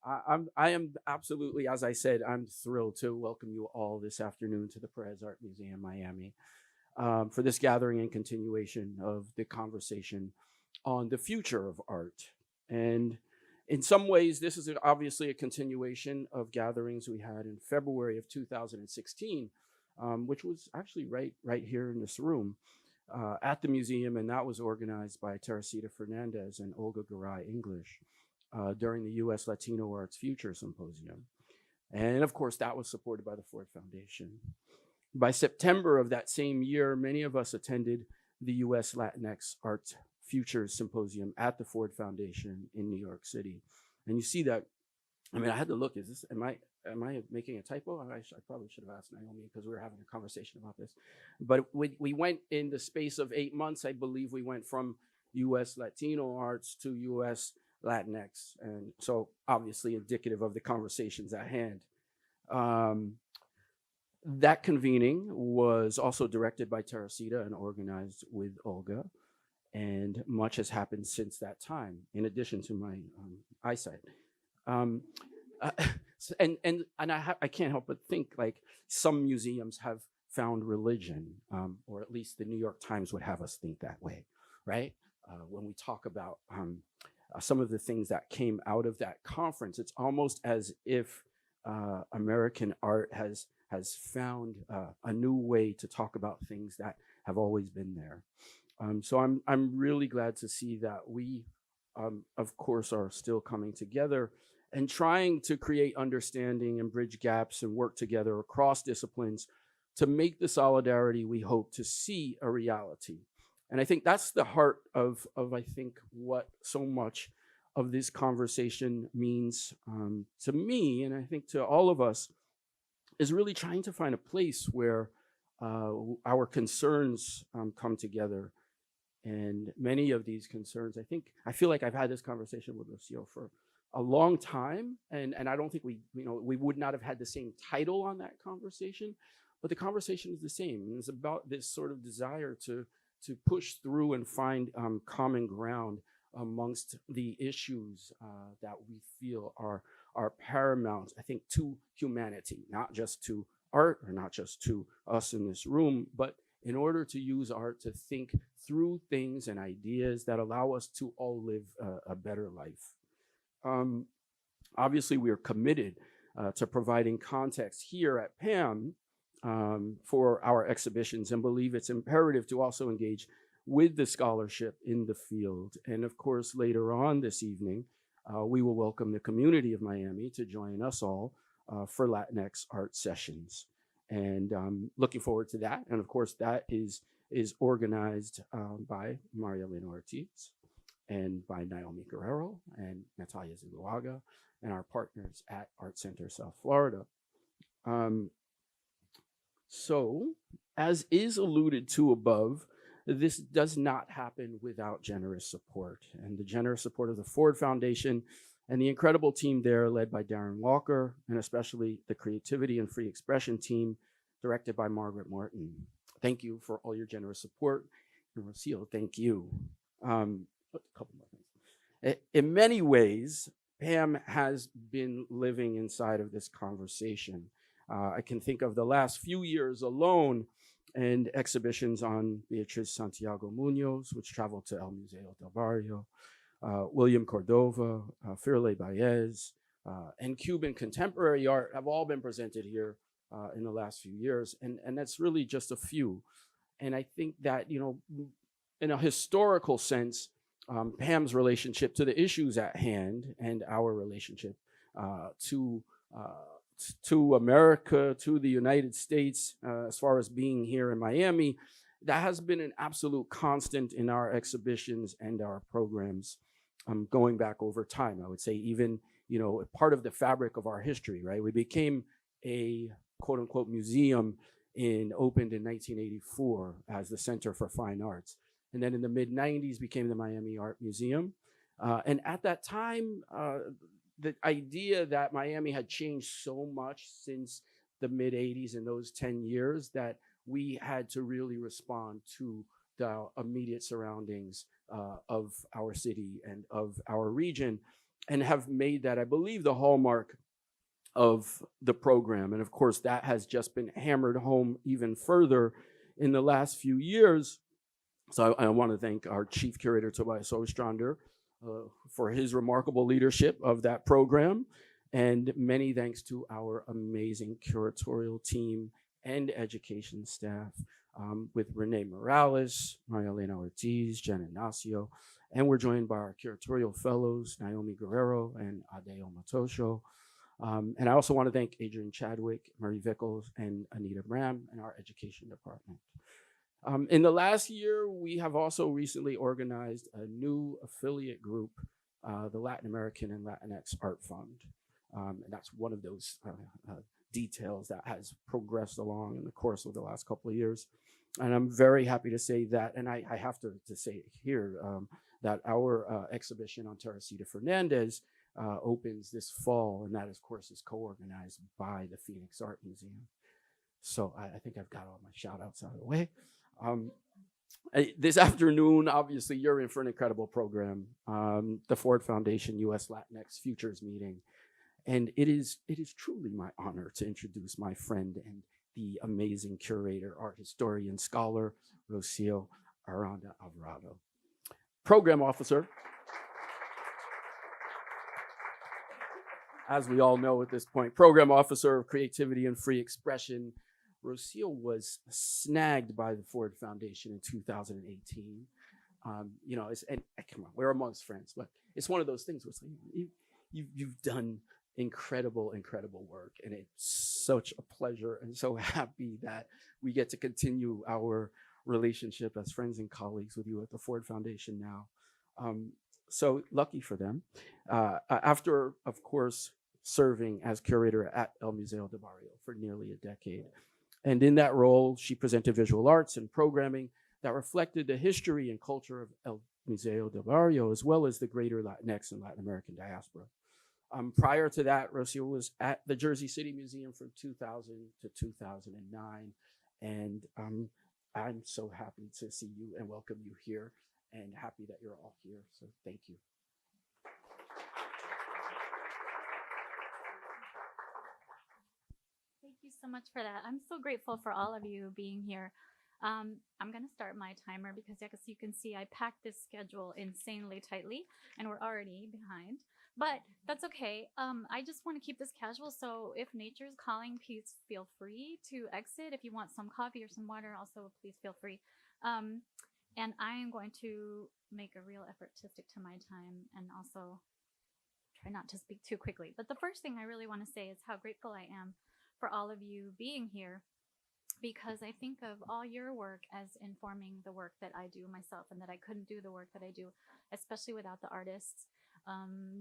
I am absolutely, as I said, I'm thrilled to welcome you all this afternoon to the Pérez Art Museum Miami for this gathering and continuation of the conversation on the future of art. And in some ways, this is obviously a continuation of gatherings we had in February of 2016, which was actually right here in this room at the museum, and that was organized by Teresita Fernandez and Olga Garay English during the U.S. Latino Arts Future Symposium. And of course, that was supported by the Ford Foundation. By September of that same year, many of us attended the U.S. Latinx Art Futures Symposium at the Ford Foundation in New York City. And you see that, I mean, I had to look, am I making a typo? I probably should have asked Naomi because we were having a conversation about this. But we went in the space of 8 months, I believe we went from U.S. Latino arts to U.S. Latinx. And so obviously indicative of the conversations at hand. That convening was also directed by Teresita and organized with Olga. And much has happened since that time, in addition to my eyesight. Um, uh, I can't help but think like some museums have found religion, or at least the New York Times would have us think that way, right? When we talk about some of the things that came out of that conference, it's almost as if American art has found a new way to talk about things that have always been there. So I'm really glad to see that we, of course, are still coming together and trying to create understanding and bridge gaps and work together across disciplines to make the solidarity we hope to see a reality. And I think that's the heart of I think what so much of this conversation means to me, and I think to all of us, is really trying to find a place where our concerns come together. And many of these concerns, I feel like I've had this conversation with Lucio for a long time, and I don't think we would not have had the same title on that conversation, but the conversation is the same. And it's about this sort of desire to push through and find common ground amongst the issues that we feel are paramount, I think, to humanity, not just to art or not just to us in this room, but in order to use art to think through things and ideas that allow us to all live a better life. Obviously, we are committed to providing context here at PAMM for our exhibitions and believe it's imperative to also engage with the scholarship in the field. And of course, later on this evening, we will welcome the community of Miami to join us all for Latinx Art Sessions. And looking forward to that. And of course, that is organized by Maria Elena Ortiz and by Naomi Guerrero and Natalia Zuluaga and our partners at ArtCenter South Florida. So, as is alluded to above, this does not happen without generous support. And the generous support of the Ford Foundation and the incredible team there led by Darren Walker, and especially the Creativity and Free Expression team directed by Margaret Martin. Thank you for all your generous support. And Rocio, thank you. A couple more things. In many ways, PAMM has been living inside of this conversation. I can think of the last few years alone and exhibitions on Beatriz Santiago Munoz, which traveled to El Museo del Barrio, William Cordova, Firle Baez, and Cuban contemporary art have all been presented here in the last few years. And that's really just a few. And I think that, in a historical sense, PAMM's relationship to the issues at hand and our relationship to America, to the United States, as far as being here in Miami, that has been an absolute constant in our exhibitions and our programs going back over time. I would say even, part of the fabric of our history, right? We became a quote unquote museum opened in 1984 as the Center for Fine Arts. And then in the mid 90s became the Miami Art Museum. And at that time, the idea that Miami had changed so much since the mid 80s in those 10 years that we had to really respond to the immediate surroundings of our city and of our region. and have made that, I believe, the hallmark of the program. And of course, that has just been hammered home even further in the last few years. So I want to thank our chief curator, Tobias Ostrander, for his remarkable leadership of that program. And many thanks to our amazing curatorial team and education staff, with Renee Morales, Maria Elena Ortiz, Jen Ignacio, and we're joined by our curatorial fellows, Naomi Guerrero and Adeo Matosho. And I also want to thank Adrian Chadwick, Marie Vickles, and Anita Bram in our education department. In the last year, we have also recently organized a new affiliate group, the Latin American and Latinx Art Fund. And that's one of those details that has progressed along in the course of the last couple of years. And I'm very happy to say that, and I have to say here, that our exhibition on Teresita Fernandez opens this fall, and that, of course, is co-organized by the Phoenix Art Museum. So I think I've got all my shout outs out of the way. This afternoon, obviously, you're in for an incredible program, the Ford Foundation U.S. Latinx Futures Meeting. And it is truly my honor to introduce my friend and the amazing curator, art historian, scholar, Rocio Aranda Alvarado. Program officer, as we all know at this point, program officer of creativity and free expression. Rocio was snagged by the Ford Foundation in 2018. You know, and come on, we're amongst friends, but it's one of those things where it's like, you've done incredible work, and it's such a pleasure and so happy that we get to continue our relationship as friends and colleagues with you at the Ford Foundation now. So lucky for them. After, of course, serving as curator at El Museo de Barrio for nearly a decade. And in that role, she presented visual arts and programming that reflected the history and culture of El Museo de Barrio, as well as the greater Latinx and Latin American diaspora. Prior to that, Rocio was at the Jersey City Museum from 2000 to 2009. And I'm so happy to see you and welcome you here, and happy that you're all here. So thank you. Thank you so much for that. I'm so grateful for all of you being here. I'm going to start my timer because, as you can see, I packed this schedule insanely tightly and we're already behind. But that's okay. I just want to keep this casual. So if nature's calling, please feel free to exit. If you want some coffee or some water, also please feel free. And I am going to make a real effort to stick to my time and also try not to speak too quickly. But the first thing I really want to say is how grateful I am for all of you being here, because I think of all your work as informing the work that I do myself, and that I couldn't do the work that I do, especially without the artists,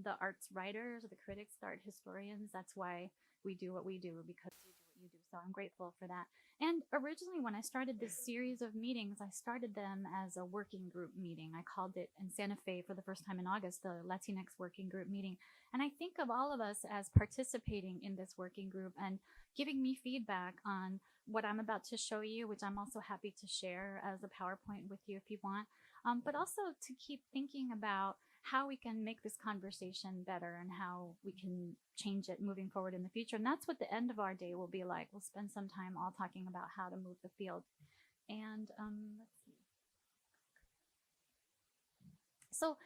the arts writers, the critics, the art historians. That's why we do what we do, because you do what you do. So I'm grateful for that. And originally, when I started this series of meetings, I started them as a working group meeting. I called it in Santa Fe for the first time in August, the Latinx working group meeting. And I think of all of us as participating in this working group and giving me feedback on what I'm about to show you, which I'm also happy to share as a PowerPoint with you if you want, but also to keep thinking about how we can make this conversation better and how we can change it moving forward in the future. And that's what the end of our day will be like. We'll spend some time all talking about how to move the field. And let's see. So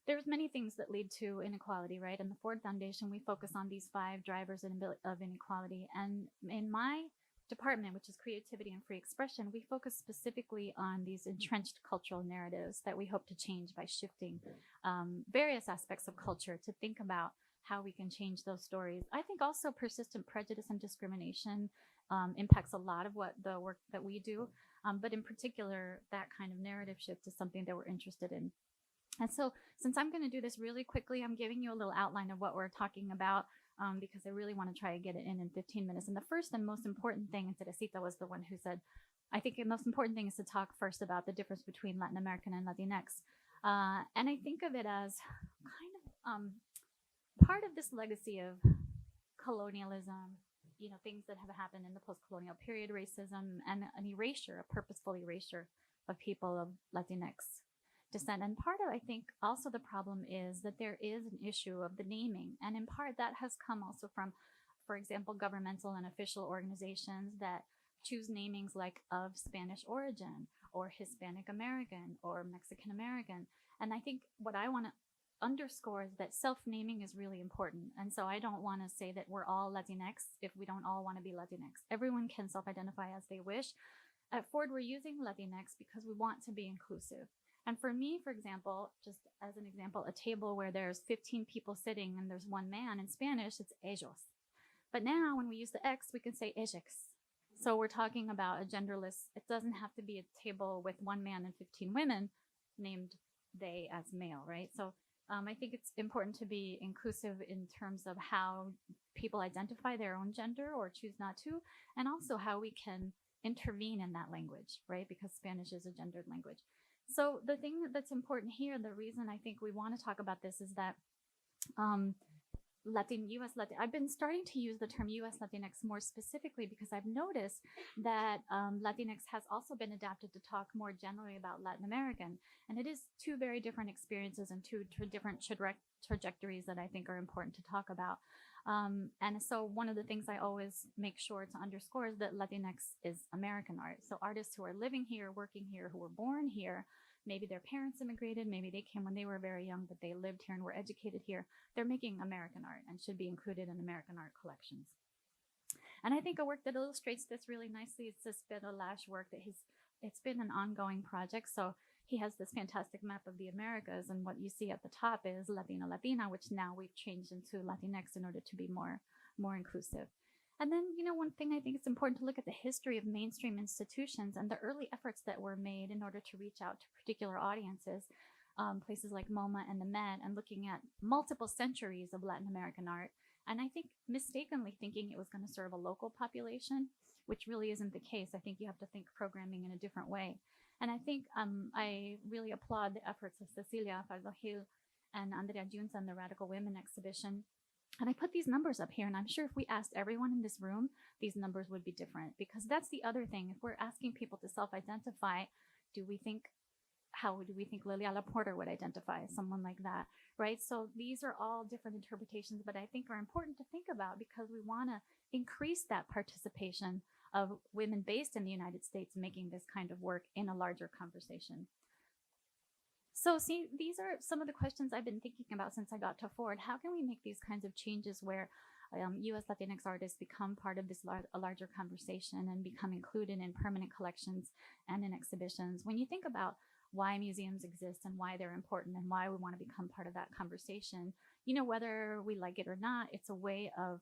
there's many things that lead to inequality, right? In the Ford Foundation, we focus on these 5 drivers of inequality. And in my department, which is creativity and free expression, we focus specifically on these entrenched cultural narratives that we hope to change by shifting various aspects of culture to think about how we can change those stories. I think also persistent prejudice and discrimination impacts a lot of what the work that we do, but in particular, that kind of narrative shift is something that we're interested in. And so since I'm going to do this really quickly, I'm giving you a little outline of what we're talking about, because I really want to try to get it in 15 minutes. And the first and most important thing, and Teresita was the one who said, I think the most important thing is to talk first about the difference between Latin American and Latinx. And I think of it as kind of part of this legacy of colonialism, you know, things that have happened in the post-colonial period, racism, and an erasure, a purposeful erasure of people of Latinx descent. And part of, I think, also the problem is that there is an issue of the naming. And in part, that has come also from, for example, governmental and official organizations that choose namings like of Spanish origin or Hispanic American or Mexican American. And I think what I want to underscore is that self-naming is really important. And so I don't want to say that we're all Latinx if we don't all want to be Latinx. Everyone can self-identify as they wish. At Ford, we're using Latinx because we want to be inclusive. And for me, for example, just as an example, a table where there's 15 people sitting and there's one man in Spanish, it's ellos. But now when we use the X, we can say ellas. So we're talking about a genderless, it doesn't have to be a table with one man and 15 women named they as male, right? So I think it's important to be inclusive in terms of how people identify their own gender or choose not to, and also how we can intervene in that language, right? Because Spanish is a gendered language. So the thing that's important here, the reason I think we want to talk about this is that I've been starting to use the term US Latinx more specifically because I've noticed that Latinx has also been adapted to talk more generally about Latin American. And it is two very different experiences and two different trajectories that I think are important to talk about. And so one of the things I always make sure to underscore is that Latinx is American art. So artists who are living here, working here, who were born here, maybe their parents immigrated, maybe they came when they were very young, but they lived here and were educated here. They're making American art and should be included in American art collections. And I think a work that illustrates this really nicely is this Lash work that it's been an ongoing project. So he has this fantastic map of the Americas, and what you see at the top is Latino Latina, which now we've changed into Latinx in order to be more inclusive. And then, one thing I think it's important to look at the history of mainstream institutions and the early efforts that were made in order to reach out to particular audiences, places like MoMA and the Met, and looking at multiple centuries of Latin American art. And I think mistakenly thinking it was going to serve a local population, which really isn't the case. I think you have to think programming in a different way. And I think I really applaud the efforts of Cecilia Fardo-Gil and Andrea Junza and the Radical Women exhibition. And I put these numbers up here, and I'm sure if we asked everyone in this room, these numbers would be different, because that's the other thing. If we're asking people to self-identify, how do we think Liliana Porter would identify, someone like that, right? So these are all different interpretations, but I think are important to think about because we want to increase that participation of women based in the United States making this kind of work in a larger conversation. So see, these are some of the questions I've been thinking about since I got to Ford. How can we make these kinds of changes where US Latinx artists become part of this a larger conversation and become included in permanent collections and in exhibitions? When you think about why museums exist and why they're important and why we want to become part of that conversation, whether we like it or not, it's a way of,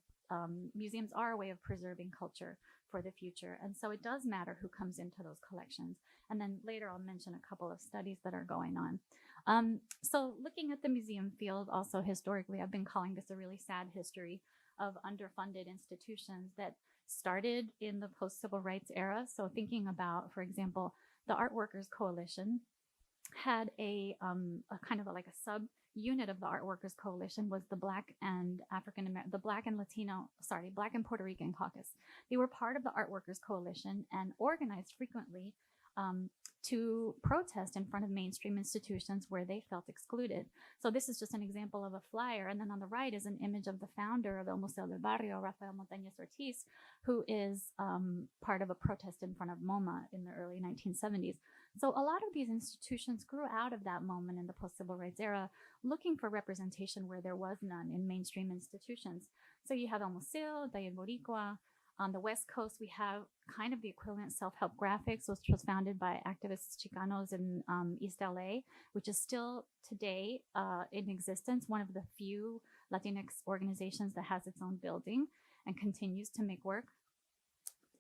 museums are a way of preserving culture for the future. And so it does matter who comes into those collections. And then later I'll mention a couple of studies that are going on. So looking at the museum field, also historically, I've been calling this a really sad history of underfunded institutions that started in the post-civil rights era. So thinking about, for example, the Art Workers Coalition had a kind of like a sub-unit of the Art Workers Coalition was the Black and Puerto Rican Caucus. They were part of the Art Workers Coalition and organized frequently to protest in front of mainstream institutions where they felt excluded. So this is just an example of a flyer. And then on the right is an image of the founder of El Museo del Barrio, Rafael Montañez Ortiz, who is part of a protest in front of MoMA in the early 1970s. So a lot of these institutions grew out of that moment in the post-civil rights era, looking for representation where there was none in mainstream institutions. So you have El Museo, Taller Boricua. On the West Coast, we have kind of the equivalent Self-Help Graphics, which was founded by activists Chicanos in East LA, which is still today in existence, one of the few Latinx organizations that has its own building and continues to make work.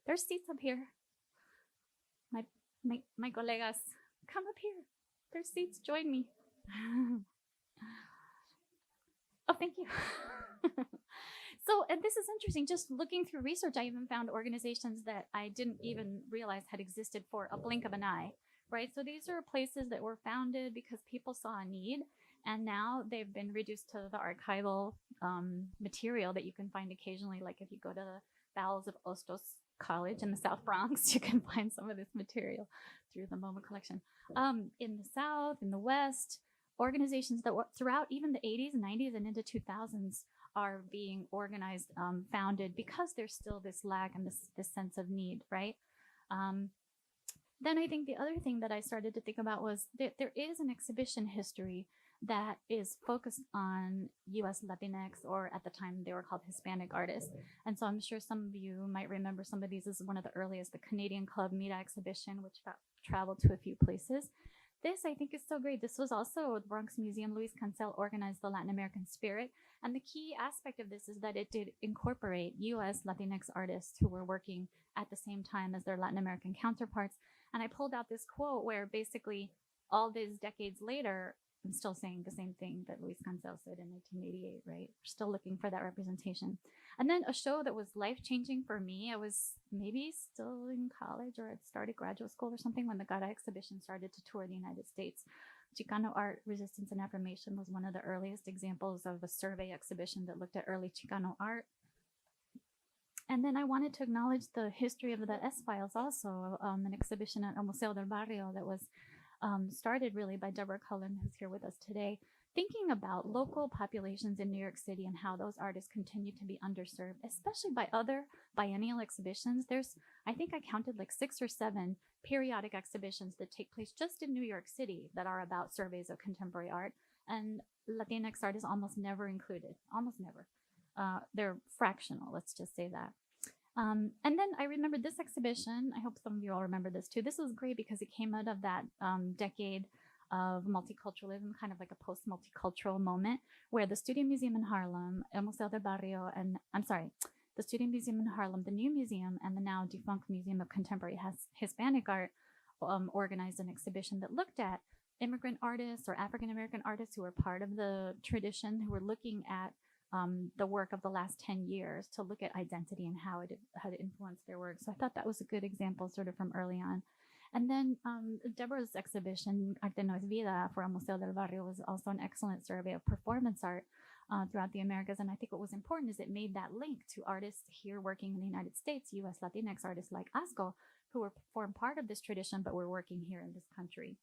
There's seats up here. My colegas, come up here. There's seats, join me. Oh, thank you. So, and this is interesting, just looking through research, I even found organizations that I didn't even realize had existed for a blink of an eye, right? So these are places that were founded because people saw a need, and now they've been reduced to the archival material that you can find occasionally, like if you go to the bowels of Ostos College in the South Bronx. You can find some of this material through the MoMA collection. In the South, in the West, organizations that were throughout even the 80s, 90s, and into 2000s are being organized, founded, because there's still this lack and this sense of need, right? Then I think the other thing that I started to think about was that there is an exhibition history that is focused on US Latinx, or at the time they were called Hispanic artists. And so I'm sure some of you might remember some of these. This is one of the earliest, the Canadian Club Mira exhibition, which traveled to a few places. This, I think, is so great. This was also the Bronx Museum. Luis Cancel organized the Latin American Spirit. And the key aspect of this is that it did incorporate US Latinx artists who were working at the same time as their Latin American counterparts. And I pulled out this quote where basically all these decades later, I'm still saying the same thing that Luis Cancel said in 1988, right? We're still looking for that representation. And then a show that was life-changing for me, I was maybe still in college or had started graduate school or something when the Gara exhibition started to tour the United States. Chicano Art, Resistance, and Affirmation was one of the earliest examples of a survey exhibition that looked at early Chicano art. And then I wanted to acknowledge the history of the S-Files also, an exhibition at El Museo del Barrio that was started really by Deborah Cullen, who's here with us today, thinking about local populations in New York City and how those artists continue to be underserved, especially by other biennial exhibitions. There's, I think I counted like 6 or 7 periodic exhibitions that take place just in New York City that are about surveys of contemporary art, and Latinx art is almost never included, almost never. They're fractional, let's just say that. And then I remember this exhibition. I hope some of you all remember this too. This was great because it came out of that decade of multiculturalism, kind of like a post-multicultural moment, where the Studio Museum in Harlem, El Museo del Barrio, and the Studio Museum in Harlem, the new museum, and the now defunct Museum of Contemporary Hispanic Art organized an exhibition that looked at immigrant artists or African-American artists who were part of the tradition, who were looking at the work of the last 10 years to look at identity and how it influenced their work. So I thought that was a good example sort of from early on. And then Deborah's exhibition, Arte No es Vida, for El Museo del Barrio, was also an excellent survey of performance art throughout the Americas. And I think what was important is it made that link to artists here working in the United States, US Latinx artists like Asco, who formed part of this tradition, but were working here in this country.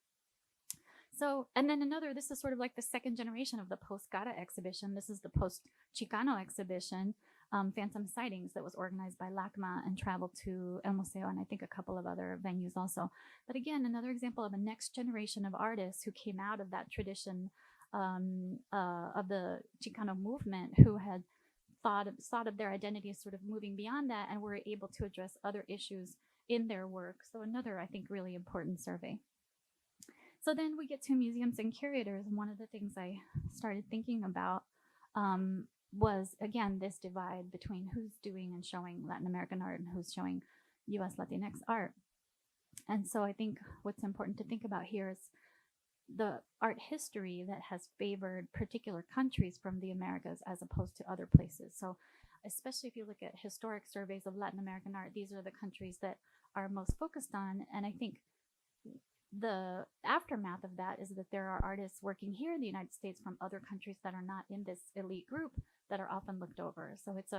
So, and then this is sort of like the second generation of the post-Gara exhibition. This is the post-Chicano exhibition, Phantom Sightings, that was organized by LACMA and traveled to El Museo and I think a couple of other venues also. But again, another example of a next generation of artists who came out of that tradition of the Chicano movement, who had thought of their identity as sort of moving beyond that and were able to address other issues in their work. So another, I think, really important survey. So then we get to museums and curators, and one of the things I started thinking about was, again, this divide between who's doing and showing Latin American art and who's showing US Latinx art. And so I think what's important to think about here is the art history that has favored particular countries from the Americas as opposed to other places. So especially if you look at historic surveys of Latin American art, these are the countries that are most focused on. And I think the aftermath of that is that there are artists working here in the United States from other countries that are not in this elite group that are often looked over. So it's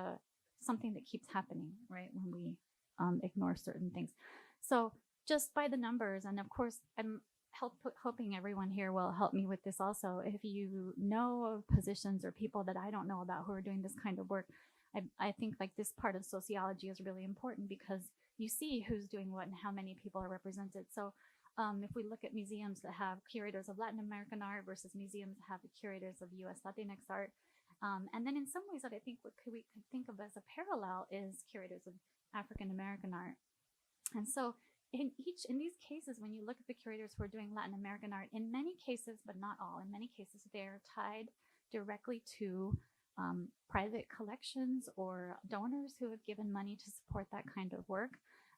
something that keeps happening, right, when we ignore certain things. So just by the numbers, and of course, I'm hoping everyone here will help me with this also. If you know of positions or people that I don't know about who are doing this kind of work, I think like this part of sociology is really important because you see who's doing what and how many people are represented. So if we look at museums that have curators of Latin American art versus museums that have the curators of US Latinx art, and then in some ways that I think we could think of as a parallel is curators of African American art. And so in these cases, when you look at the curators who are doing Latin American art, in many cases, but not all, in many cases, they're tied directly to private collections or donors who have given money to support that kind of work.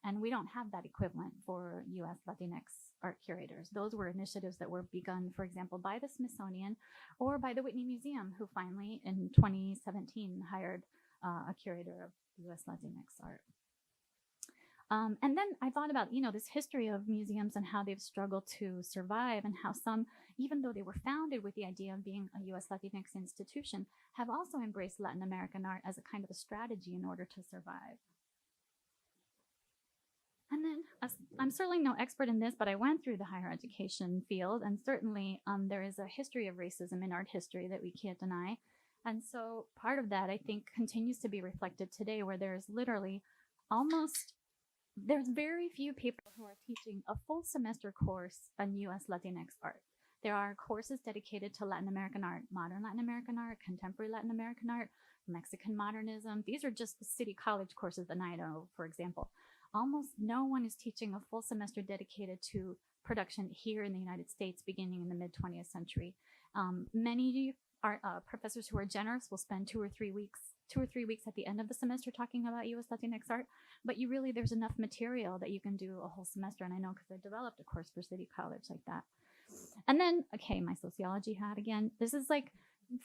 And we don't have that equivalent for US Latinx art curators. Those were initiatives that were begun, for example, by the Smithsonian or by the Whitney Museum, who finally in 2017 hired a curator of US Latinx art. And then I thought about, this history of museums and how they've struggled to survive, and how some, even though they were founded with the idea of being a US Latinx institution, have also embraced Latin American art as a kind of a strategy in order to survive. I'm certainly no expert in this, but I went through the higher education field, and certainly there is a history of racism in art history that we can't deny. And so part of that, I think, continues to be reflected today, where there's literally there's very few people who are teaching a full semester course on US Latinx art. There are courses dedicated to Latin American art, modern Latin American art, contemporary Latin American art, Mexican modernism. These are just the city college courses that I know, for example. Almost no one is teaching a full semester dedicated to production here in the United States beginning in the mid 20th century. Many professors who are generous will spend 2 or 3 weeks at the end of the semester talking about US Latinx art, but there's enough material that you can do a whole semester. And I know because I developed a course for City College like that. And then, okay, my sociology hat again. This is like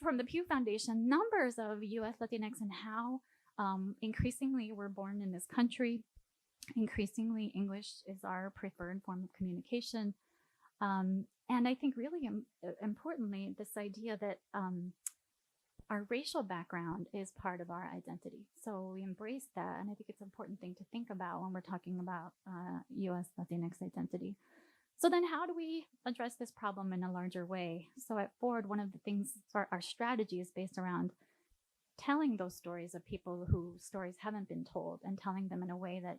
from the Pew Foundation, numbers of US Latinx and how increasingly we're born in this country. Increasingly, English is our preferred form of communication. And I think really importantly, this idea that our racial background is part of our identity. So we embrace that. And I think it's an important thing to think about when we're talking about US Latinx identity. So then how do we address this problem in a larger way? So at Ford, one of the things, our strategy is based around telling those stories of people whose stories haven't been told and telling them in a way that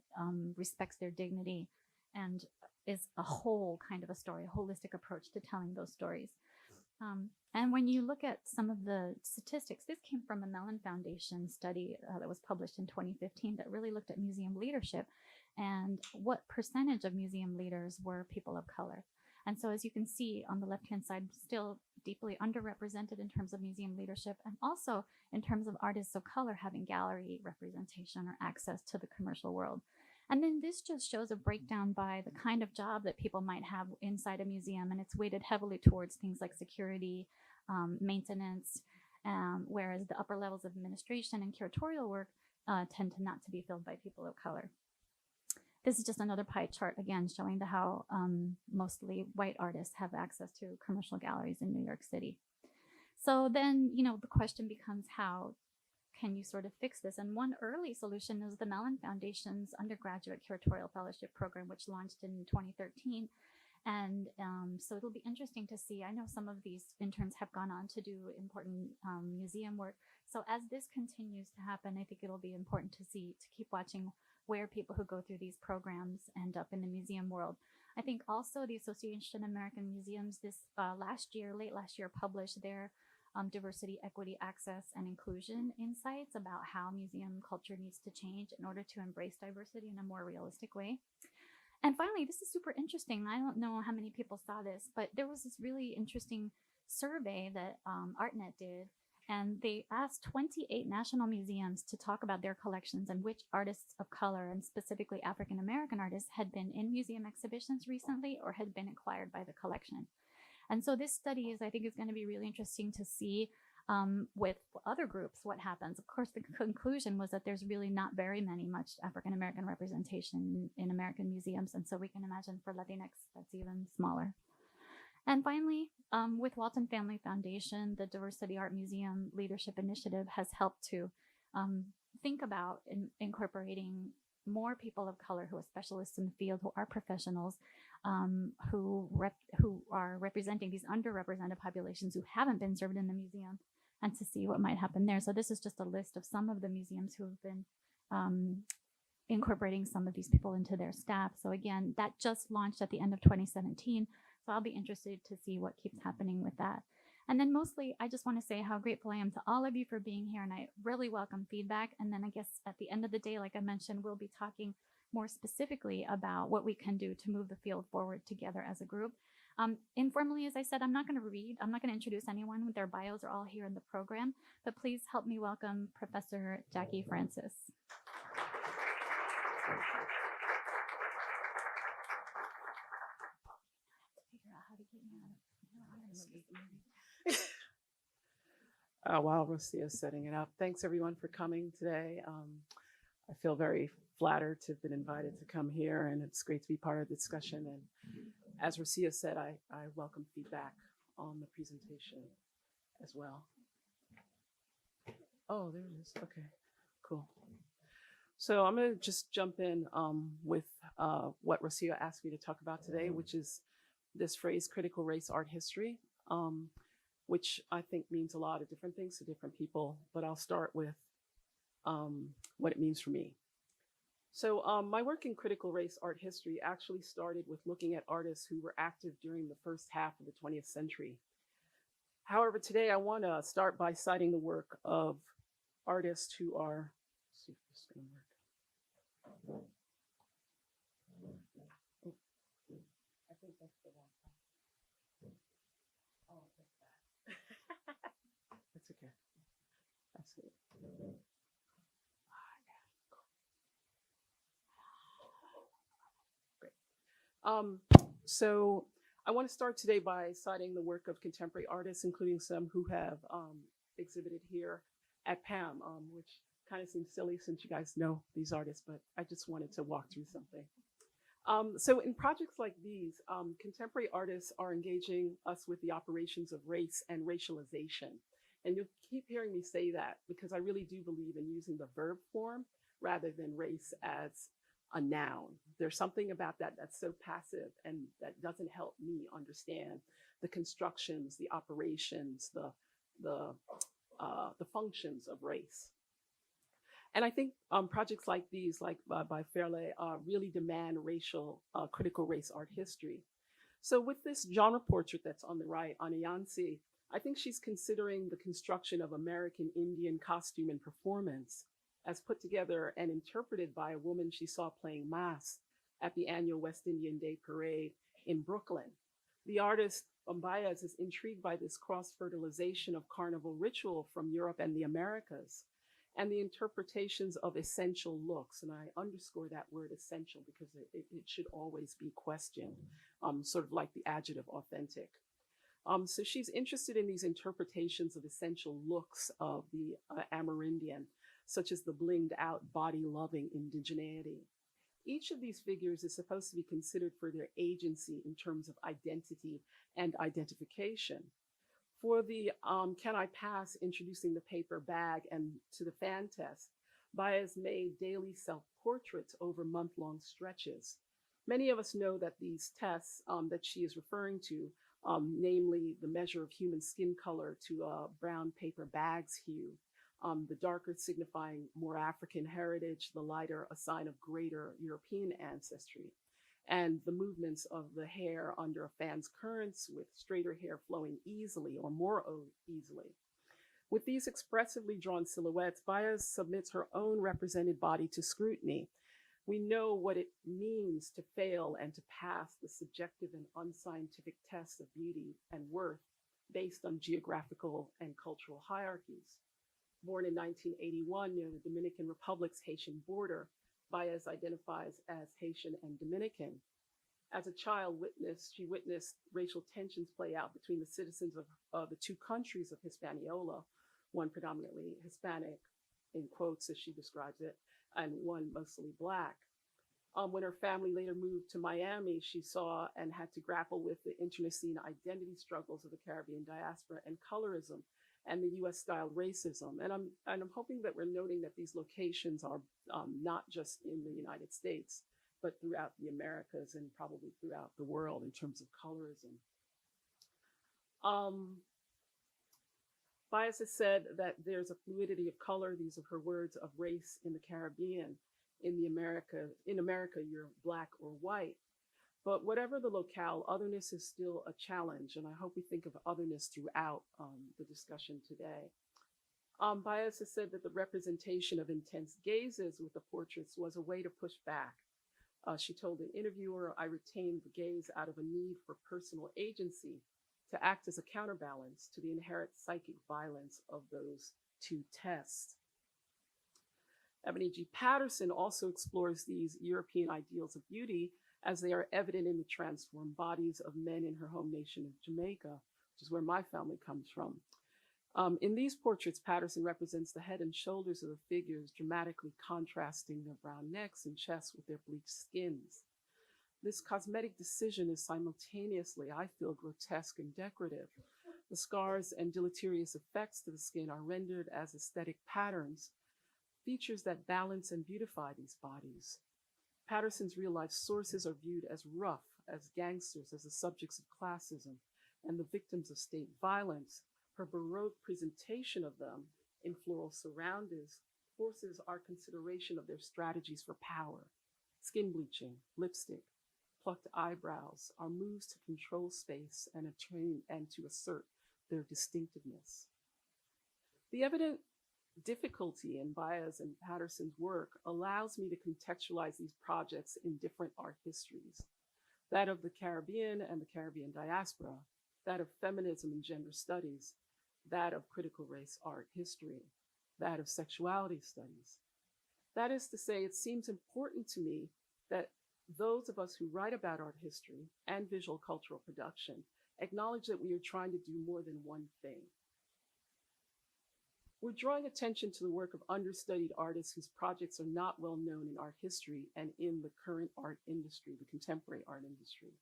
respects their dignity and is a whole kind of a story, a holistic approach to telling those stories. And when you look at some of the statistics, this came from a Mellon Foundation study that was published in 2015 that really looked at museum leadership and what percentage of museum leaders were people of color. And so as you can see on the left-hand side, still deeply underrepresented in terms of museum leadership and also in terms of artists of color having gallery representation or access to the commercial world. And then this just shows a breakdown by the kind of job that people might have inside a museum, and it's weighted heavily towards things like security, maintenance, whereas the upper levels of administration and curatorial work tend to not to be filled by people of color. This is just another pie chart, again, showing how mostly white artists have access to commercial galleries in New York City. So then, the question becomes, how can you sort of fix this? And one early solution is the Mellon Foundation's Undergraduate Curatorial Fellowship Program, which launched in 2013. And so it'll be interesting to see. I know some of these interns have gone on to do important museum work. So as this continues to happen, I think it'll be important to keep watching where people who go through these programs end up in the museum world. I think also the Association of American Museums late last year, published their diversity, equity, access, and inclusion insights about how museum culture needs to change in order to embrace diversity in a more realistic way. And finally, this is super interesting. I don't know how many people saw this, but there was this really interesting survey that ArtNet did, and they asked 28 national museums to talk about their collections and which artists of color, and specifically African-American artists, had been in museum exhibitions recently or had been acquired by the collection. And so this study I think is going to be really interesting to see with other groups what happens. Of course, the conclusion was that there's really not very much African-American representation in American museums. And so we can imagine for Latinx, that's even smaller. And finally, with Walton Family Foundation, the Diversity Art Museum Leadership Initiative has helped to think about incorporating more people of color who are specialists in the field, who are professionals, who are representing these underrepresented populations who haven't been served in the museum, and to see what might happen there. So this is just a list of some of the museums who have been incorporating some of these people into their staff. So again, that just launched at the end of 2017. So I'll be interested to see what keeps happening with that. And then mostly, I just want to say how grateful I am to all of you for being here, and I really welcome feedback. And then I guess at the end of the day, like I mentioned, we'll be talking more specifically about what we can do to move the field forward together as a group. Informally, as I said, I'm not going to introduce anyone. Their bios are all here in the program, but please help me welcome Professor Jackie Francis. While Rosia is setting it up, thanks everyone for coming today. I feel very flattered to have been invited to come here, and it's great to be part of the discussion. And as Rosia said, I welcome feedback on the presentation as well. Oh, there it is. Okay, cool. So I'm going to just jump in with what Rocio asked me to talk about today, which is this phrase, critical race art history, which I think means a lot of different things to different people, but I'll start with what it means for me. So my work in critical race art history actually started with looking at artists who were active during the first half of the 20th century. However, today I want to start by citing the work of artists who are, let's see if this is going to work. Oh, I think that's the wrong one. Oh, that's that. That's okay. That's it. Great. So I want to start today by citing the work of contemporary artists, including some who have exhibited here at PAMM, which kind of seems silly since you guys know these artists, but I just wanted to walk through something. So in projects like these, contemporary artists are engaging us with the operations of race and racialization. And you'll keep hearing me say that because I really do believe in using the verb form rather than race as a noun. There's something about that that's so passive and that doesn't help me understand the constructions, the operations, the functions of race. And I think projects like these, like by Fairley, really demand critical race art history. So with this genre portrait that's on the right, Anayansi, I think she's considering the construction of American Indian costume and performance as put together and interpreted by a woman she saw playing mass at the annual West Indian Day Parade in Brooklyn. The artist Baez is intrigued by this cross-fertilization of carnival ritual from Europe and the Americas, and the interpretations of essential looks. And I underscore that word essential because it should always be questioned, sort of like the adjective authentic. So she's interested in these interpretations of essential looks of the Amerindian, such as the blinged out body-loving indigeneity. Each of these figures is supposed to be considered for their agency in terms of identity and identification. For the Can I Pass, introducing the paper bag and to the fan test, Baez made daily self-portraits over month-long stretches. Many of us know that these tests that she is referring to, namely the measure of human skin color to a brown paper bag's hue, the darker signifying more African heritage, the lighter a sign of greater European ancestry, and the movements of the hair under a fan's currents with straighter hair flowing easily or more easily. With these expressively drawn silhouettes, Baez submits her own represented body to scrutiny. We know what it means to fail and to pass the subjective and unscientific tests of beauty and worth based on geographical and cultural hierarchies. Born in 1981 near the Dominican Republic's Haitian border, Baez identifies as Haitian and Dominican. As a child, she witnessed racial tensions play out between the citizens of the two countries of Hispaniola, one predominantly Hispanic, in quotes as she describes it, and one mostly Black. When her family later moved to Miami, she saw and had to grapple with the internecine identity struggles of the Caribbean diaspora and colorism and the US-style racism. And I'm hoping that we're noting that these locations are not just in the United States, but throughout the Americas and probably throughout the world in terms of colorism. Baez has said that there's a fluidity of color, these are her words, of race in the Caribbean. In America, you're Black or white. But whatever the locale, otherness is still a challenge, and I hope we think of otherness throughout the discussion today. Baez has said that the representation of intense gazes with the portraits was a way to push back. She told an interviewer, "I retained the gaze out of a need for personal agency to act as a counterbalance to the inherent psychic violence of those two tests." Ebony G. Patterson also explores these European ideals of beauty as they are evident in the transformed bodies of men in her home nation of Jamaica, which is where my family comes from. In these portraits, Patterson represents the head and shoulders of the figures, dramatically contrasting their brown necks and chests with their bleached skins. This cosmetic decision is simultaneously, I feel, grotesque and decorative. The scars and deleterious effects to the skin are rendered as aesthetic patterns, features that balance and beautify these bodies. Patterson's real-life sources are viewed as rough, as gangsters, as the subjects of classism, and the victims of state violence. Her Baroque presentation of them in floral surroundings forces our consideration of their strategies for power: skin bleaching, lipstick, plucked eyebrows, our moves to control space and to assert their distinctiveness. The evident difficulty in Baez and Patterson's work allows me to contextualize these projects in different art histories: that of the Caribbean and the Caribbean diaspora, that of feminism and gender studies, that of critical race art history, that of sexuality studies. That is to say, it seems important to me that those of us who write about art history and visual cultural production acknowledge that we are trying to do more than one thing. We're drawing attention to the work of understudied artists whose projects are not well known in art history and in the current art industry, the contemporary art industry.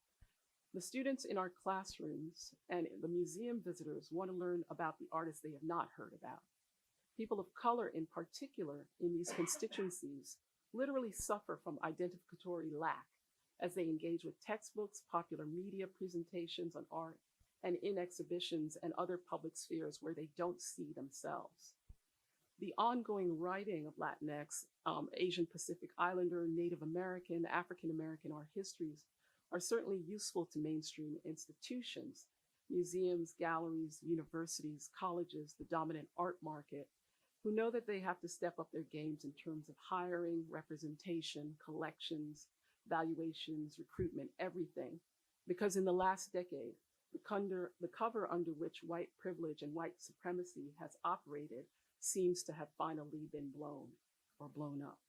The students in our classrooms and the museum visitors want to learn about the artists they have not heard about. People of color in particular in these constituencies literally suffer from identificatory lack as they engage with textbooks, popular media presentations on art, and in exhibitions and other public spheres where they don't see themselves. The ongoing writing of Latinx, Asian Pacific Islander, Native American, African American art histories are certainly useful to mainstream institutions, museums, galleries, universities, colleges, the dominant art market, who know that they have to step up their games in terms of hiring, representation, collections, valuations, recruitment, everything. Because in the last decade, the cover under which white privilege and white supremacy has operated seems to have finally been blown up.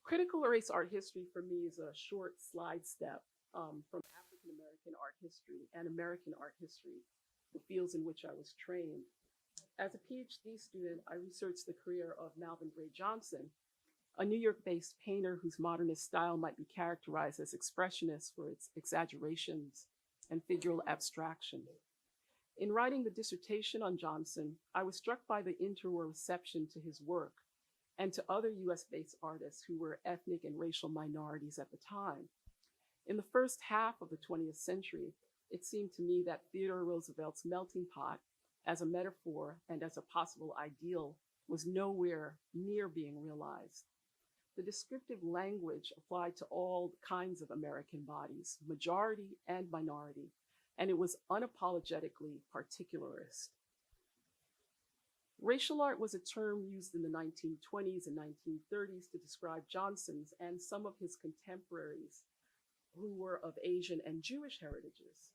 Critical race art history for me is a short slide step from African American art history and American art history, the fields in which I was trained. As a PhD student, I researched the career of Melvin Gray Johnson, a New York-based painter whose modernist style might be characterized as expressionist for its exaggerations and figural abstraction. In writing the dissertation on Johnson, I was struck by the interwar reception to his work and to other US-based artists who were ethnic and racial minorities at the time. In the first half of the 20th century, it seemed to me that Theodore Roosevelt's melting pot as a metaphor and as a possible ideal was nowhere near being realized. The descriptive language applied to all kinds of American bodies, majority and minority, and it was unapologetically particularist. Racial art was a term used in the 1920s and 1930s to describe Johnson's and some of his contemporaries who were of Asian and Jewish heritages.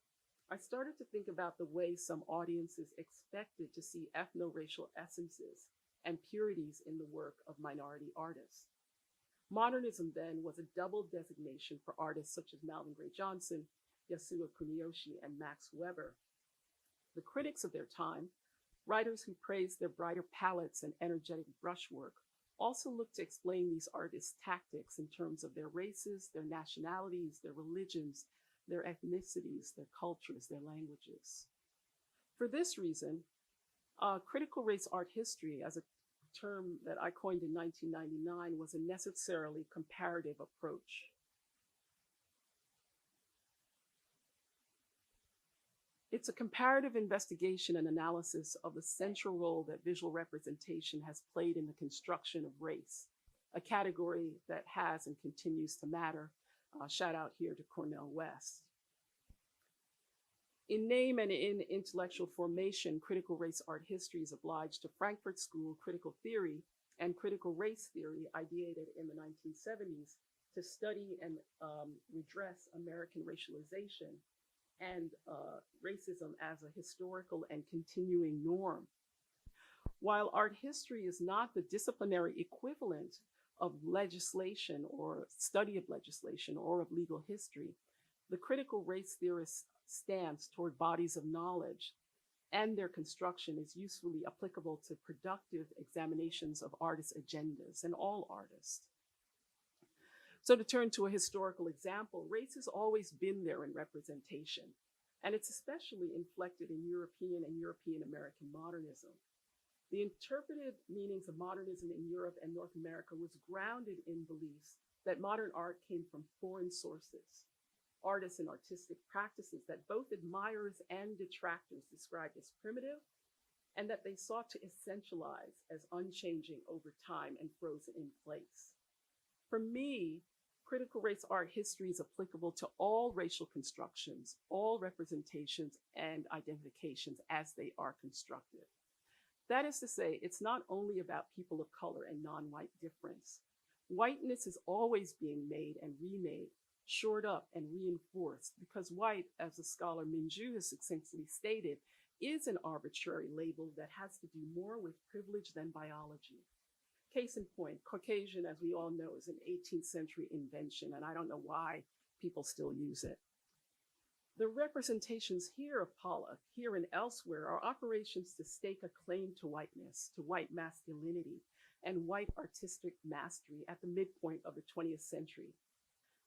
I started to think about the way some audiences expected to see ethno-racial essences and purities in the work of minority artists. Modernism then was a double designation for artists such as Melvin Gray Johnson, Yasuo Kuniyoshi, and Max Weber. The critics of their time, writers who praised their brighter palettes and energetic brushwork, also looked to explain these artists' tactics in terms of their races, their nationalities, their religions, their ethnicities, their cultures, their languages. For this reason, critical race art history, as a term that I coined in 1999, was a necessarily comparative approach. It's a comparative investigation and analysis of the central role that visual representation has played in the construction of race, a category that has and continues to matter. Shout out here to Cornel West. In name and in intellectual formation, critical race art history is obliged to Frankfurt School critical theory and critical race theory ideated in the 1970s to study and redress American racialization and racism as a historical and continuing norm. While art history is not the disciplinary equivalent of legislation or study of legislation or of legal history, the critical race theorist stance toward bodies of knowledge and their construction is usefully applicable to productive examinations of artists' agendas and all artists. So to turn to a historical example, race has always been there in representation, and it's especially inflected in European and European American modernism. The interpretive meanings of modernism in Europe and North America was grounded in beliefs that modern art came from foreign sources, artists and artistic practices that both admirers and detractors described as primitive, and that they sought to essentialize as unchanging over time and frozen in place. For me, critical race art history is applicable to all racial constructions, all representations and identifications as they are constructed. That is to say, it's not only about people of color and non-white difference. Whiteness is always being made and remade, shored up and reinforced, because white, as the scholar Minju has succinctly stated, is an arbitrary label that has to do more with privilege than biology. Case in point, Caucasian, as we all know, is an 18th century invention, and I don't know why people still use it. The representations here of Pollock, here and elsewhere, are operations to stake a claim to whiteness, to white masculinity, and white artistic mastery at the midpoint of the 20th century.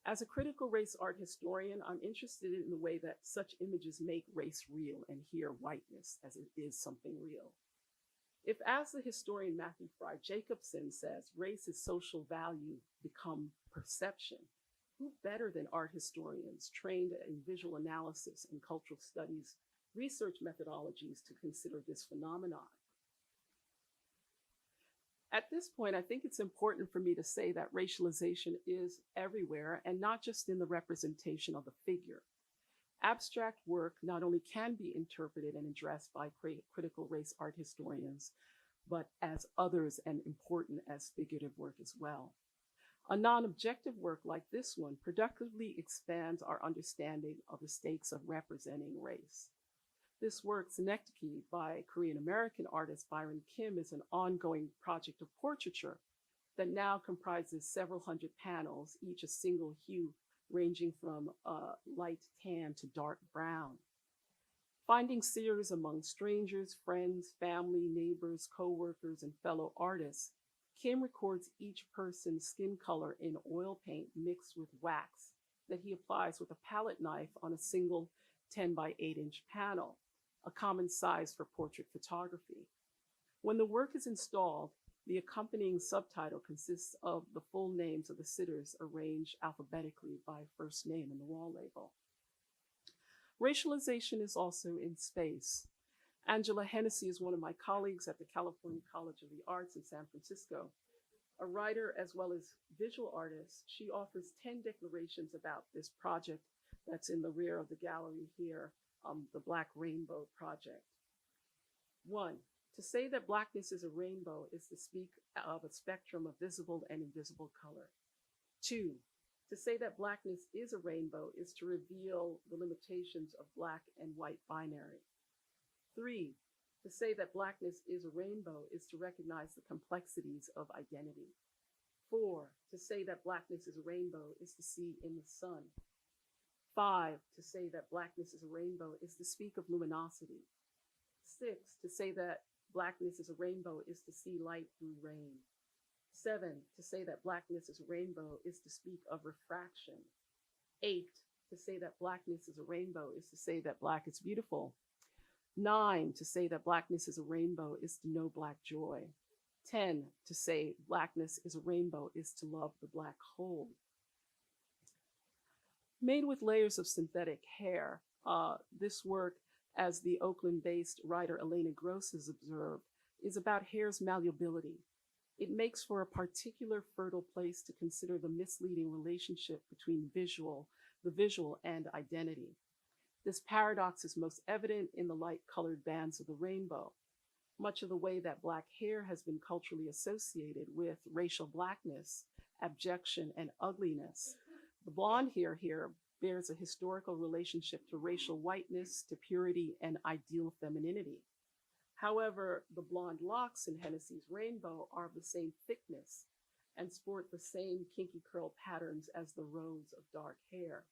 As a critical race art historian, I'm interested in the way that such images make race real and here whiteness as it is something real. If, as the historian Matthew Fry Jacobson says, race is social value become perception, who better than art historians trained in visual analysis and cultural studies research methodologies to consider this phenomenon? At this point, I think it's important for me to say that racialization is everywhere and not just in the representation of the figure. Abstract work not only can be interpreted and addressed by critical race art historians, but as others and important as figurative work as well. A non-objective work like this one productively expands our understanding of the stakes of representing race. This work, Synecdoche, by Korean-American artist Byron Kim, is an ongoing project of portraiture that now comprises several hundred panels, each a single hue ranging from light tan to dark brown. Finding seers among strangers, friends, family, neighbors, co-workers, and fellow artists, Kim records each person's skin color in oil paint mixed with wax that he applies with a palette knife on a single 10 by 8-inch panel, a common size for portrait photography. When the work is installed, the accompanying subtitle consists of the full names of the sitters arranged alphabetically by first name in the wall label. Racialization is also in space. Angela Hennessy is one of my colleagues at the California College of the Arts in San Francisco. A writer as well as visual artist, she offers 10 declarations about this project that's in the rear of the gallery here, the Black Rainbow Project. 1, to say that Blackness is a rainbow is to speak of a spectrum of visible and invisible color. 2, to say that Blackness is a rainbow is to reveal the limitations of Black and white binary. 3, to say that Blackness is a rainbow is to recognize the complexities of identity. 4, to say that Blackness is a rainbow is to see in the sun. 5, to say that Blackness is a rainbow is to speak of luminosity. 6, to say that Blackness is a rainbow is to see light through rain. 7, to say that Blackness is a rainbow is to speak of refraction. 8, to say that Blackness is a rainbow is to say that Black is beautiful. 9, to say that Blackness is a rainbow is to know Black joy. 10, to say Blackness is a rainbow is to love the Black whole. Made with layers of synthetic hair, this work, as the Oakland-based writer Elena Gross has observed, is about hair's malleability. It makes for a particular fertile place to consider the misleading relationship between the visual and identity. This paradox is most evident in the light-colored bands of the rainbow. Much of the way that Black hair has been culturally associated with racial Blackness, abjection, and ugliness. The blonde hair here bears a historical relationship to racial whiteness, to purity, and ideal femininity. However, the blonde locks in Hennessy's rainbow are of the same thickness and sport the same kinky curl patterns as the rows of dark hair.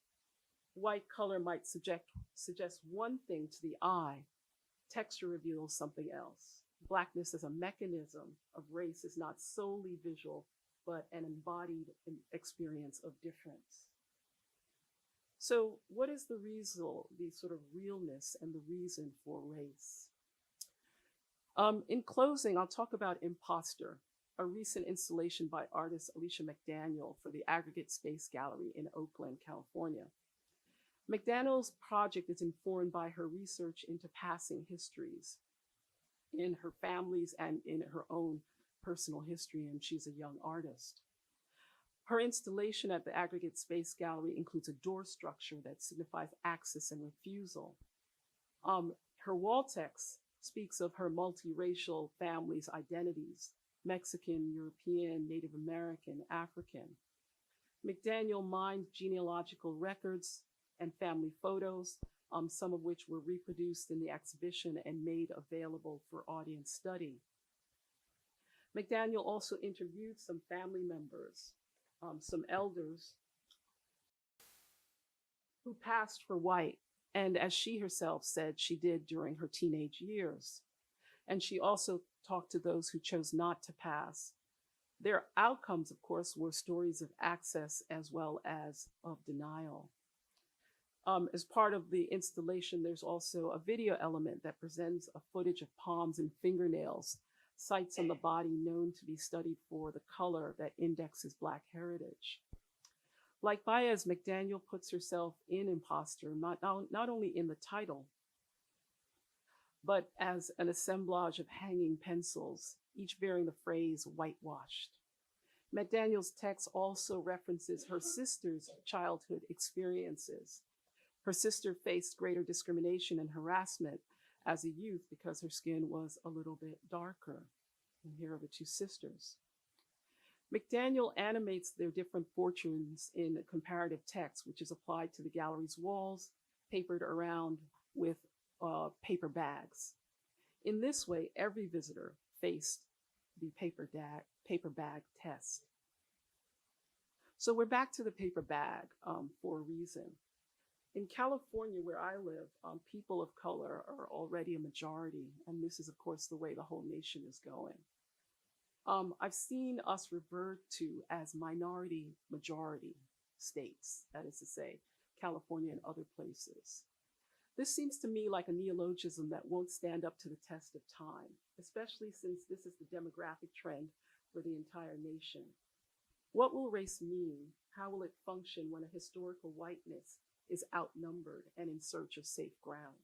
White color might suggest one thing to the eye. Texture reveals something else. Blackness as a mechanism of race is not solely visual, but an embodied experience of difference. So what is the sort of realness and the reason for race? In closing, I'll talk about Imposter, a recent installation by artist Alicia McDaniel for the Aggregate Space Gallery in Oakland, California. McDaniel's project is informed by her research into passing histories in her family's and in her own personal history, and she's a young artist. Her installation at the Aggregate Space Gallery includes a door structure that signifies access and refusal. Her wall text speaks of her multiracial family's identities: Mexican, European, Native American, African. McDaniel mined genealogical records and family photos, some of which were reproduced in the exhibition and made available for audience study. McDaniel also interviewed some family members, some elders who passed for white, and as she herself said, she did during her teenage years. And she also talked to those who chose not to pass. Their outcomes, of course, were stories of access as well as of denial. As part of the installation, there's also a video element that presents a footage of palms and fingernails, sites on the body known to be studied for the color that indexes Black heritage. Like Baez, McDaniel puts herself in Imposter, not only in the title, but as an assemblage of hanging pencils, each bearing the phrase whitewashed. McDaniel's text also references her sister's childhood experiences. Her sister faced greater discrimination and harassment as a youth because her skin was a little bit darker. And here are the two sisters. McDaniel animates their different fortunes in comparative text, which is applied to the gallery's walls, papered around with paper bags. In this way, every visitor faced the paper bag test. So we're back to the paper bag for a reason. In California, where I live, people of color are already a majority, and this is, of course, the way the whole nation is going. I've seen us referred to as minority majority states, that is to say, California and other places. This seems to me like a neologism that won't stand up to the test of time, especially since this is the demographic trend for the entire nation. What will race mean? How will it function when a historical whiteness is outnumbered and in search of safe ground?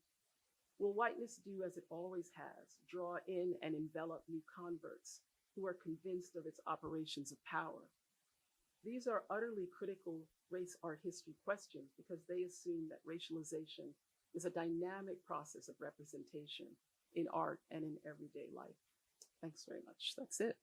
Will whiteness do as it always has, draw in and envelop new converts who are convinced of its operations of power? These are utterly critical race art history questions because they assume that racialization is a dynamic process of representation in art and in everyday life. Thanks very much. That's it.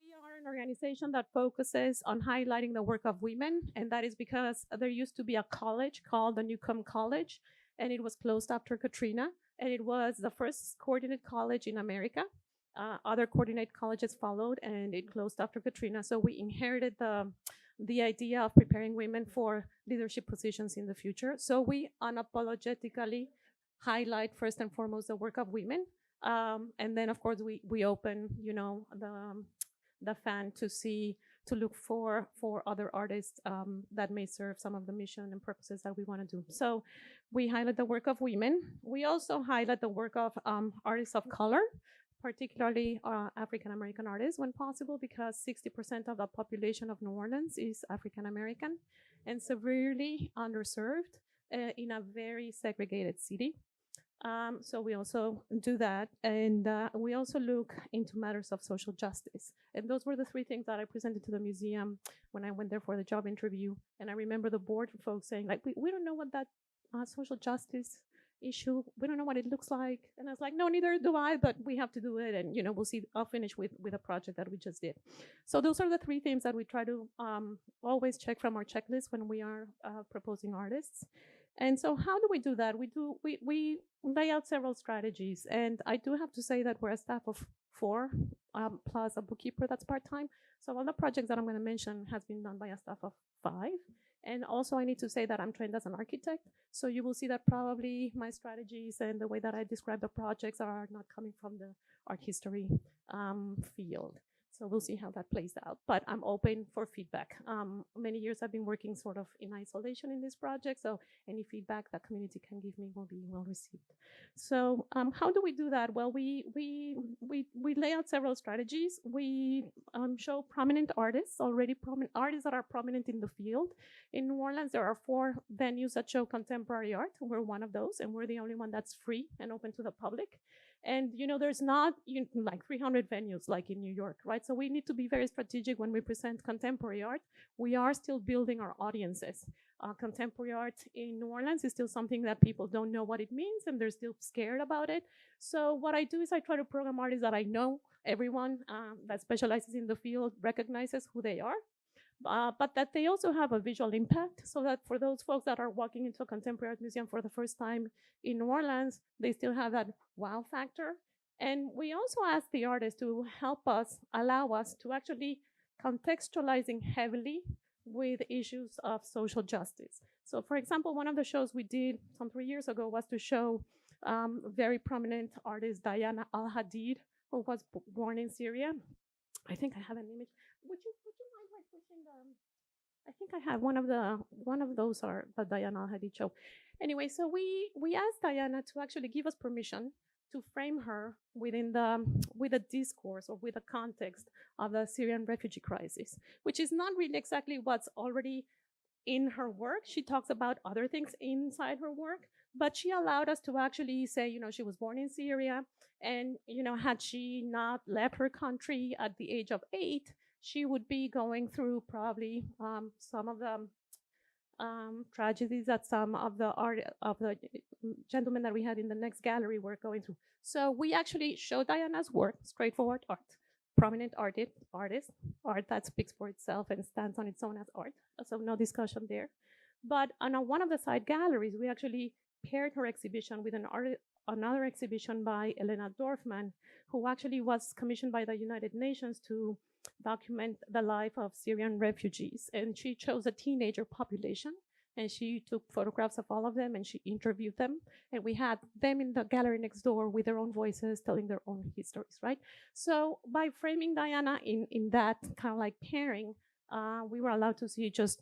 We are an organization that focuses on highlighting the work of women, and that is because there used to be a college called the Newcomb College, and it was closed after Katrina, and it was the first coordinated college in America. Other coordinated colleges followed, and it closed after Katrina. So we inherited the idea of preparing women for leadership positions in the future. So we unapologetically highlight first and foremost the work of women, and then of course we open, the fan to look for other artists that may serve some of the mission and purposes that we want to do. So we highlight the work of women. We also highlight the work of artists of color, particularly African-American artists when possible, because 60% of the population of New Orleans is African-American and severely underserved in a very segregated city. So we also do that, and we also look into matters of social justice. And those were the three things that I presented to the museum when I went there for the job interview. And I remember the board folks saying, like, we don't know what that social justice issue, we don't know what it looks like. And I was like, no, neither do I, but we have to do it. And, we'll see, I'll finish with a project that we just did. So those are the three themes that we try to always check from our checklist when we are proposing artists. And so how do we do that? We lay out several strategies. And I do have to say that we're a staff of 4 plus a bookkeeper that's part-time. So all the projects that I'm going to mention has been done by a staff of 5. And also I need to say that I'm trained as an architect. So you will see that probably my strategies and the way that I describe the projects are not coming from the art history field. So we'll see how that plays out. But I'm open for feedback. Many years I've been working sort of in isolation in this project, so any feedback that community can give me will be well received. So how do we do that? Well, we lay out several strategies. We show prominent artists, artists that are prominent in the field. In New Orleans, there are 4 venues that show contemporary art. We're one of those, and we're the only one that's free and open to the public. And there's not like 300 venues like in New York, right? So we need to be very strategic when we present contemporary art. We are still building our audiences. Contemporary art in New Orleans is still something that people don't know what it means, and they're still scared about it. So what I do is I try to program artists that I know everyone that specializes in the field recognizes who they are. But that they also have a visual impact, so that for those folks that are walking into a contemporary art museum for the first time in New Orleans, they still have that wow factor. And we also ask the artists to allow us to actually contextualizing heavily with issues of social justice. So for example, one of the shows we did some 3 years ago was to show very prominent artist Diana Al-Hadid, who was born in Syria. I think I have an image. Would you mind like pushing the? I think I have one of those are the Diana Al-Hadid show. Anyway, so we asked Diana to actually give us permission to frame her with a discourse or with a context of the Syrian refugee crisis, which is not really exactly what's already in her work. She talks about other things inside her work, but she allowed us to actually say, she was born in Syria, and had she not left her country at the age of 8, she would be going through probably some of the tragedies that some of the gentlemen that we had in the next gallery were going through. So we actually show Diana's work, straightforward art, prominent art that speaks for itself and stands on its own as art. So no discussion there. But on one of the side galleries, we actually paired her exhibition with another exhibition by Elena Dorfman, who actually was commissioned by the United Nations to document the life of Syrian refugees. And she chose a teenager population, and she took photographs of all of them, and she interviewed them. And we had them in the gallery next door with their own voices, telling their own histories, right? So by framing Diana in that kind of like pairing, we were allowed to see just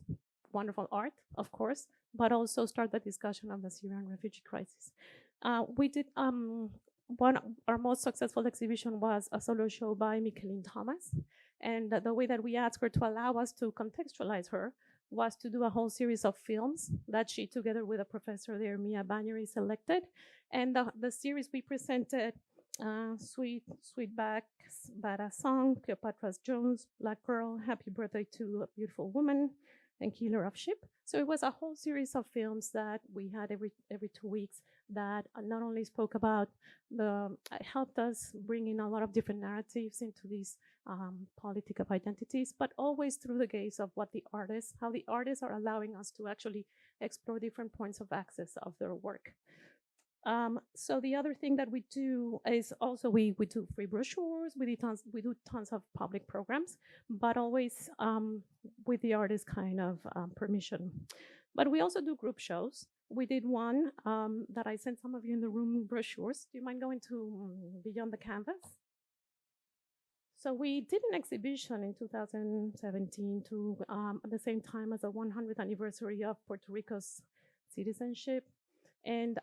wonderful art, of course, but also start the discussion of the Syrian refugee crisis. We did our most successful exhibition was a solo show by Micheline Thomas. And the way that we asked her to allow us to contextualize her was to do a whole series of films that she, together with a professor there, Mia Banyeri, selected. And the series we presented, Sweetback's Badass Song, Cleopatra's Jones, Black Girl, Happy Birthday to a Beautiful Woman, and Killer of Sheep. So it was a whole series of films that we had every 2 weeks that not only spoke about helped us bring in a lot of different narratives into these politic of identities, but always through the gaze of how the artists are allowing us to actually explore different points of access of their work. So the other thing that we do is also we do free brochures, we do tons of public programs, but always with the artist kind of permission. But we also do group shows. We did one that I sent some of you in the room brochures. Do you mind going to Beyond the Canvas? So we did an exhibition in 2017 at the same time as the 100th anniversary of Puerto Rico's citizenship. And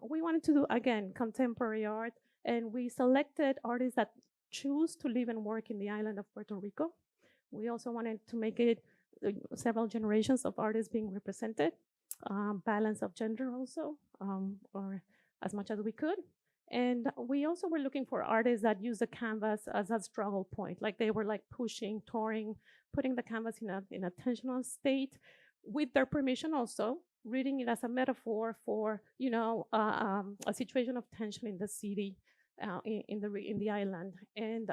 we wanted to do, again, contemporary art. And we selected artists that choose to live and work in the island of Puerto Rico. We also wanted to make it several generations of artists being represented, balance of gender also, or as much as we could. And we also were looking for artists that use the canvas as a struggle point, like they were like pushing, touring, putting the canvas in a tensional state with their permission also, reading it as a metaphor for, a situation of tension in the city, in the island. And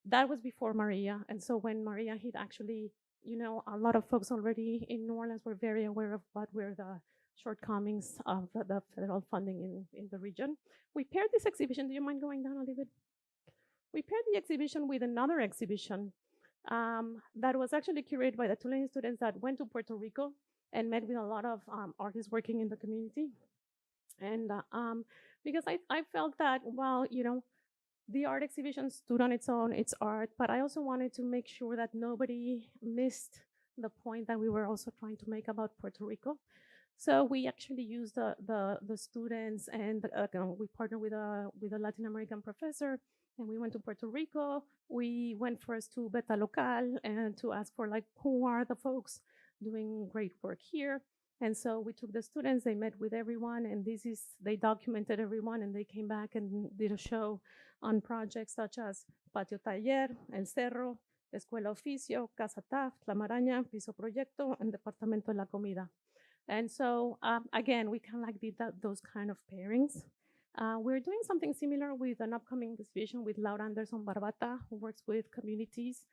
that was before Maria. And so when Maria hit, actually, a lot of folks already in New Orleans were very aware of what were the shortcomings of the federal funding in the region. We paired this exhibition. Do you mind going down a little bit? We paired the exhibition with another exhibition that was actually curated by the Tulane students that went to Puerto Rico and met with a lot of artists working in the community. And because I felt that, well, The art exhibition stood on its own, its art, but I also wanted to make sure that nobody missed the point that we were also trying to make about Puerto Rico. So we actually used the students, and we partnered with a Latin American professor, and we went to Puerto Rico. We went first to Beta Local and to ask for like, who are the folks doing great work here? And so we took the students, they met with everyone, and they documented everyone, and they came back and did a show on projects such as Patio Taller, El Cerro, Escuela Oficio, Casa Taft, La Maraña, Piso Proyecto, and Departamento de la Comida. And so, again, we kind of like did those kind of pairings. We're doing something similar with an upcoming exhibition with Laura Anderson Barbata, who works with communities,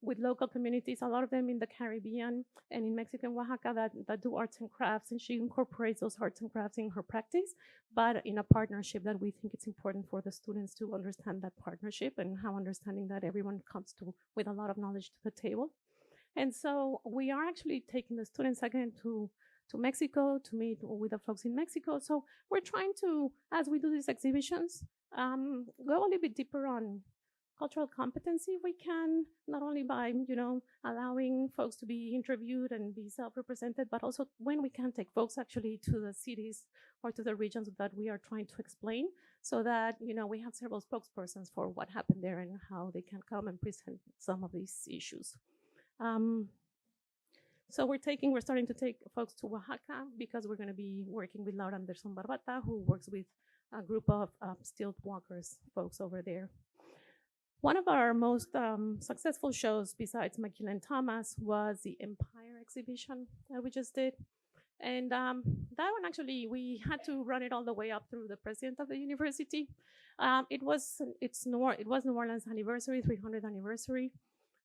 with local communities, a lot of them in the Caribbean and in Mexico and Oaxaca that do arts and crafts, and she incorporates those arts and crafts in her practice, but in a partnership that we think it's important for the students to understand that partnership and how understanding that everyone comes to with a lot of knowledge to the table. And so we are actually taking the students again to Mexico to meet with the folks in Mexico. So we're trying to, as we do these exhibitions, go a little bit deeper on cultural competency if we can, not only by, allowing folks to be interviewed and be self-represented, but also when we can take folks actually to the cities or to the regions that we are trying to explain, so that, we have several spokespersons for what happened there and how they can come and present some of these issues. So we're starting to take folks to Oaxaca because we're going to be working with Laura Anderson Barbata, who works with a group of stilt walkers folks over there. One of our most successful shows, besides McKellen Thomas, was the Empire exhibition that we just did. And that one, actually, we had to run it all the way up through the president of the university. It was New Orleans anniversary, 300th anniversary,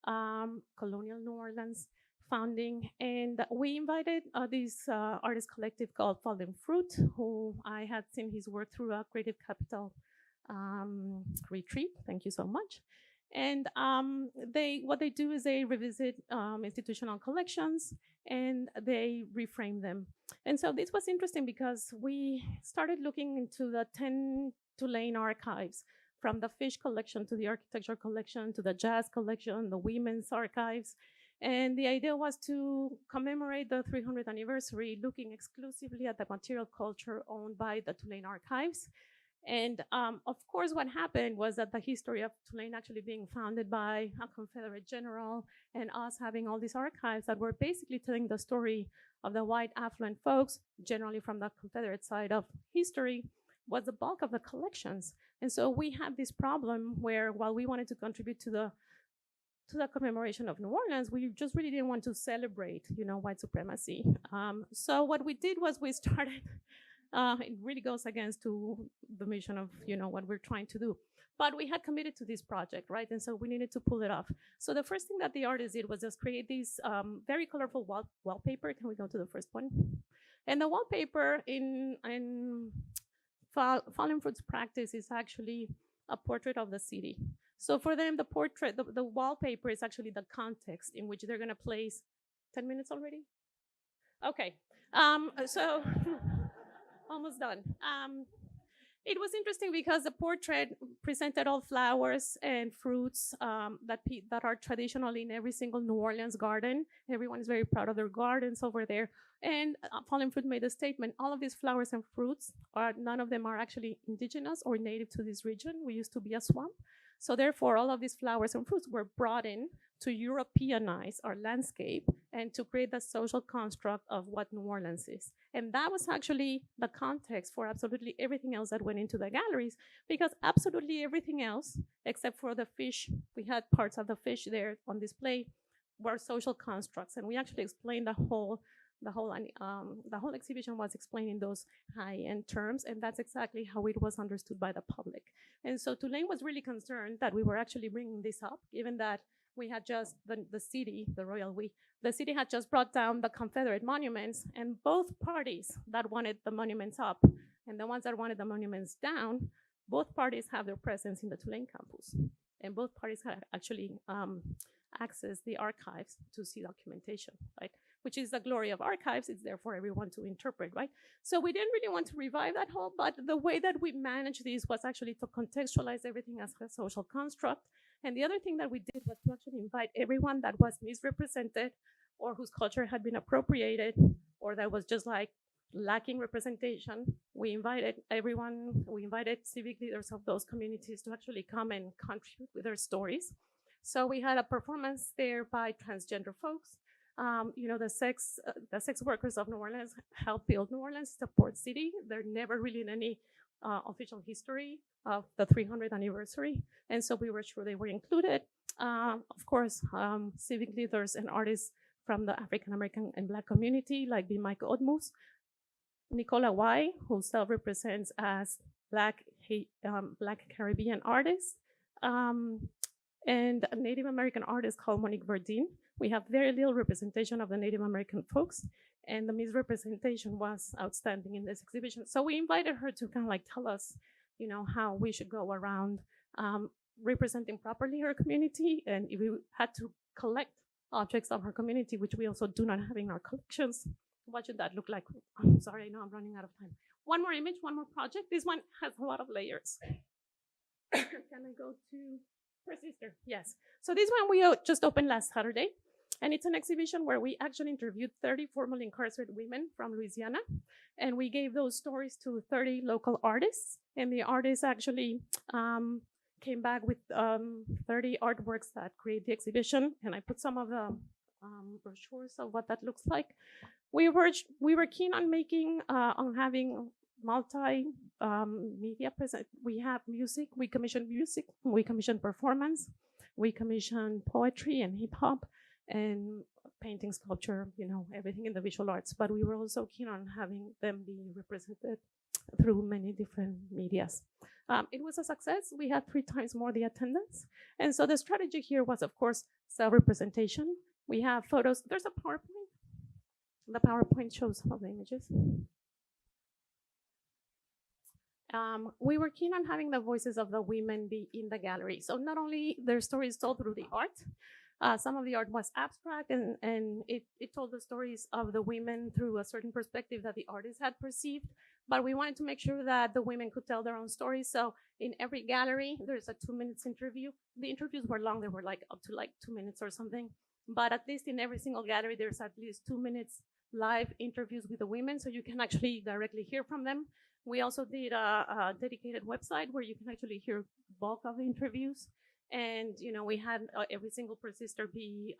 colonial New Orleans founding. And we invited this artist collective called Fallen Fruit, who I had seen his work through a Creative Capital retreat. Thank you so much. And what they do is they revisit institutional collections and they reframe them. And so this was interesting because we started looking into the 10 Tulane archives, from the fish collection to the architecture collection to the jazz collection, the women's archives. And the idea was to commemorate the 300th anniversary looking exclusively at the material culture owned by the Tulane archives. And of course, what happened was that the history of Tulane actually being founded by a Confederate general and us having all these archives that were basically telling the story of the white affluent folks, generally from the Confederate side of history, was the bulk of the collections. And so we had this problem where, while we wanted to contribute to the commemoration of New Orleans, we just really didn't want to celebrate, white supremacy. So what we did was we started. It really goes against to the mission of what we're trying to do. But we had committed to this project, right? And so we needed to pull it off. So the first thing that the artist did was just create these very colorful wallpaper. Can we go to the first one? And the wallpaper in Fallen Fruit's practice is actually a portrait of the city. So for them, the portrait, the wallpaper is actually the context in which they're going to place. 10 minutes already? Okay. So. Almost done. It was interesting because the portrait presented all flowers and fruits that are traditional in every single New Orleans garden. Everyone is very proud of their gardens over there. And Fallen Fruit made a statement: all of these flowers and fruits, none of them are actually indigenous or native to this region. We used to be a swamp. So therefore, all of these flowers and fruits were brought in to Europeanize our landscape and to create the social construct of what New Orleans is. And that was actually the context for absolutely everything else that went into the galleries, because absolutely everything else, except for the fish, we had parts of the fish there on display, were social constructs. And we actually explained the whole exhibition was explaining those high-end terms, and that's exactly how it was understood by the public. And so Tulane was really concerned that we were actually bringing this up, given that we had just, the city had just brought down the Confederate monuments, and both parties that wanted the monuments up and the ones that wanted the monuments down, both parties have their presence in the Tulane campus. And both parties had actually accessed the archives to see documentation, right? which is the glory of archives. It's there for everyone to interpret, right? So we didn't really want to revive that whole, but the way that we managed this was actually to contextualize everything as a social construct. And the other thing that we did was to actually invite everyone that was misrepresented or whose culture had been appropriated or that was just like lacking representation. We invited everyone, we invited civic leaders of those communities to actually come and contribute with their stories. So we had a performance there by transgender folks. The sex workers of New Orleans helped build New Orleans. It's a port city. They're never really in any official history of the 300th anniversary. And so we were sure they were included. Of course, civic leaders and artists from the African-American and Black community, like B. Mike Odmus, Nicola Y, who self-represents as Black Caribbean artist, and a Native American artist called Monique Verdine. We have very little representation of the Native American folks, and the misrepresentation was outstanding in this exhibition. So we invited her to kind of like tell us, how we should go around representing properly her community, and if we had to collect objects of her community, which we also do not have in our collections, what should that look like? I'm sorry, I know I'm running out of time. One more image, one more project. This one has a lot of layers. Can I go to Sister? Yes. So this one we just opened last Saturday, and it's an exhibition where we actually interviewed 30 formerly incarcerated women from Louisiana, and we gave those stories to 30 local artists, and the artists actually came back with 30 artworks that create the exhibition, and I put some of the brochures of what that looks like. We were keen on making on having media present. We have music. We commission music. We commission performance. We commission poetry and hip hop and painting, sculpture. Everything in the visual arts. But we were also keen on having them be represented through many different medias. It was a success. We had 3 times more the attendance, and so the strategy here was, of course, self-representation. We have photos. There's a PowerPoint. The PowerPoint shows some of the images. We were keen on having the voices of the women be in the gallery. So not only their stories told through the art, some of the art was abstract and it told the stories of the women through a certain perspective that the artists had perceived, but we wanted to make sure that the women could tell their own stories. So in every gallery, there's a 2 minutes interview. The interviews were long, they were like up to like 2 minutes or something, but at least in every single gallery, there's at least 2 minutes live interviews with the women, so you can actually directly hear from them. We also did a dedicated website where you can actually hear bulk of the interviews. And, we had every single sister be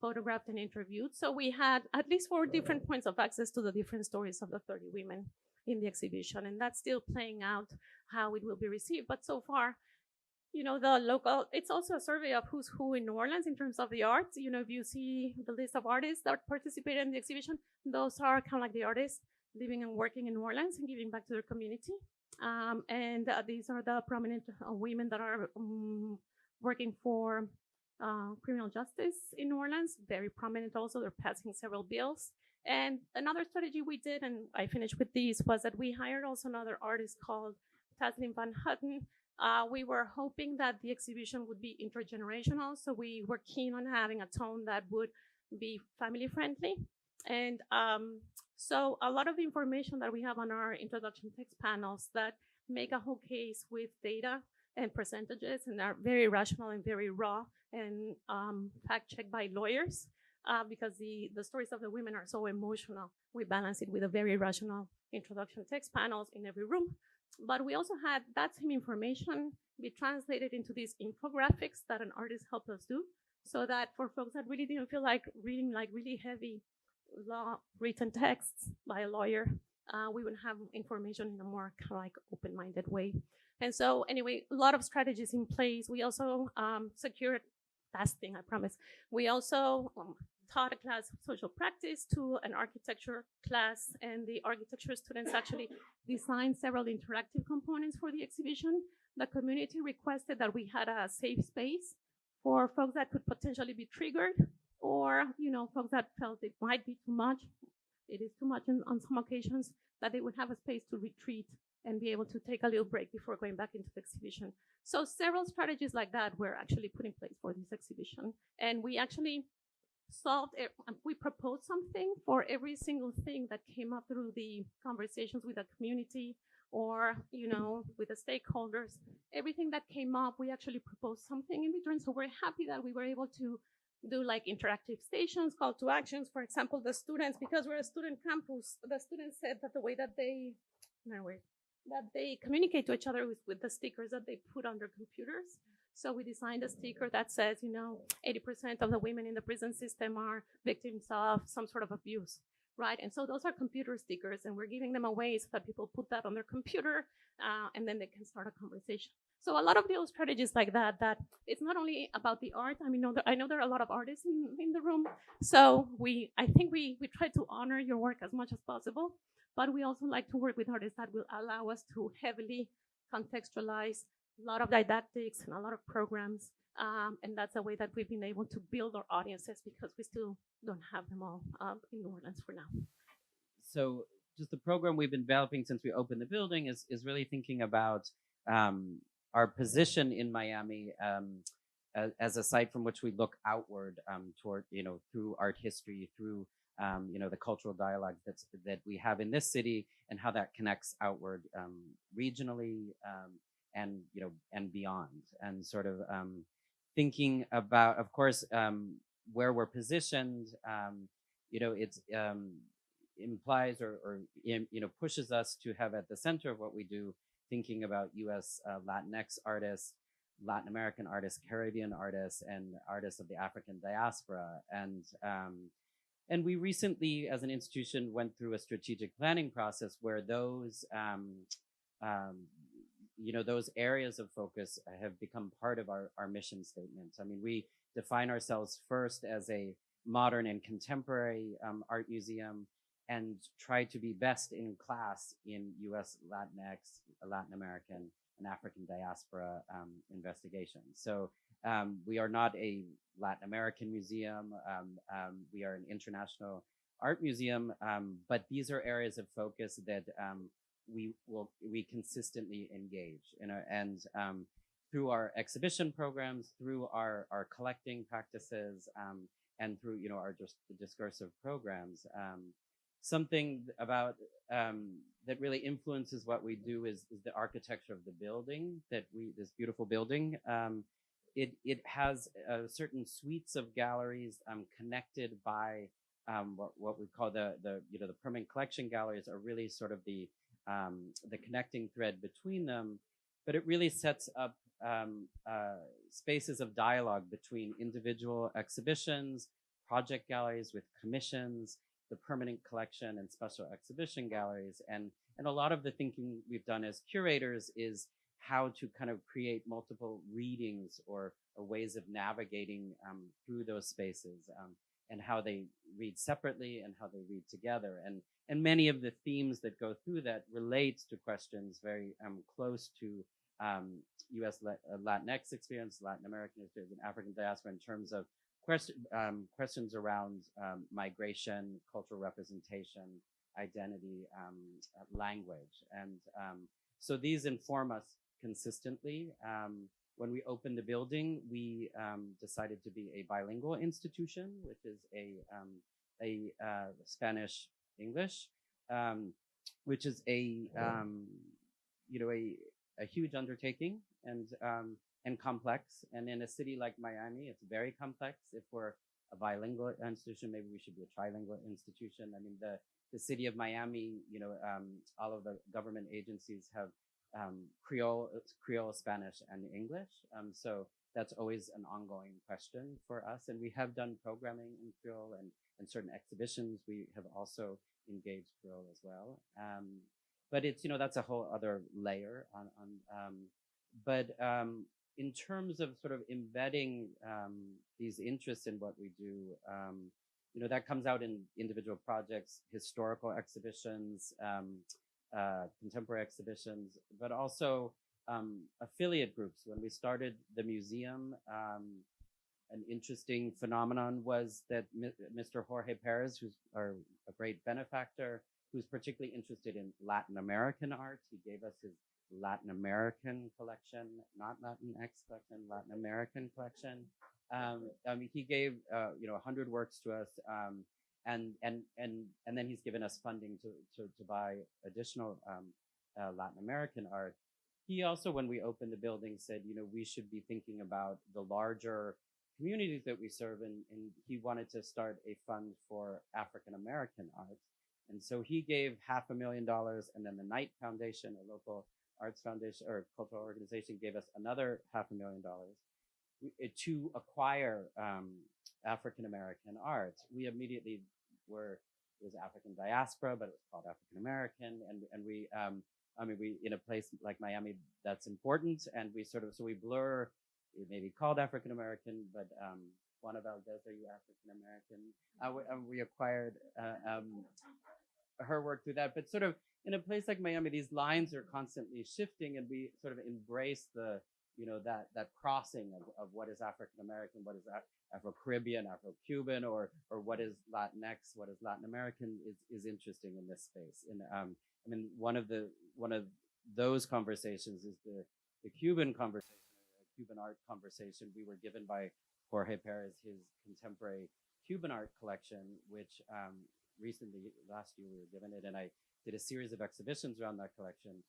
photographed and interviewed. So we had at least 4 different points of access to the different stories of the 30 women in the exhibition. And that's still playing out how it will be received. But so far, it's also a survey of who's who in New Orleans in terms of the arts. If you see the list of artists that participated in the exhibition, those are kind of like the artists living and working in New Orleans and giving back to their community. These are the prominent women that are working for criminal justice in New Orleans, very prominent also. They're passing several bills. And another strategy we did, and I finished with these, was that we hired also another artist called Taslim Van Hutten. We were hoping that the exhibition would be intergenerational, so we were keen on having a tone that would be family friendly. And so a lot of the information that we have on our introduction text panels that make a whole case with data and percentages and are very rational and very raw and fact-checked by lawyers because the stories of the women are so emotional. We balance it with a very rational introduction text panels in every room. But we also had that same information be translated into these infographics that an artist helped us do, so that for folks that really didn't feel like reading like really heavy law written texts by a lawyer, we would have information in a more kind of like open-minded way. And so anyway, a lot of strategies in place. We also secured, last thing I promise, we also taught a class of social practice to an architecture class, and the architecture students actually designed several interactive components for the exhibition. The community requested that we had a safe space for folks that could potentially be triggered, or folks that felt it might be too much. It is too much on some occasions, that they would have a space to retreat and be able to take a little break before going back into the exhibition. So several strategies like that were actually put in place for this exhibition. And we actually we proposed something for every single thing that came up through the conversations with the community or, with the stakeholders. Everything that came up, we actually proposed something in return. So we're happy that we were able to do like interactive stations, call to actions. For example, the students, because we're a student campus, the students said that the way that they communicate to each other with the stickers that they put on their computers. So we designed a sticker that says, 80% of the women in the prison system are victims of some sort of abuse, right? And so those are computer stickers, and we're giving them away so that people put that on their computer, and then they can start a conversation. So a lot of those strategies like that it's not only about the art. I mean, I know there are a lot of artists in the room. So I think we try to honor your work as much as possible, but we also like to work with artists that will allow us to heavily contextualize a lot of didactics and a lot of programs. And that's a way that we've been able to build our audiences, because we still don't have them all in New Orleans for now. So just the program we've been developing since we opened the building is really thinking about our position in Miami as a site from which we look outward toward, through art history, through, the cultural dialogue that we have in this city, and how that connects outward regionally and beyond, and sort of thinking about, of course, where we're positioned. It's implies or pushes us to have at the center of what we do, thinking about U.S. Latinx artists, Latin American artists, Caribbean artists, and artists of the African diaspora. And we recently, as an institution, went through a strategic planning process where those those areas of focus have become part of our mission statement. I mean, we define ourselves first as a modern and contemporary art museum, and try to be best in class in U.S. Latinx, Latin American, and African diaspora investigations. So we are not a Latin American museum. We are an international art museum, but these are areas of focus that we consistently engage in, and through our exhibition programs, through our collecting practices, and through our discursive programs. Something about that really influences what we do is the architecture of the building. This beautiful building. It has certain suites of galleries connected by what we call the permanent collection galleries, are really sort of the connecting thread between them. But it really sets up spaces of dialogue between individual exhibitions, project galleries with commissions, the permanent collection and special exhibition galleries. And a lot of the thinking we've done as curators is how to kind of create multiple readings or ways of navigating through those spaces, and how they read separately and how they read together. And many of the themes that go through that relates to questions very close to U.S. Latinx experience, Latin American experience, and African diaspora, in terms of questions around migration, cultural representation, identity, language. And so these inform us consistently. When we opened the building, we decided to be a bilingual institution, which is a Spanish-English, which is a huge undertaking and complex. And in a city like Miami, it's very complex. If we're a bilingual institution, maybe we should be a trilingual institution. I mean, the city of Miami, all of the government agencies have Creole, Spanish, and English. So that's always an ongoing question for us. And we have done programming in Creole, and certain exhibitions we have also engaged Creole as well. But it's, that's a whole other layer but in terms of sort of embedding these interests in what we do, that comes out in individual projects, historical exhibitions, contemporary exhibitions, but also affiliate groups. When we started the museum, an interesting phenomenon was that Mr. Jorge Perez, who's a great benefactor, who's particularly interested in Latin American art, he gave us his Latin American collection, not Latinx collection, Latin American collection. He gave 100 works to us, and then he's given us funding to buy additional Latin American art. He also, when we opened the building, said, we should be thinking about the larger communities that we serve, and he wanted to start a fund for African American art. And so he gave $500,000, and then the Knight Foundation, a local arts foundation or cultural organization, gave us another $500,000 to acquire African American art. We immediately it was African diaspora, but it was called African American, and we in a place like Miami, that's important, and we blur. It may be called African American, but Juana Valdez, are you African American? We acquired her work through that, but sort of in a place like Miami, these lines are constantly shifting, and we sort of embrace the that crossing of what is African American, what is Afro-Caribbean, Afro-Cuban, or what is Latinx, what is Latin American is interesting in this space. And one of those conversations is the Cuban conversation, the Cuban art conversation. We were given by Jorge Perez his contemporary Cuban art collection, which recently, last year, we were given it, and I did a series of exhibitions around that collection.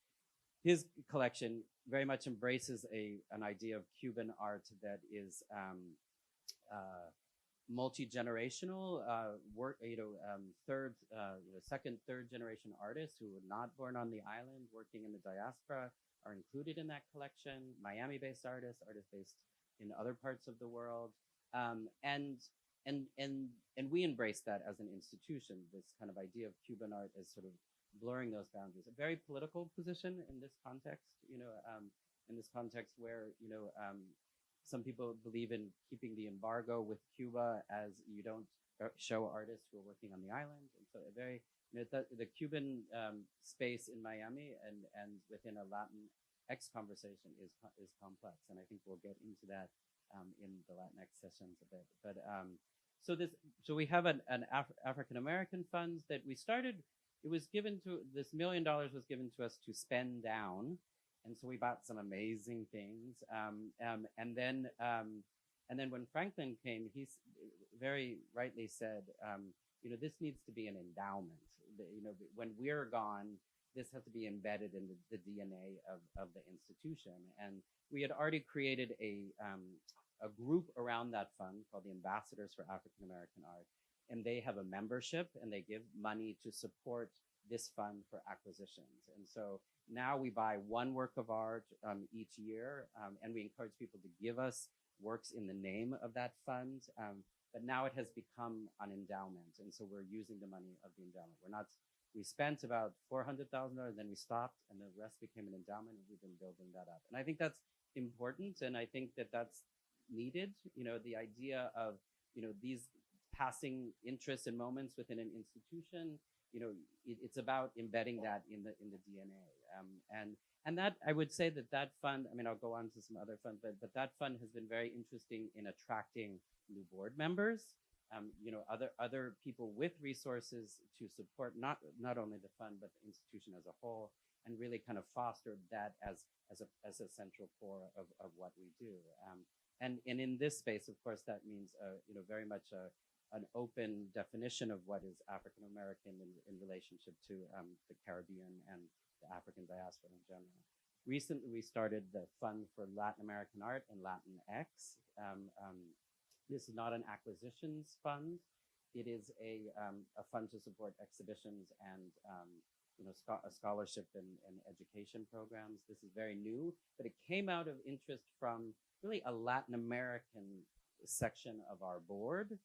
His collection very much embraces an idea of Cuban art that is multi-generational work. Second, third generation artists who were not born on the island, working in the diaspora, are included in that collection. Miami-based artists based in other parts of the world, and we embrace that as an institution. This kind of idea of Cuban art as sort of blurring those boundaries. A very political position in this context, in this context where, some people believe in keeping the embargo with Cuba, as you don't show artists who are working on the island. And so a very, the Cuban space in Miami and within a Latinx conversation is complex. And I think we'll get into that in the Latinx sessions a bit. But so we have an African American fund that we started. It was given to, this $1 million was given to us to spend down. And so we bought some amazing things. And then when Franklin came, he very rightly said, this needs to be an endowment. When we're gone, this has to be embedded in the DNA of the institution. And we had already created a group around that fund called the Ambassadors for African American Art. And they have a membership, and they give money to support this fund for acquisitions. And so now we buy one work of art each year, and we encourage people to give us works in the name of that fund. But now it has become an endowment, and so we're using the money of the endowment. We spent about $400,000, then we stopped, and the rest became an endowment, and we've been building that up. And I think that's important, and I think that that's needed. The idea of these passing interests and moments within an institution. It's about embedding that in the DNA. And that, I would say that fund, I'll go on to some other funds, but that fund has been very interesting in attracting new board members, other people with resources to support not only the fund, but the institution as a whole, and really kind of fostered that as a central core of what we do. And in this space, of course, that means, very much an open definition of what is African American in relationship to the Caribbean and the African diaspora in general. Recently, we started the Fund for Latin American Art and Latinx. This is not an acquisitions fund. It is a fund to support exhibitions and scholarship and education programs. This is very new, but it came out of interest from really a Latin American section of our board.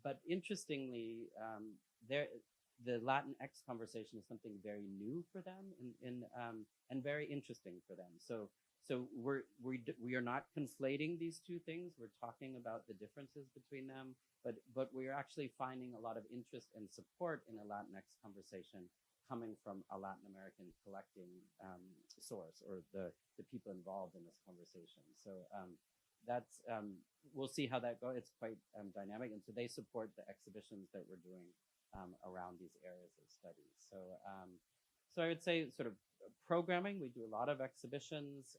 But interestingly, the Latinx conversation is something very new for them and very interesting for them. So we are not conflating these two things. We're talking about the differences between them, but we are actually finding a lot of interest and support in a Latinx conversation coming from a Latin American collecting source, or the people involved in this conversation. So that's we'll see how that goes. It's quite dynamic, and so they support the exhibitions that we're doing around these areas of study. So I would say sort of programming. We do a lot of exhibitions,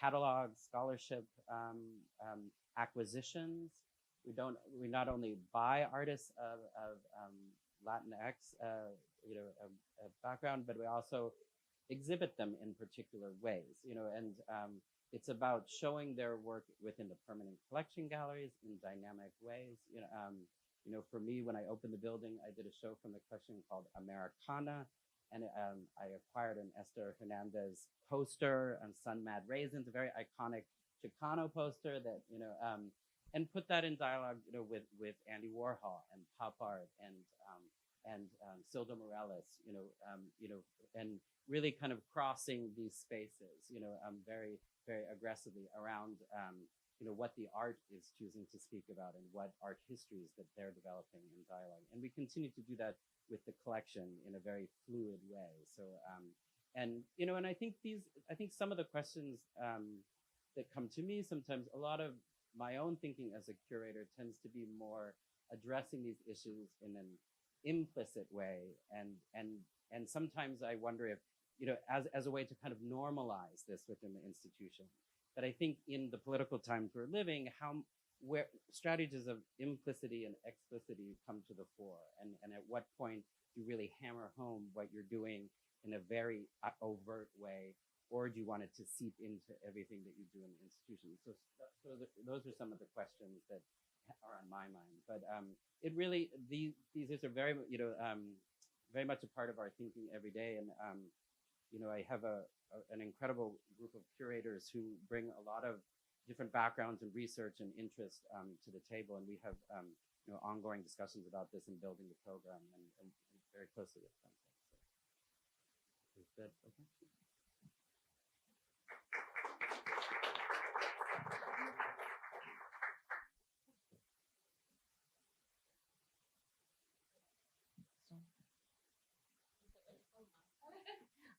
catalogs, scholarship, acquisitions. We not only buy artists of Latinx, background, but we also exhibit them in particular ways, and it's about showing their work within the permanent collection galleries in dynamic ways. For me, when I opened the building, I did a show from the collection called Americana, and I acquired an Esther Hernandez poster on Sun Mad Raisins, a very iconic Chicano poster that, and put that in dialogue, with Andy Warhol and pop art and Silda Morales, and really kind of crossing these spaces, very, very aggressively around, what the art is choosing to speak about and what art histories that they're developing in dialogue. And we continue to do that with the collection in a very fluid way. So, and I think some of the questions that come to me sometimes, a lot of my own thinking as a curator tends to be more addressing these issues in an implicit way, and sometimes I wonder if, as a way to kind of normalize this within the institution. But I think in the political times we're living, where strategies of implicity and explicity come to the fore, and at what point you really hammer home what you're doing in a very overt way, or do you want it to seep into everything that you do in the institution? So those are some of the questions that are on my mind. But it really, these are very, very much a part of our thinking every day. And I have an incredible group of curators who bring a lot of different backgrounds and research and interest to the table, and we have ongoing discussions about this and building the program, and very closely with them. So, is that okay?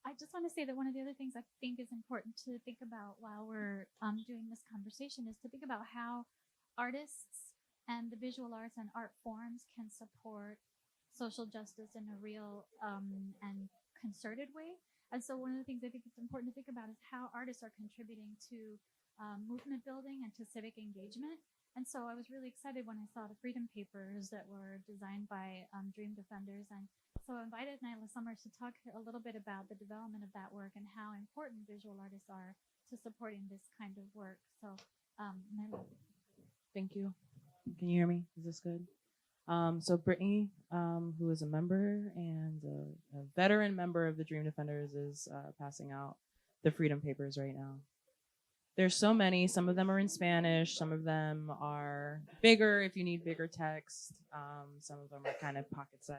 I just want to say that one of the other things I think is important to think about while we're doing this conversation is to think about how artists and the visual arts and art forms can support social justice in a real and concerted way. And so one of the things I think it's important to think about is how artists are contributing to movement building and to civic engagement. And so I was really excited when I saw the Freedom Papers that were designed by Dream Defenders. And so I invited Niala Summers to talk a little bit about the development of that work and how important visual artists are to supporting this kind of work. So, Mellon. Thank you. Can you hear me? Is this good? So Brittany, who is a member and a veteran member of the Dream Defenders, is passing out the Freedom Papers right now. There's so many. Some of them are in Spanish. Some of them are bigger if you need bigger text. Some of them are kind of pocket size.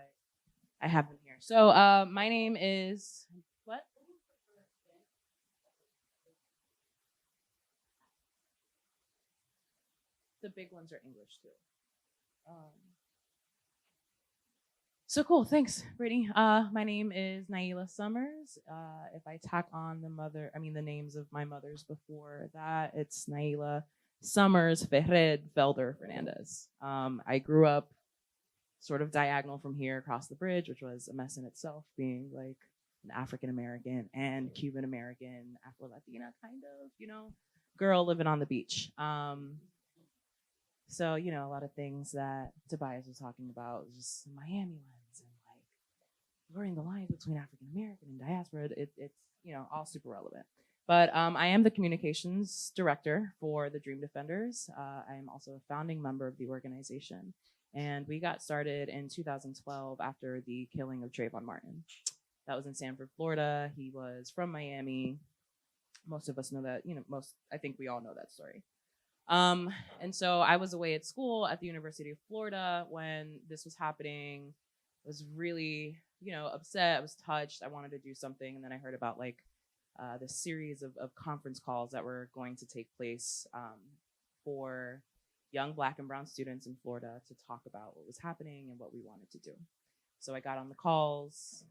I have them here. So my name is, what? The big ones are English too. So cool, thanks, Brittany. My name is Niala Summers. If I tack on the names of my mothers before that, it's Niala Summers, Ferred, Felder, Fernandez. I grew up sort of diagonal from here across the bridge, which was a mess in itself, being like an African-American and Cuban-American, Afro-Latina kind of, girl living on the beach. So, a lot of things that Tobias was talking about, just Miami lens and like blurring the lines between African-American and diaspora, it's all super relevant. But I am the communications director for the Dream Defenders. I am also a founding member of the organization. And we got started in 2012 after the killing of Trayvon Martin. That was in Sanford, Florida. He was from Miami. Most of us know that, I think we all know that story. And so I was away at school at the University of Florida when this was happening. I was really, upset. I was touched. I wanted to do something. And then I heard about this series of conference calls that were going to take place for young Black and brown students in Florida to talk about what was happening and what we wanted to do. So I got on the calls.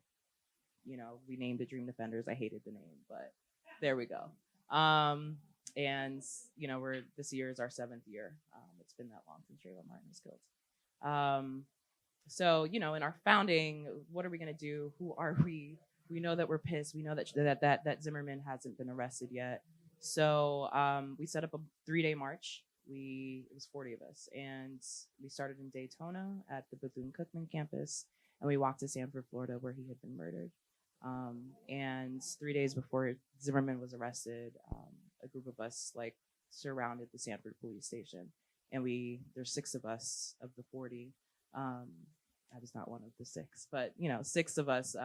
We named it Dream Defenders. I hated the name, but there we go. And this year is our 7th year. It's been that long since Trayvon Martin was killed. So in our founding, what are we going to do? Who are we? We know that we're pissed. We know that Zimmerman hasn't been arrested yet. So we set up a 3-day march. It was 40 of us, and we started in Daytona at the Bethune-Cookman campus, and we walked to Sanford, Florida, where he had been murdered. And 3 days before Zimmerman was arrested, a group of us like surrounded the Sanford police station, and there's 6 of us of the 40. I was not one of the 6, but 6 of us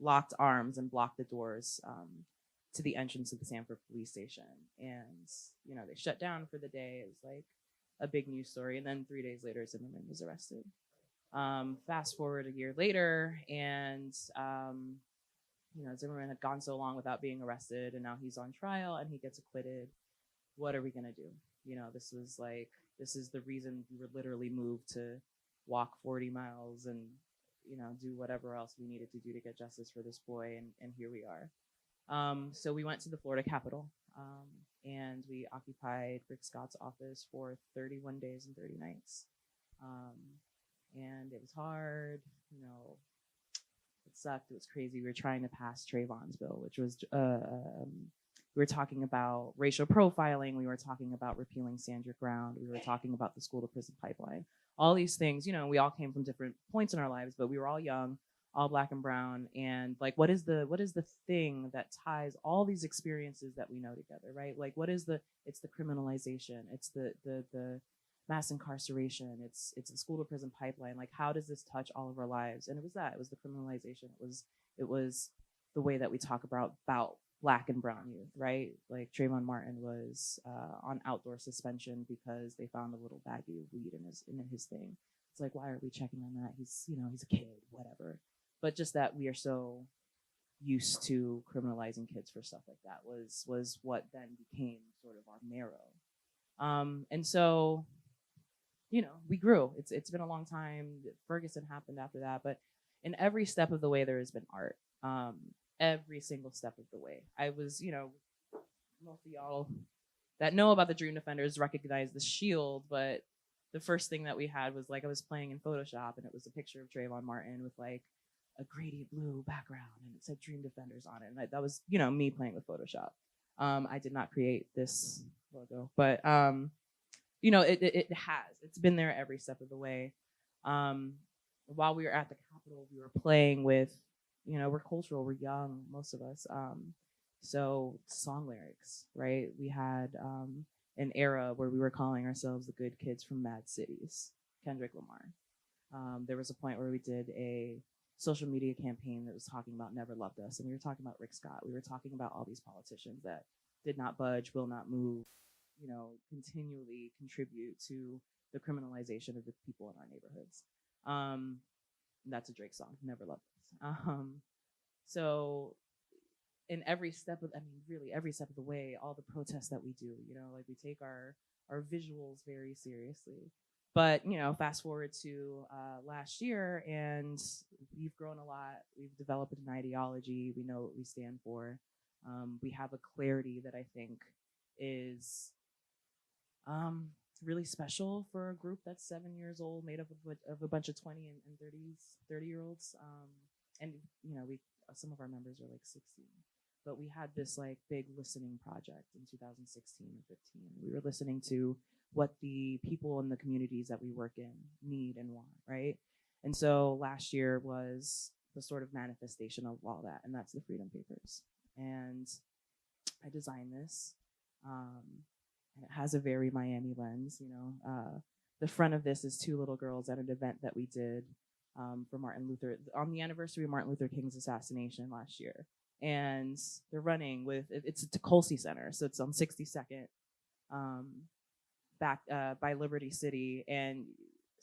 locked arms and blocked the doors to the entrance of the Sanford police station. And they shut down for the day. It was like a big news story. And then 3 days later, Zimmerman was arrested. Fast forward a year later, and Zimmerman had gone so long without being arrested, and now he's on trial and he gets acquitted. What are we gonna do? This is the reason we were literally moved to walk 40 miles and do whatever else we needed to do to get justice for this boy, and here we are. So we went to the Florida Capitol, and we occupied Rick Scott's office for 31 days and 30 nights. And it was hard, it sucked, it was crazy. We were trying to pass Trayvon's bill, which was, we were talking about racial profiling, we were talking about repealing stand your ground, we were talking about the school to prison pipeline. All these things, we all came from different points in our lives, but we were all young, all Black and brown, and like, what is the thing that ties all these experiences that we know together, right? Like, it's the criminalization, it's the mass incarceration, it's the school to prison pipeline. Like, how does this touch all of our lives? And it was the criminalization. It was the way that we talk about Black and brown youth, right? Like Trayvon Martin was on outdoor suspension because they found a little baggie of weed in his thing. It's like, why are we checking on that? He's a kid, whatever. But just that we are so used to criminalizing kids for stuff like that was what then became sort of our marrow. And so, we grew. It's been a long time. Ferguson happened after that, but in every step of the way there has been art. Every single step of the way. I was, most of y'all that know about the Dream Defenders recognize the shield, but the first thing that we had was like, I was playing in Photoshop and it was a picture of Trayvon Martin with like a grady blue background and it said Dream Defenders on it. And that was, me playing with Photoshop. I did not create this logo, but it's been there every step of the way. While we were at the Capitol, we were playing with, we're cultural, we're young, most of us. So song lyrics, right? We had an era where we were calling ourselves the good kids from Mad Cities, Kendrick Lamar. There was a point where we did a social media campaign that was talking about Never Loved Us, and we were talking about Rick Scott. We were talking about all these politicians that did not budge, will not move, continually contribute to the criminalization of the people in our neighborhoods. That's a Drake song, Never Loved Us. So in every step of, really every step of the way, all the protests that we do, like we take our visuals very seriously. But, fast forward to last year, and we've grown a lot. We've developed an ideology. We know what we stand for. We have a clarity that I think is really special for a group that's 7 years old, made up of a bunch of 20 and 30-year-olds. And, some of our members are like 16. But we had this like big listening project in 2016 and 15. We were listening to what the people in the communities that we work in need and want, right? And so last year was the sort of manifestation of all that, and that's the Freedom Papers. And I designed this, and it has a very Miami lens, The front of this is 2 little girls at an event that we did for Martin Luther, on the anniversary of Martin Luther King's assassination last year. And they're running it's at Colsey Center, so it's on 62nd, back by Liberty City. And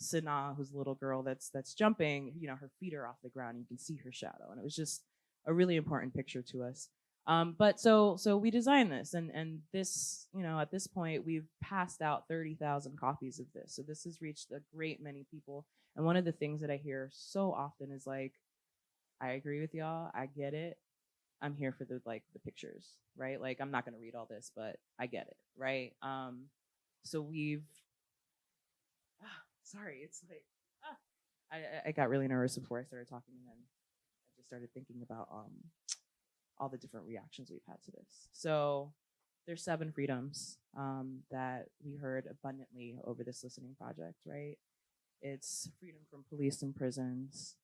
Sanaa, who's a little girl that's jumping, her feet are off the ground, you can see her shadow. And it was just a really important picture to us. But so we designed this, and this, at this point, we've passed out 30,000 copies of this. So this has reached a great many people. And one of the things that I hear so often is like, I agree with y'all, I get it. I'm here for the pictures, right? Like, I'm not gonna read all this, but I get it, right? So we've, sorry, it's like, I got really nervous before I started talking, and then I just started thinking about all the different reactions we've had to this. So there's 7 freedoms that we heard abundantly over this listening project, right? It's freedom from police and prisons.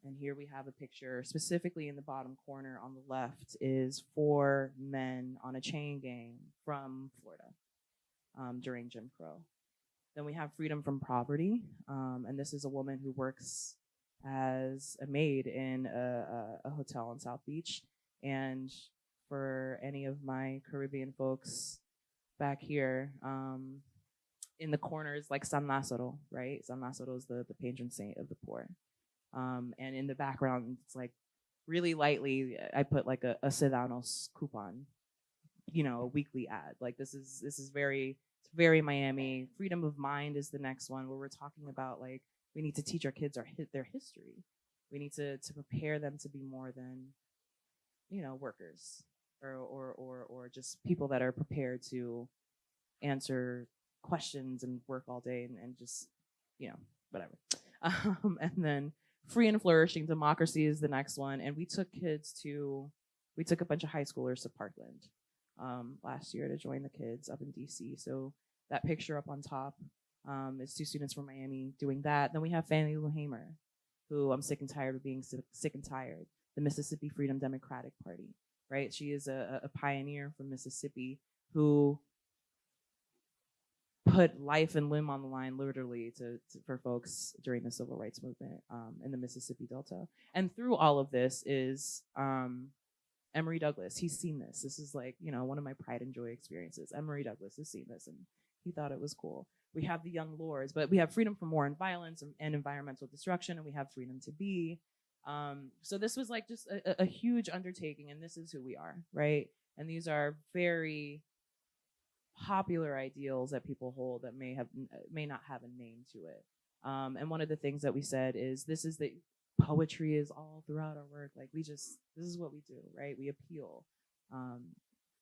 And here we have a picture, specifically in the bottom corner on the left, is 4 men on a chain gang from Florida during Jim Crow. Then we have freedom from poverty, and this is a woman who works as a maid in a hotel in South Beach. And for any of my Caribbean folks back here, in the corner is like San Lazaro, right? San Lazaro is the patron saint of the poor. And in the background, it's like really lightly, I put like a Sedanos coupon, you know, a weekly ad. Like this is very Miami. Freedom of mind is the next one, where we're talking about like we need to teach our kids their history. We need to prepare them to be more than, you know, workers or just people that are prepared to answer questions and work all day and just, you know, whatever. And then free and flourishing democracy is the next one. And we took a bunch of high schoolers to Parkland last year to join the kids up in DC. So that picture up on top is 2 students from Miami doing that. Then we have Fannie Lou Hamer, who I'm sick and tired of being sick and tired, the Mississippi Freedom Democratic Party, right? She is a pioneer from Mississippi who put life and limb on the line literally for folks during the civil rights movement in the Mississippi Delta. And through all of this is Emory Douglas. He's seen this. This is like, you know, one of my pride and joy experiences. Emory Douglas has seen this and he thought it was cool. We have the Young Lords, but we have freedom from war and violence and environmental destruction, and we have freedom to be. So this was like just a huge undertaking, and this is who we are, right? And these are very popular ideals that people hold that may not have a name to it. And one of the things that we said is this is the poetry is all throughout our work. Like this is what we do, right? We appeal.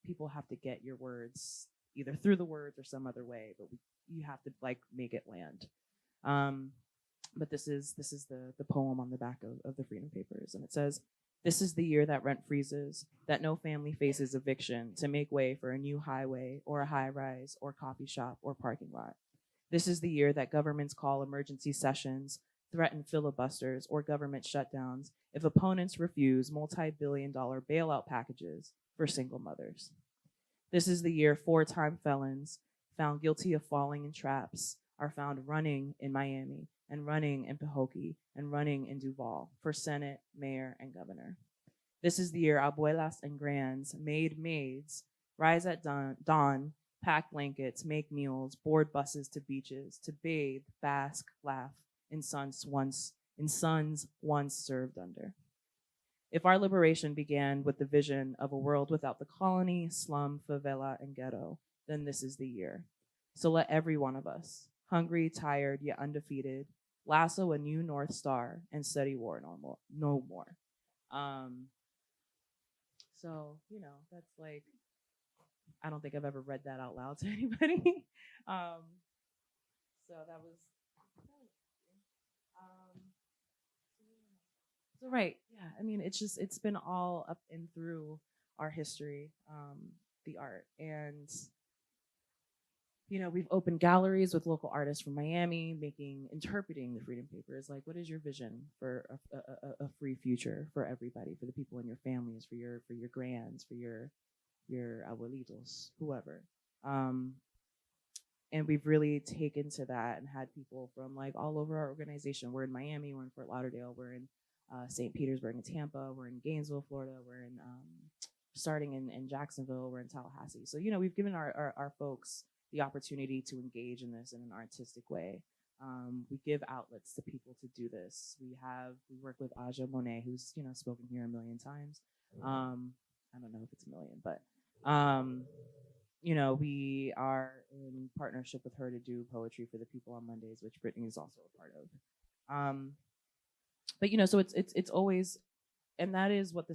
People have to get your words either through the words or some other way, but you have to like make it land. But this is the poem on the back of the Freedom Papers, and it says, "This is the year that rent freezes, that no family faces eviction to make way for a new highway or a high rise or coffee shop or parking lot. This is the year that governments call emergency sessions, threaten filibusters or government shutdowns if opponents refuse multi-billion-dollar bailout packages for single mothers. This is the year 4-time felons found guilty of falling in traps are found running in Miami and running in Pahokee and running in Duval for Senate, mayor, and governor. This is the year abuelas and grands, maids, rise at dawn, pack blankets, make meals, board buses to beaches, to bathe, bask, laugh in suns once served under. If our liberation began with the vision of a world without the colony, slum, favela, and ghetto, then this is the year. So let every one of us, hungry, tired, yet undefeated, lasso a new North Star and study war no more. So, you know, that's like, I don't think I've ever read that out loud to anybody. So that was so right, yeah. I mean, it's been all up and through our history, the art, and you know, we've opened galleries with local artists from Miami, interpreting the Freedom Papers. Like, what is your vision for a free future for everybody, for the people in your families, for your grands, for your abuelitos, whoever. And we've really taken to that and had people from like all over our organization. We're in Miami, we're in Fort Lauderdale, we're in St. Petersburg and Tampa, we're in Gainesville, Florida, we're in starting in Jacksonville, we're in Tallahassee. So, you know, we've given our folks the opportunity to engage in this in an artistic way. We give outlets to people to do this. We work with Aja Monet, who's, you know, spoken here a million times. I don't know if it's a million, but you know, we are in partnership with her to do poetry for the people on Mondays, which Brittany is also a part of. But you know, so it's always, and that is what the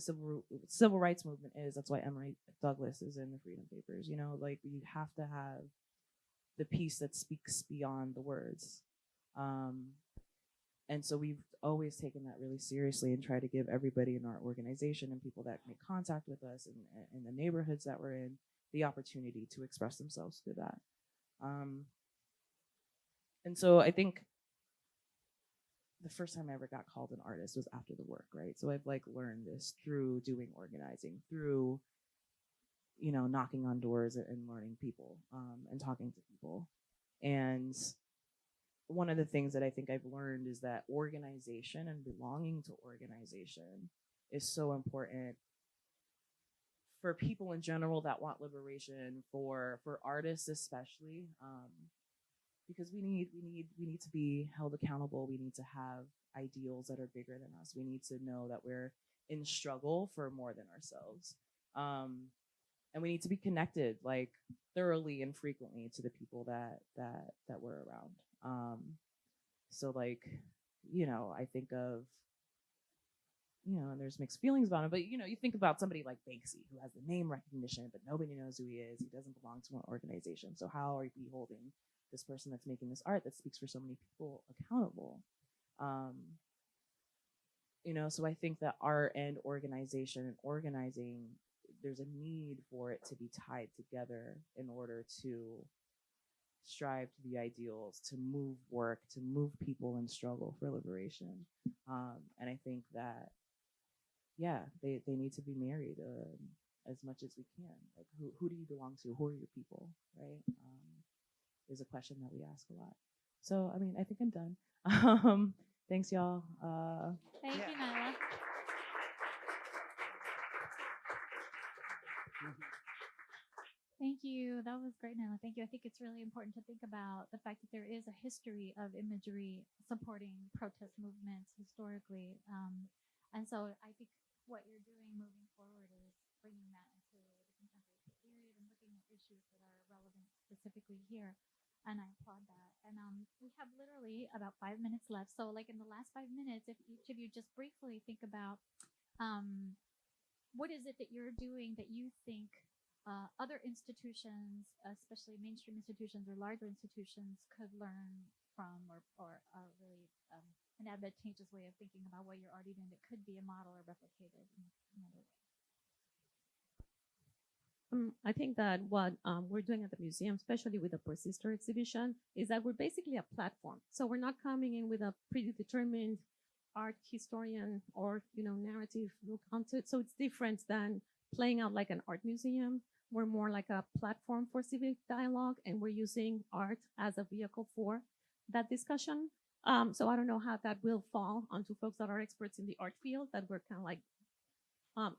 civil rights movement is. That's why Emory Douglas is in the Freedom Papers. You know, like you have to have the piece that speaks beyond the words. And so we've always taken that really seriously and try to give everybody in our organization and people that make contact with us and in the neighborhoods that we're in the opportunity to express themselves through that. And so I think the first time I ever got called an artist was after the work, right? So I've like learned this through doing organizing, through, you know, knocking on doors and learning people and talking to people. And one of the things that I think I've learned is that organization and belonging to organization is so important for people in general that want liberation, for artists especially, because we need to be held accountable. We need to have ideals that are bigger than us. We need to know that we're in struggle for more than ourselves, and we need to be connected like thoroughly and frequently to the people that we're around. So like, you know, I think of, you know, and there's mixed feelings about him, but you know, you think about somebody like Banksy who has the name recognition, but nobody knows who he is. He doesn't belong to an organization. So how are we holding this person that's making this art that speaks for so many people accountable? You know, so I think that art and organization and organizing, there's a need for it to be tied together in order to strive to the ideals, to move work, to move people and struggle for liberation. And I think that, yeah, they need to be married as much as we can. Like, who do you belong to? Who are your people, right? Is a question that we ask a lot. So, I mean, I think I'm done. Thanks, y'all. Thank you, Niala. Thank you. That was great, Niala. Thank you. I think it's really important to think about the fact that there is a history of imagery supporting protest movements historically. And so I think what you're doing moving forward is bringing that into the contemporary period and looking at issues that are relevant specifically here. And I applaud that. And we have literally about 5 minutes left. So like in the last 5 minutes, if each of you just briefly think about what is it that you're doing that you think other institutions, especially mainstream institutions or larger institutions, could learn from, or really an advantageous way of thinking about what you're already doing that could be a model or replicated in another way. I think that what we're doing at the museum, especially with the Persister exhibition, is that we're basically a platform. So we're not coming in with a predetermined art historian or, you know, narrative look onto it. So it's different than playing out like an art museum. We're more like a platform for civic dialogue, and we're using art as a vehicle for that discussion. So I don't know how that will fall onto folks that are experts in the art field, that we're kind of like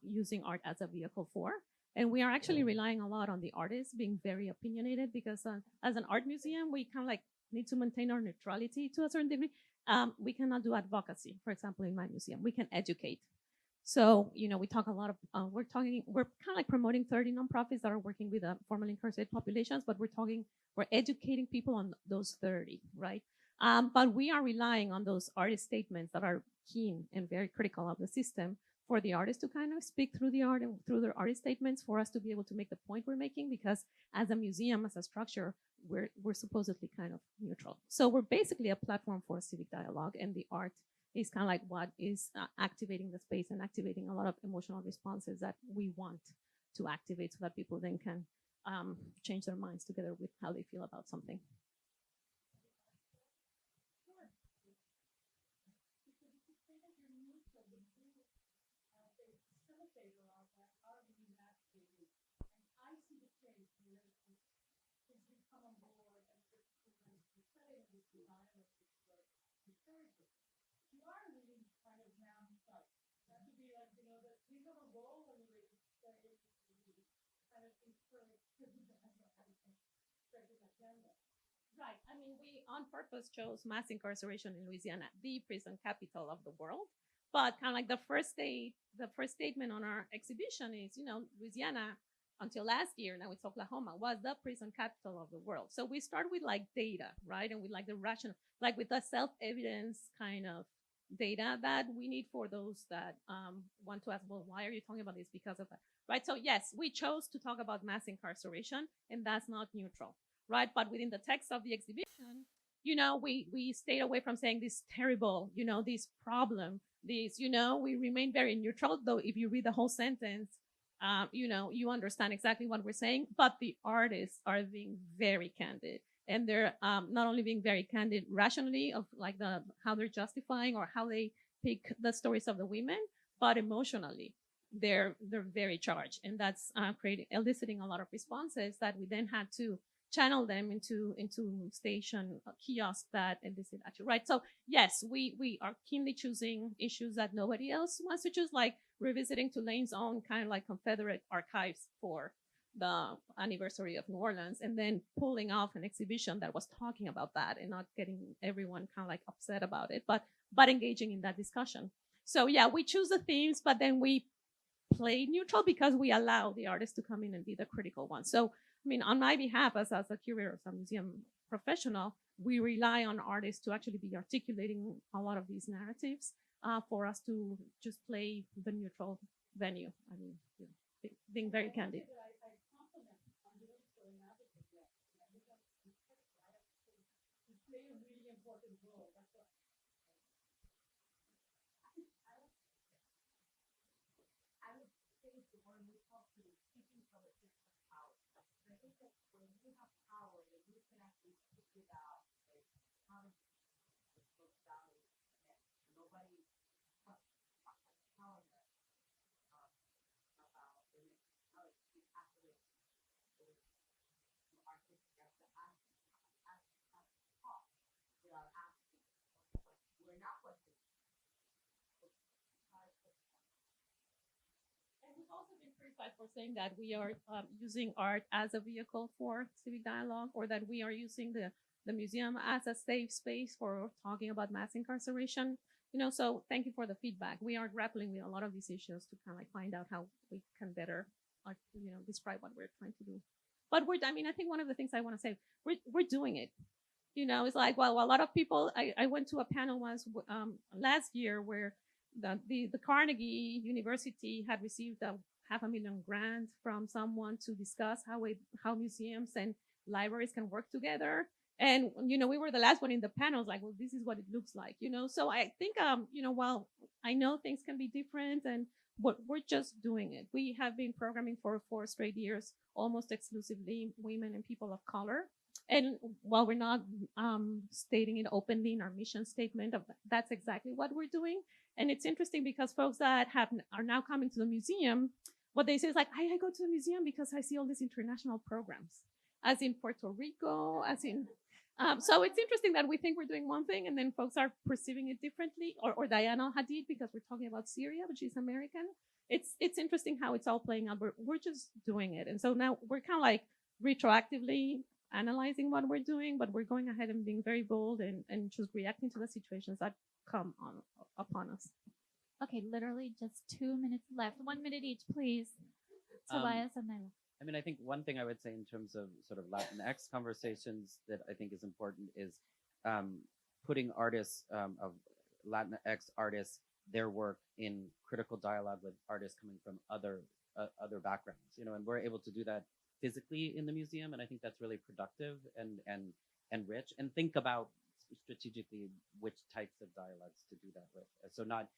using art as a vehicle for. And we are actually relying a lot on the artists being very opinionated, because as an art museum, we kind of like need to maintain our neutrality to a certain degree. We cannot do advocacy, for example, in my museum. We can educate. So, you know, we talk a lot of, we're kind of like promoting 30 nonprofits that are working with formerly incarcerated populations, but we're educating people on those 30, right? But we are relying on those artist statements that are keen and very critical of the system, for the artists to kind of speak through the art and through their artist statements, for us to be able to make the point we're making, because as a museum, as a structure, we're supposedly kind of neutral. So we're basically a platform for civic dialogue, and the art is kind of like what is activating the space and activating a lot of emotional responses that we want to activate, so that people then can change their minds together with how they feel about something. Right. I mean, we on purpose chose mass incarceration in Louisiana, the prison capital of the world. But kind of like the first statement on our exhibition is, you know, Louisiana until last year, now it's Oklahoma, was the prison capital of the world. So we start with like data, right? And with like the rational, like with the self-evidence kind of data that we need for those that want to ask, well, why are you talking about this? Because of that, right? So yes, we chose to talk about mass incarceration, and that's not neutral, right? But within the text of the exhibition, we stayed away from saying this terrible, this problem, this, we remain very neutral. Though if you read the whole sentence, you understand exactly what we're saying. But the artists are being very candid, and they're not only being very candid rationally of like how they're justifying or how they pick the stories of the women, but emotionally they're very charged, and that's eliciting a lot of responses that we then had to channel them into station kiosks that elicit action, right? So yes, we are keenly choosing issues that nobody else wants to choose, like revisiting Tulane's own kind of like Confederate archives for the anniversary of New Orleans, and then pulling off an exhibition that was talking about that and not getting everyone kind of like upset about it, but engaging in that discussion. So yeah, we choose the themes, but then we play neutral because we allow the artists to come in and be the critical ones. So I mean, on my behalf, as a curator, as a museum professional, we rely on artists to actually be articulating a lot of these narratives for us to just play the neutral venue. I mean, being very candid. We've also been criticized for saying that we are using art as a vehicle for civic dialogue, or that we are using the museum as a safe space for talking about mass incarceration. So thank you for the feedback. We are grappling with a lot of these issues to kind of like find out how we can better, describe what we're trying to do. But I think one of the things I want to say, we're doing it. It's like, well, a lot of people. I went to a panel once last year where the Carnegie University had received a $500,000 grant from someone to discuss how museums and libraries can work together. And we were the last one in the panel. Like, well, this is what it looks like. So I think while I know things can be different, but we're just doing it. We have been programming for 4 straight years, almost exclusively women and people of color. And while we're not stating it openly in our mission statement, that's exactly what we're doing. And it's interesting because folks that are now coming to the museum, what they say is like, I go to the museum because I see all these international programs, as in Puerto Rico, as in. So it's interesting that we think we're doing one thing and then folks are perceiving it differently, or Diana Al-Hadid, because we're talking about Syria, but she's American. It's interesting how it's all playing out. We're just doing it. And so now we're kind of like retroactively analyzing what we're doing, but we're going ahead and being very bold and just reacting to the situations that come upon us. Okay, literally just 2 minutes left. 1 minute each, please. Tobias and Niala. I mean, I think one thing I would say in terms of sort of Latinx conversations that I think is important is putting artists of Latinx artists, their work in critical dialogue with artists coming from other backgrounds, and we're able to do that physically in the museum, and I think that's really productive and rich. And think about strategically which types of dialogues to do that with. So not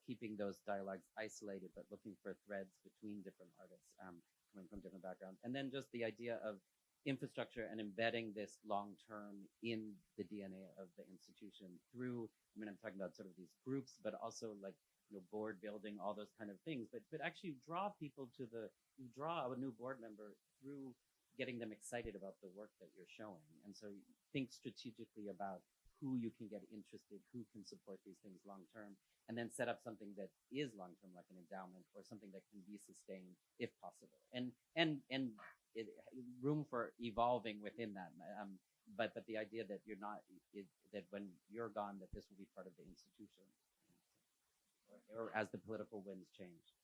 keeping those dialogues isolated, but looking for threads between different artists coming from different backgrounds. And then just the idea of infrastructure and embedding this long term in the DNA of the institution through, I'm talking about sort of these groups, but also like board building, all those kind of things, but actually draw people to draw a new board member through getting them excited about the work that you're showing. And so think strategically about who you can get interested, who can support these things long term, and then set up something that is long term, like an endowment or something that can be sustained if possible, and room for evolving within that. But the idea that you're not that when you're gone, that this will be part of the institution, or as the political winds change.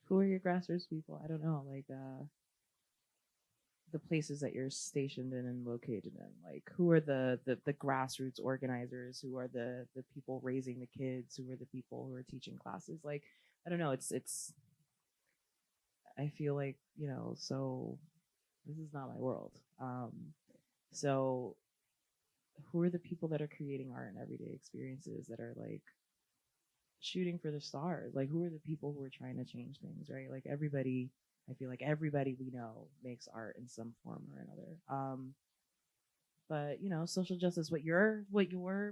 Who are your grassroots people? I don't know, like the places that you're stationed in and located in. Like, who are the grassroots organizers? Who are the people raising the kids? Who are the people who are teaching classes? Like, I don't know. It's. I feel like so this is not my world. So who are the people that are creating art and everyday experiences that are like shooting for the stars? Like, who are the people who are trying to change things, right? Like everybody, I feel like everybody we know makes art in some form or another. But you know, social justice, what your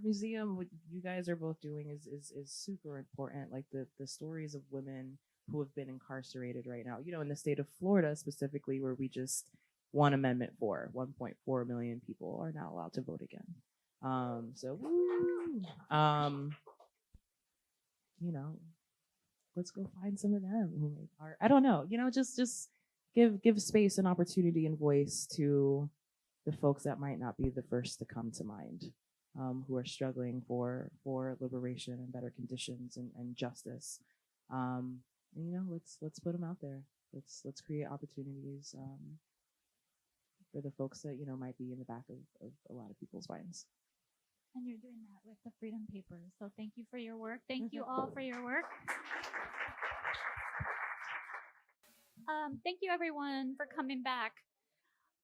museum, what you guys are both doing is super important. Like the stories of women who have been incarcerated right now, you know, in the state of Florida specifically, where we just won Amendment 4, 1.4 million people are now allowed to vote again. So woo! You know, let's go find some of them who make art. I don't know, you know, just give space and opportunity and voice to the folks that might not be the first to come to mind, who are struggling for liberation and better conditions and justice. And, you know, let's put them out there. Let's create opportunities for the folks that, you know, might be in the back of a lot of people's minds. And you're doing that with the Freedom Papers. So thank you for your work. Thank you all for your work. Thank you everyone for coming back.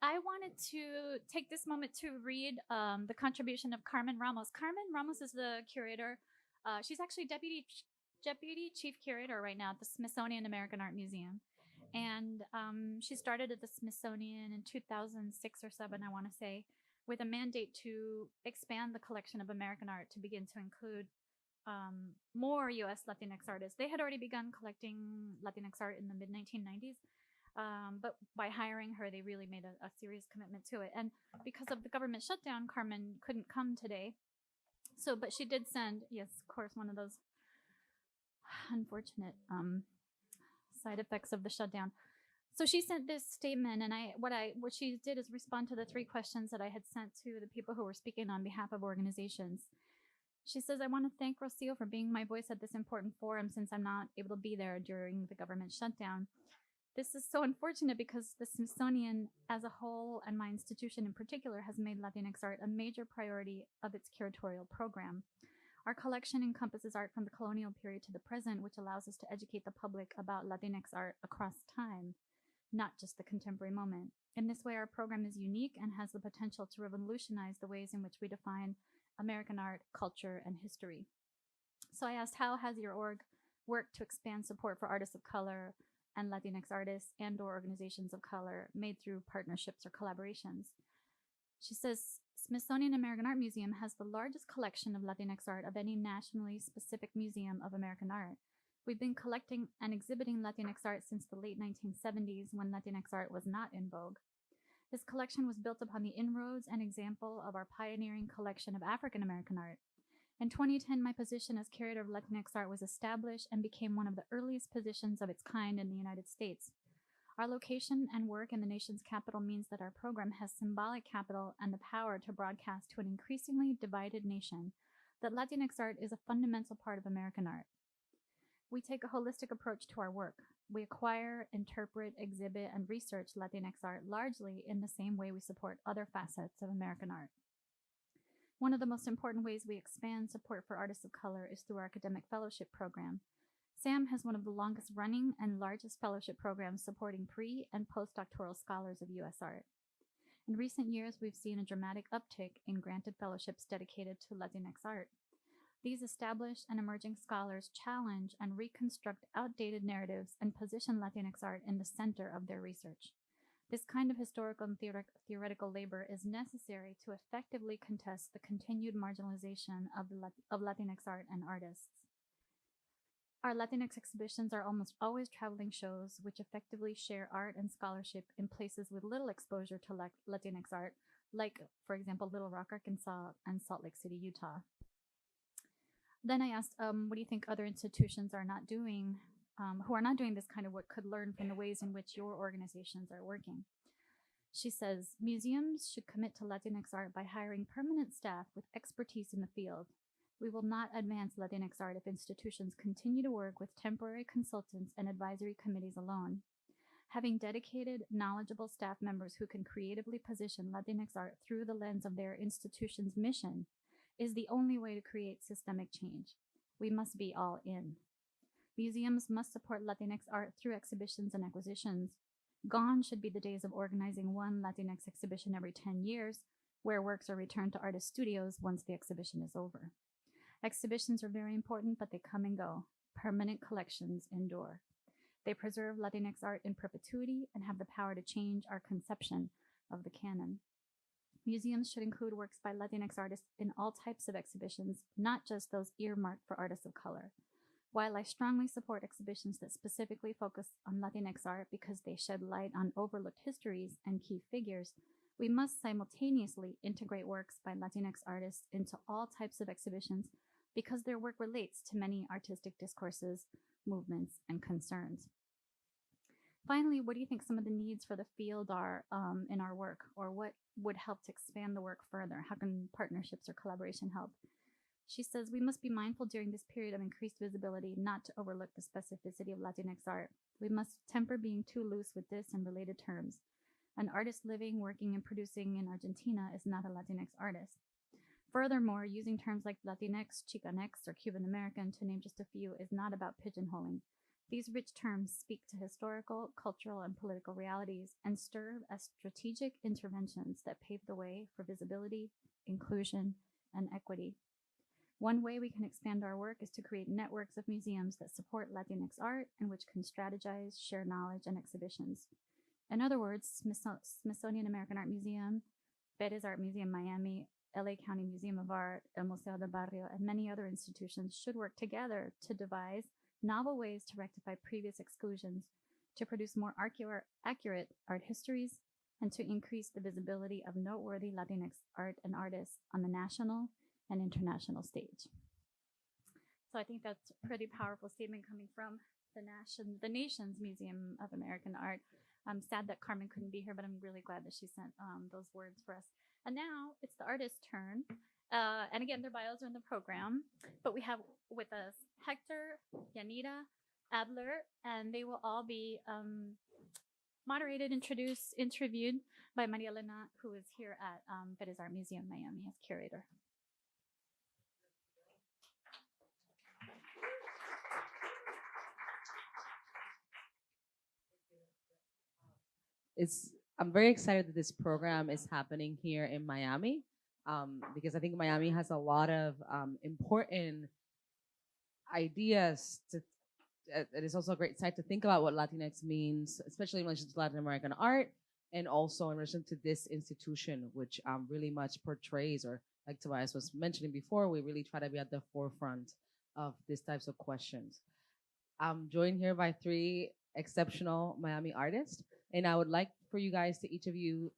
I wanted to take this moment to read the contribution of Carmen Ramos. Carmen Ramos is the curator. She's actually deputy chief curator right now at the Smithsonian American Art Museum. And she started at the Smithsonian in 2006 or 7, I want to say, with a mandate to expand the collection of American art to begin to include more U.S. Latinx artists. They had already begun collecting Latinx art in the mid-1990s, but by hiring her, they really made a serious commitment to it. And because of the government shutdown, Carmen couldn't come today. So, but she did send, yes, of course, one of those unfortunate side effects of the shutdown. So she sent this statement, and what she did is respond to the 3 questions that I had sent to the people who were speaking on behalf of organizations. She says, I want to thank Rocio for being my voice at this important forum since I'm not able to be there during the government shutdown. This is so unfortunate because the Smithsonian as a whole, and my institution in particular, has made Latinx art a major priority of its curatorial program. Our collection encompasses art from the colonial period to the present, which allows us to educate the public about Latinx art across time, not just the contemporary moment. In this way, our program is unique and has the potential to revolutionize the ways in which we define American art, culture, and history. So I asked, how has your org worked to expand support for artists of color and Latinx artists and or organizations of color made through partnerships or collaborations? She says, Smithsonian American Art Museum has the largest collection of Latinx art of any nationally specific museum of American art. We've been collecting and exhibiting Latinx art since the late 1970s when Latinx art was not in vogue. This collection was built upon the inroads and example of our pioneering collection of African-American art. In 2010, my position as curator of Latinx art was established and became one of the earliest positions of its kind in the United States. Our location and work in the nation's capital means that our program has symbolic capital and the power to broadcast to an increasingly divided nation that Latinx art is a fundamental part of American art. We take a holistic approach to our work. We acquire, interpret, exhibit, and research Latinx art largely in the same way we support other facets of American art. One of the most important ways we expand support for artists of color is through our academic fellowship program. SAM has one of the longest running and largest fellowship programs supporting pre- and postdoctoral scholars of U.S. art. In recent years, we've seen a dramatic uptick in granted fellowships dedicated to Latinx art. These established and emerging scholars challenge and reconstruct outdated narratives and position Latinx art in the center of their research. This kind of historical and theoretical labor is necessary to effectively contest the continued marginalization of Latinx art and artists. Our Latinx exhibitions are almost always traveling shows which effectively share art and scholarship in places with little exposure to Latinx art, like, for example, Little Rock, Arkansas, and Salt Lake City, Utah. Then I asked, what do you think other institutions are not doing, who are not doing this kind of work, could learn from the ways in which your organizations are working? She says, museums should commit to Latinx art by hiring permanent staff with expertise in the field. We will not advance Latinx art if institutions continue to work with temporary consultants and advisory committees alone. Having dedicated, knowledgeable staff members who can creatively position Latinx art through the lens of their institution's mission is the only way to create systemic change. We must be all in. Museums must support Latinx art through exhibitions and acquisitions. Gone should be the days of organizing one Latinx exhibition every 10 years, where works are returned to artist studios once the exhibition is over. Exhibitions are very important, but they come and go. Permanent collections endure. They preserve Latinx art in perpetuity and have the power to change our conception of the canon. Museums should include works by Latinx artists in all types of exhibitions, not just those earmarked for artists of color. While I strongly support exhibitions that specifically focus on Latinx art because they shed light on overlooked histories and key figures, we must simultaneously integrate works by Latinx artists into all types of exhibitions because their work relates to many artistic discourses, movements, and concerns. Finally, what do you think some of the needs for the field are in our work, or what would help to expand the work further? How can partnerships or collaboration help? She says, we must be mindful during this period of increased visibility not to overlook the specificity of Latinx art. We must temper being too loose with this and related terms. An artist living, working, and producing in Argentina is not a Latinx artist. Furthermore, using terms like Latinx, Chicanx, or Cuban American, to name just a few, is not about pigeonholing. These rich terms speak to historical, cultural, and political realities and serve as strategic interventions that pave the way for visibility, inclusion, and equity. One way we can expand our work is to create networks of museums that support Latinx art and which can strategize, share knowledge, and exhibitions. In other words, Smithsonian American Art Museum, Pérez Art Museum Miami, LA County Museum of Art, El Museo del Barrio, and many other institutions should work together to devise novel ways to rectify previous exclusions, to produce more accurate art histories, and to increase the visibility of noteworthy Latinx art and artists on the national and international stage. So I think that's a pretty powerful statement coming from the nation's Museum of American Art. I'm sad that Carmen couldn't be here, but I'm really glad that she sent those words for us. And now it's the artist's turn. And again, their bios are in the program, but we have with us Hector, Yanira, Adler, and they will all be moderated, introduced, interviewed by Maria Elena, who is here at Pérez Art Museum Miami as curator. I'm very excited that this program is happening here in Miami, because I think Miami has a lot of important ideas to. It is also a great site to think about what Latinx means, especially in relation to Latin American art, and also in relation to this institution, which really much portrays, or like Tobias was mentioning before, we really try to be at the forefront of these types of questions. I'm joined here by three exceptional Miami artists, and I would like for you guys to each of you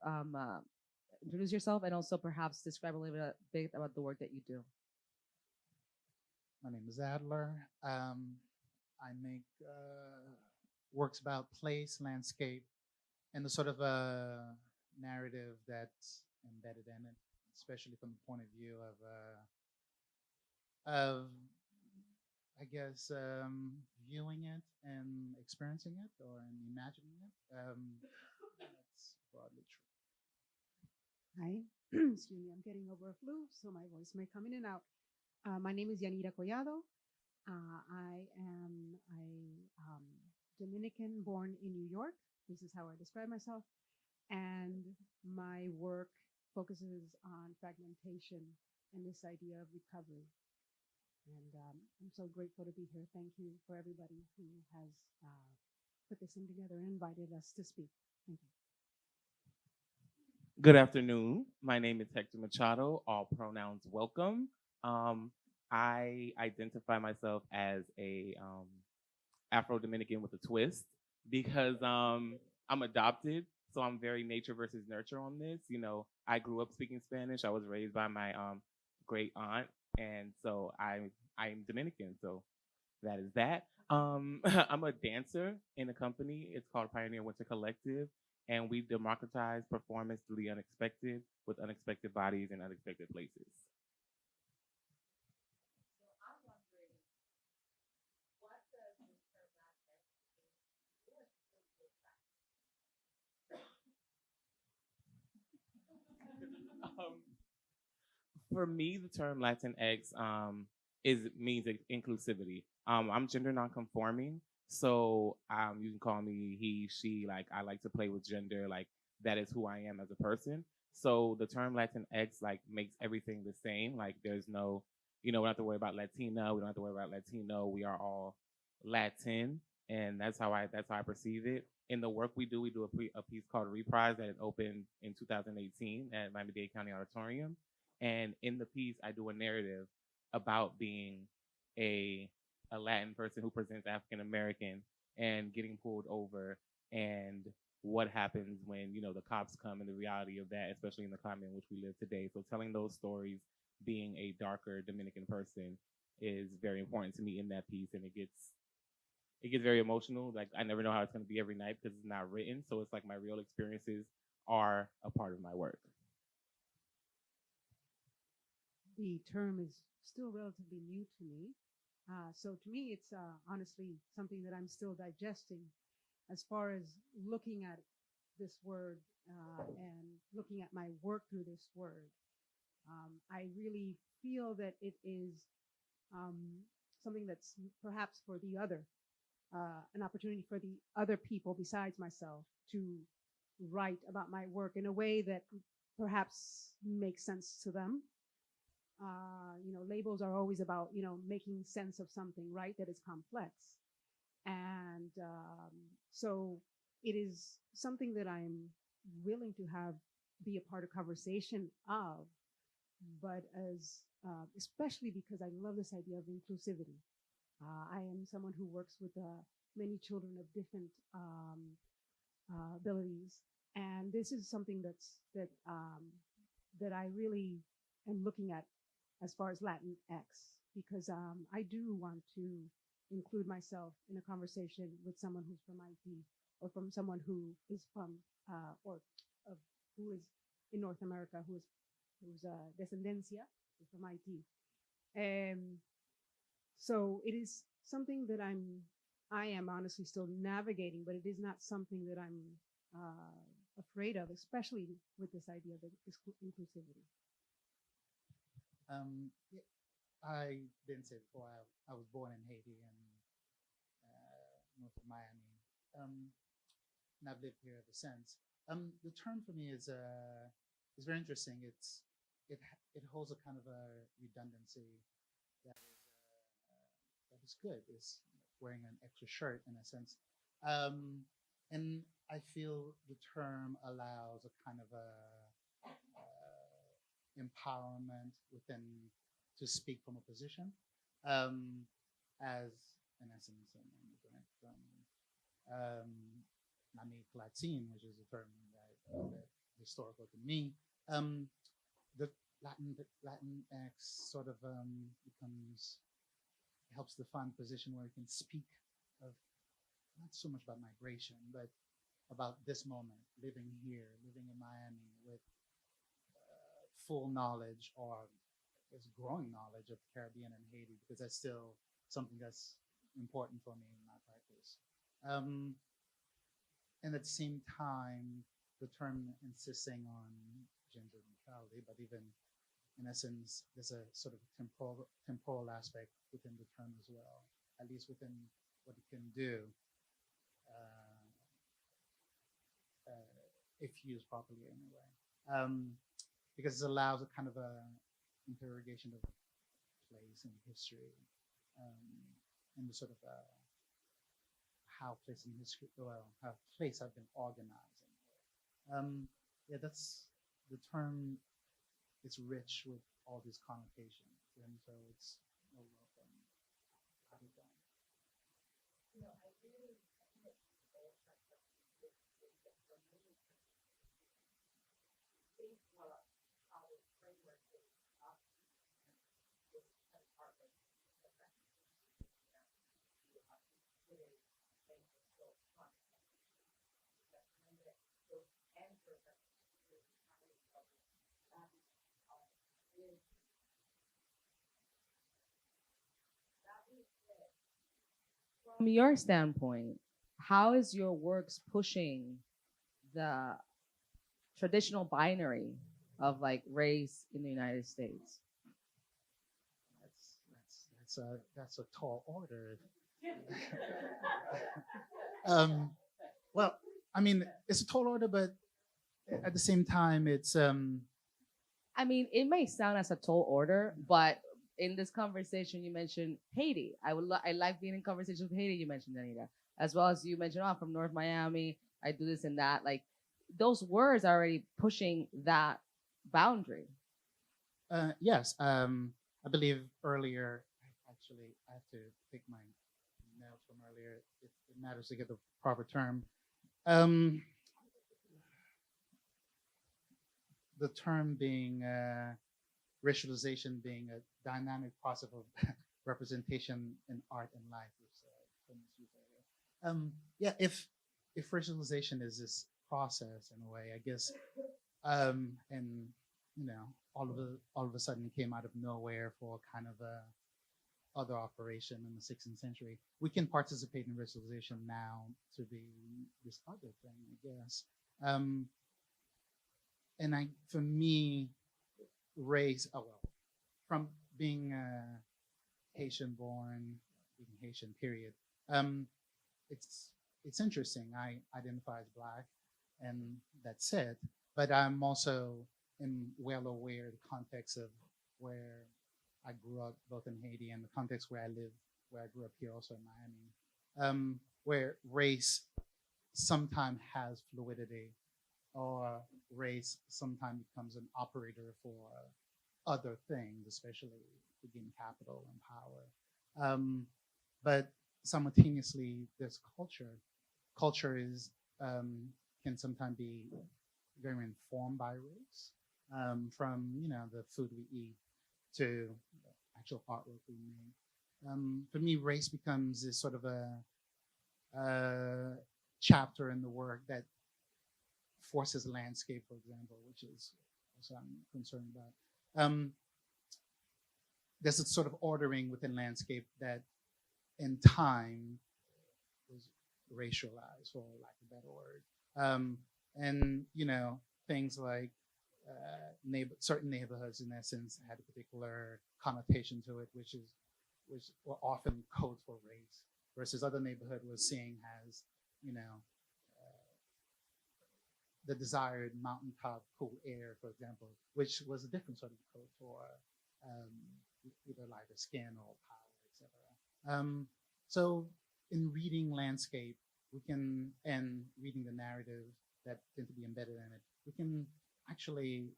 introduce yourself and also perhaps describe a little bit about the work that you do. My name is Adler. I make works about place, landscape, and the sort of narrative that's embedded in it, especially from the point of view of I guess viewing it and experiencing it, or imagining it. That's broadly true. Hi, excuse me, I'm getting over a flu, so my voice may come in and out. My name is Yanira Collado. I am a Dominican born in New York. This is how I describe myself. And my work focuses on fragmentation and this idea of recovery. And I'm so grateful to be here. Thank you for everybody who has put this thing together and invited us to speak. Thank you. Good afternoon. My name is Hector Machado. All pronouns welcome. I identify myself as a Afro-Dominican with a twist because I'm adopted, so I'm very nature versus nurture on this. You know, I grew up speaking Spanish. I was raised by my great aunt, and so I'm Dominican. So that is that. I'm a dancer in a company. It's called Pioneer Winter Collective, and we democratize performance through the unexpected with unexpected bodies in unexpected places. For me, the term Latinx means inclusivity. I'm gender nonconforming, So you can call me he, she. Like I like to play with gender. Like that is who I am as a person. So the term Latinx like makes everything the same. Like there's no, we don't have to worry about Latina. We don't have to worry about Latino. We are all Latin, and that's how I perceive it. In the work we do a piece called Reprise that opened in 2018 at Miami-Dade County Auditorium. And in the piece, I do a narrative about being a a Latin person who presents African American and getting pulled over, and what happens when the cops come, and the reality of that, especially in the climate in which we live today. So telling those stories, being a darker Dominican person, is very important to me in that piece, and it gets very emotional. Like I never know how it's going to be every night because it's not written. So it's like my real experiences are a part of my work. The term is still relatively new to me. So to me, it's honestly something that I'm still digesting as far as looking at this word and looking at my work through this word. I really feel that it is something that's perhaps for the other, an opportunity for the other people besides myself to write about my work in a way that perhaps makes sense to them. Labels are always about, making sense of something, right? That is complex. And so it is something that I'm willing to have be a part of conversation of, but as especially because I love this idea of inclusivity. I am someone who works with many children of different abilities, and this is something that I really am looking at as far as Latinx, because I do want to include myself in a conversation with someone who's from IT, or from someone who is from who is in North America, who's descendencia is from IT. So it is something that I am honestly still navigating, but it is not something that I'm afraid of, especially with this idea of inclusivity. Yeah, I didn't say before, I was born in Haiti and north of Miami. And I've lived here ever since. The term for me is very interesting. It holds a kind of a redundancy that is good. It's wearing an extra shirt in a sense, and I feel the term allows a kind of a empowerment within to speak from a position, as in essence an immigrant from Namic Latin, which is a term that historical to me. The Latinx sort of becomes helps define position where you can speak of not so much about migration, but about this moment, living here, living in Miami with full knowledge, or there's growing knowledge of the Caribbean and Haiti, because that's still something that's important for me in my practice. And at the same time, the term insisting on gender neutrality, but even in essence, there's a sort of temporal aspect within the term as well, at least within what it can do if used properly anyway. Because it allows a kind of a interrogation of place and history, and the sort of how place in history, how place have been organized. Yeah, that's the term. It's rich with all these connotations, and so it's a welcome. How do you go? From your standpoint, how is your works pushing the traditional binary of like race in the United States? That's a tall order. Well, I mean, it's a tall order, but at the same time, it's I mean, it may sound as a tall order, but in this conversation, you mentioned Haiti. I like being in conversation with Haiti. You mentioned Anita, as well as you mentioned, oh, I'm from North Miami. I do this and that. Like those words are already pushing that boundary. yes. I believe earlier. Actually, I have to take my notes from earlier. It matters to get the proper term. The term being racialization being a dynamic process of representation in art and life. Yeah, if racialization is this process in a way, I guess, and you know, all of a sudden it came out of nowhere for kind of a other operation in the 16th century. We can participate in racialization now to be this other thing, I guess. And for me, race, oh well, from being Haitian born, being Haitian period, it's interesting. I identify as Black, and that's it. But I'm also well aware of the context of where I grew up, both in Haiti and the context where I live, where I grew up here also in Miami, where race sometimes has fluidity, or race sometimes becomes an operator for other things, especially to gain capital and power. But simultaneously, there's culture. Culture is can sometimes be very informed by race, from the food we eat to the actual artwork we make. For me, race becomes this sort of a chapter in the work that forces landscape, for example, which is what I'm concerned about. There's a sort of ordering within landscape that in time was racialized, for lack of a better word. And things like certain neighborhoods, in essence, had a particular connotation to it, which were often code for race, versus other neighborhood was seen as, the desired mountaintop cool air, for example, which was a different sort of code for either lighter skin or power, etc. So in reading landscape, and reading the narrative that tend to be embedded in it, we can actually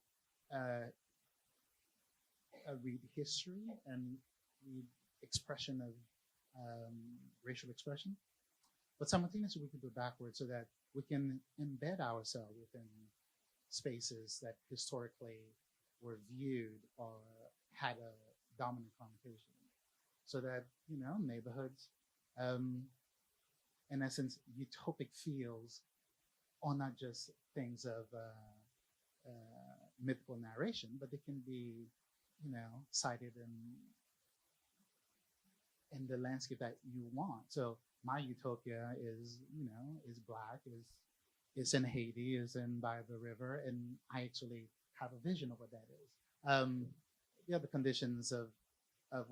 read history and read expression of racial expression. But simultaneously, we can go backwards so that we can embed ourselves within spaces that historically were viewed or had a dominant connotation. So that, neighborhoods, in essence, utopic fields are not just things of mythical narration, but they can be, cited in the landscape that you want. So my utopia is Black, is in Haiti, is in by the river, and I actually have a vision of what that is. The other conditions of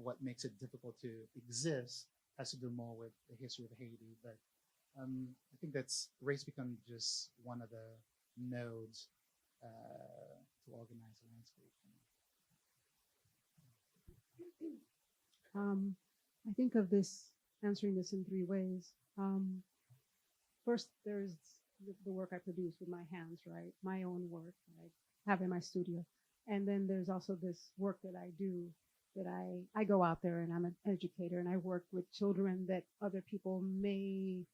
what makes it difficult to exist has to do more with the history of Haiti, but I think that's race becomes just one of the nodes to organize the landscape. I think of answering this in three ways. First, there's the work I produce with my hands, right? My own work that I have in my studio. And then there's also this work that I do, that I go out there and I'm an educator and I work with children that other people may,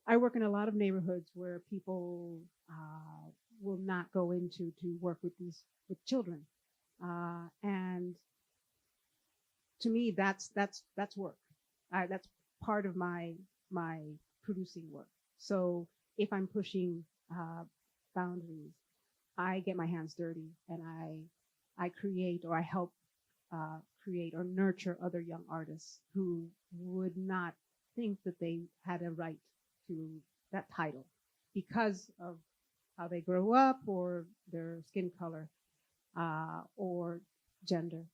I work in a lot of neighborhoods where people will not go into to work with children. And to me, that's work. That's part of my producing work. So if I'm pushing boundaries, I get my hands dirty and I create, or I help create or nurture other young artists who would not think that they had a right to that title because of how they grow up or their skin color or gender.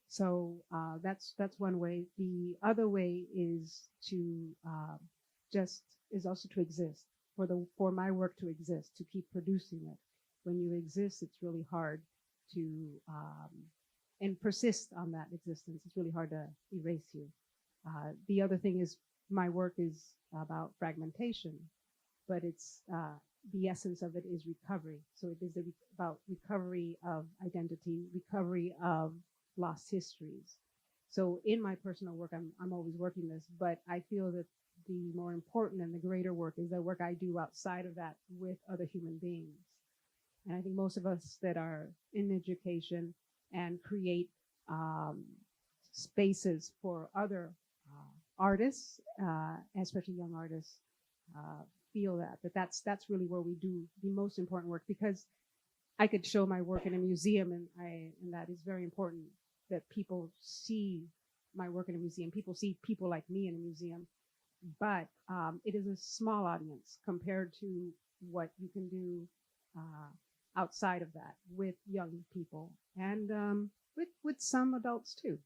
So that's one way. The other way is to also to exist, for my work to exist, to keep producing it. When you exist, it's really hard to and persist on that existence. It's really hard to erase you. The other thing is my work is about fragmentation, but it's the essence of it is recovery. So it is about recovery of identity, recovery of lost histories. So in my personal work, I'm always working this, but I feel that the more important and the greater work is the work I do outside of that with other human beings. And I think most of us that are in education and create spaces for other artists, especially young artists, feel that's really where we do the most important work, because I could show my work in a museum, and that is very important that people see my work in a museum. People see people like me in a museum, but it is a small audience compared to what you can do outside of that with young people and with some adults too.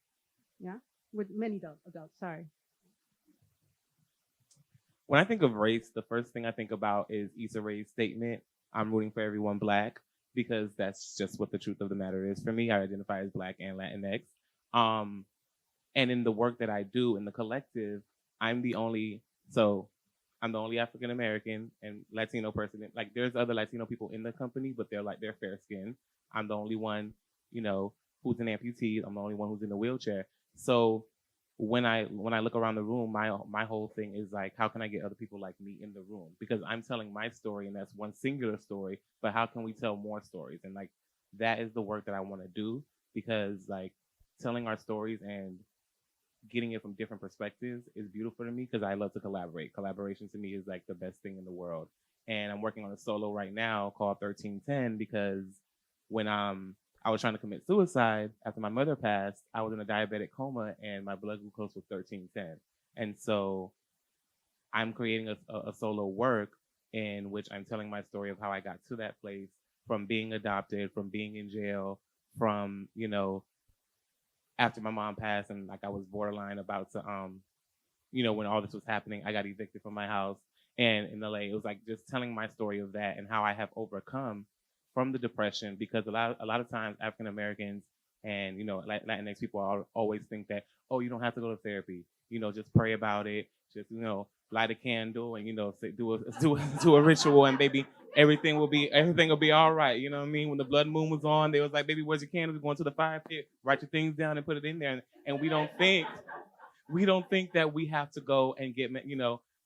Yeah, with many adults. Sorry. When I think of race, the first thing I think about is Issa Rae's statement, "I'm rooting for everyone Black," because that's just what the truth of the matter is. For me, I identify as Black and Latinx. And in the work that I do in the collective, I'm the only African American and Latino person. Like, there's other Latino people in the company, but they're fair skinned. I'm the only one, who's an amputee. I'm the only one who's in a wheelchair. So when I look around the room, my whole thing is like, how can I get other people like me in the room? Because I'm telling my story, and that's one singular story, but how can we tell more stories? And like, that is the work that I want to do, because like, telling our stories and getting it from different perspectives is beautiful to me, because I love to collaborate. Collaboration to me is like the best thing in the world. And I'm working on a solo right now called 1310, because when I was trying to commit suicide after my mother passed, I was in a diabetic coma and my blood glucose was 1310. And so I'm creating a solo work in which I'm telling my story of how I got to that place, from being adopted, from being in jail, from, after my mom passed and like I was borderline about to, when all this was happening, I got evicted from my house. And in LA, it was like just telling my story of that and how I have overcome from the depression, because a lot of times African Americans and Latinx people always think that, oh, you don't have to go to therapy, just pray about it, just light a candle and do a ritual, and baby, everything will be all right. You know what I mean? When the blood moon was on, they was like, baby, where's your candle? We're going to the fire pit, write your things down and put it in there. And we don't think that we have to go and get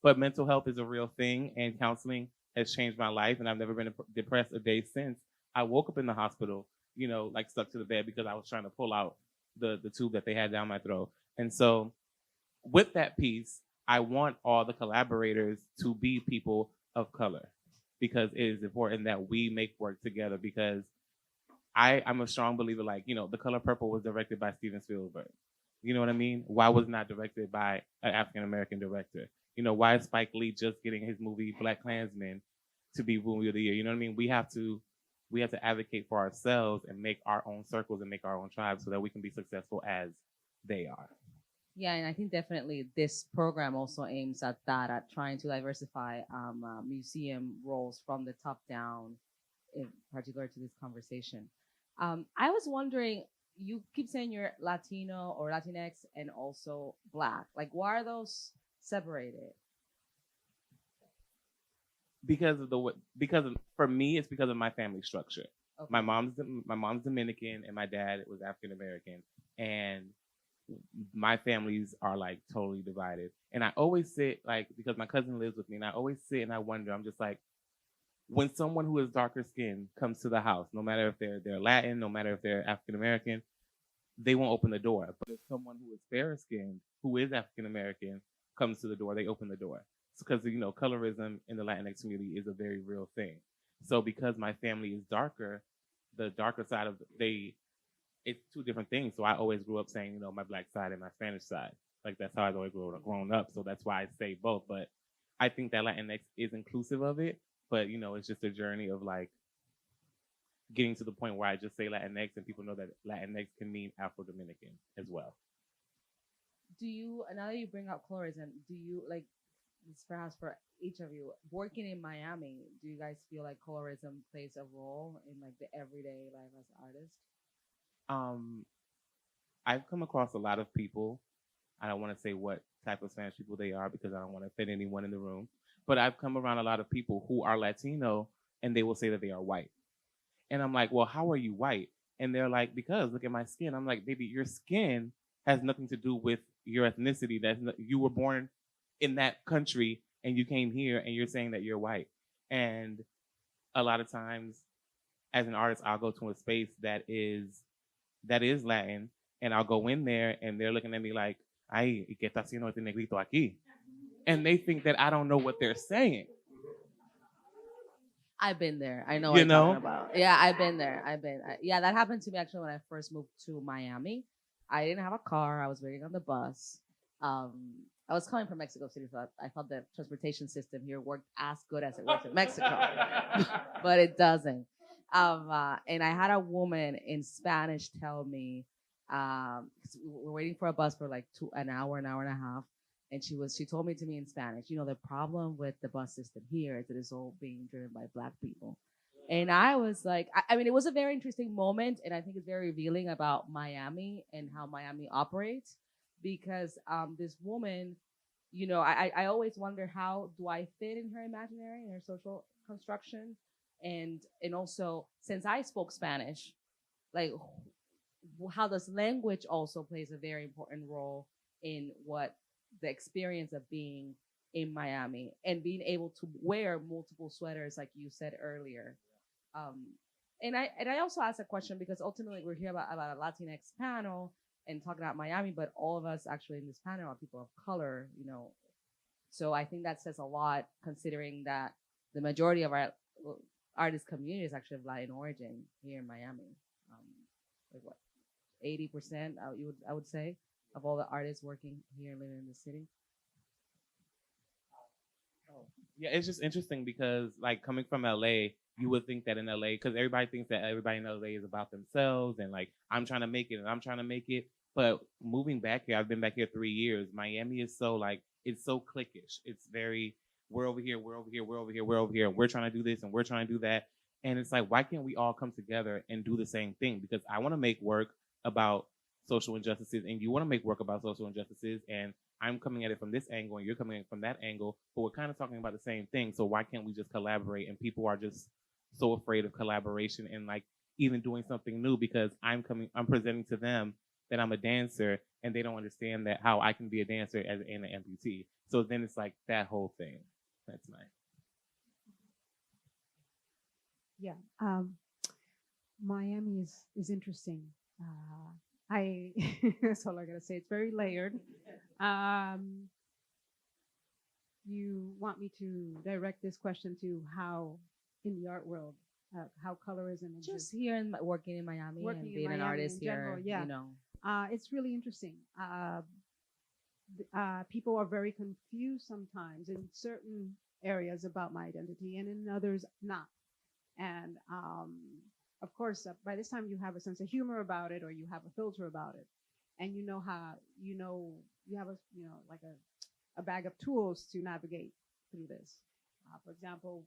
but mental health is a real thing, and counseling has changed my life, and I've never been depressed a day since. I woke up in the hospital, like stuck to the bed because I was trying to pull out the tube that they had down my throat. And so with that piece, I want all the collaborators to be people of color, because it is important that we make work together, because I'm a strong believer, like, The Color Purple was directed by Steven Spielberg. You know what I mean? Why was it not directed by an African-American director? Why is Spike Lee just getting his movie Black Klansman to be movie of the year? You know what I mean? We have to advocate for ourselves and make our own circles and make our own tribes so that we can be successful as they are. Yeah, and I think definitely this program also aims at that, at trying to diversify museum roles from the top down, in particular to this conversation. I was wondering, you keep saying you're Latino or Latinx and also Black. Like, why are those separated? For me, it's because of my family structure. Okay. My mom's Dominican and my dad was African American, and my families are like totally divided. And I always sit, like, because my cousin lives with me, and I always sit and I wonder, I'm just like, when someone who is darker skinned comes to the house, no matter if they're Latin, no matter if they're African American, they won't open the door. But if someone who is fair skinned, who is African American, comes to the door, they open the door. Because colorism in the Latinx community is a very real thing. So because my family is darker, the darker side of it's two different things. So I always grew up saying, my Black side and my Spanish side. Like, that's how I've always grown up. So that's why I say both. But I think that Latinx is inclusive of it. But, it's just a journey of like, getting to the point where I just say Latinx and people know that Latinx can mean Afro-Dominican as well. Do you, now that you bring up colorism, do you, like, this perhaps for each of you, working in Miami, do you guys feel like colorism plays a role in like the everyday life as artists? I've come across a lot of people. I don't want to say what type of Spanish people they are because I don't want to offend anyone in the room. But I've come around a lot of people who are Latino and they will say that they are white. And I'm like, well, how are you white? And they're like, because look at my skin. I'm like, baby, your skin has nothing to do with your ethnicity. You were born in that country and you came here and you're saying that you're white. And a lot of times as an artist, I'll go to a space that is Latin and I'll go in there and they're looking at me like, ay, ¿y qué está haciendo este negrito aquí? And they think that I don't know what they're saying. I've been there. I know what you're talking about. Yeah, I've been there. Yeah, that happened to me actually when I first moved to Miami. I didn't have a car. I was waiting on the bus. I was coming from Mexico City, so I thought the transportation system here worked as good as it works in Mexico, but it doesn't. And I had a woman in Spanish tell me, we're waiting for a bus for like an hour and a half. And she told me to me in Spanish, you know, the problem with the bus system here is that it's all being driven by Black people. And I was like, I mean, it was a very interesting moment. And I think it's very revealing about Miami and how Miami operates. Because this woman, you know, I always wonder, how do I fit in her imaginary, in her social construction? And also, since I spoke Spanish, like, how does language also plays a very important role in what the experience of being in Miami and being able to wear multiple sweaters, like you said earlier. And I also asked a question because ultimately we're here about a Latinx panel and talking about Miami, but all of us actually in this panel are people of color, you know. So I think that says a lot, considering that the majority of our artist community is actually of Latin origin here in Miami. Like what, 80%, I would say, of all the artists working here and living in the city. Yeah, it's just interesting because, like, coming from LA, you would think that in LA, because everybody thinks that everybody in LA is about themselves and like, I'm trying to make it and I'm trying to make it. But moving back here, I've been back here 3 years. Miami is so like, it's so cliquish. It's very, we're over here, we're over here, we're over here, we're over here, and we're trying to do this and we're trying to do that. And it's like, why can't we all come together and do the same thing? Because I want to make work about social injustices and you want to make work about social injustices, and I'm coming at it from this angle and you're coming at it from that angle, but we're kind of talking about the same thing. So why can't we just collaborate? And people are just so afraid of collaboration and like even doing something new, because I'm presenting to them that I'm a dancer and they don't understand that how I can be a dancer as an amputee. So then it's like that whole thing. That's nice. Yeah, Miami is interesting. That's all I gotta say. It's very layered. You want me to direct this question to how, in the art world, how colorism is just here and working in Miami and being an artist here, general, yeah. You know. It's really interesting. People are very confused sometimes in certain areas about my identity and in others not. And of course, by this time you have a sense of humor about it, or you have a filter about it, and you know how, you have a, like a bag of tools to navigate through this. For example,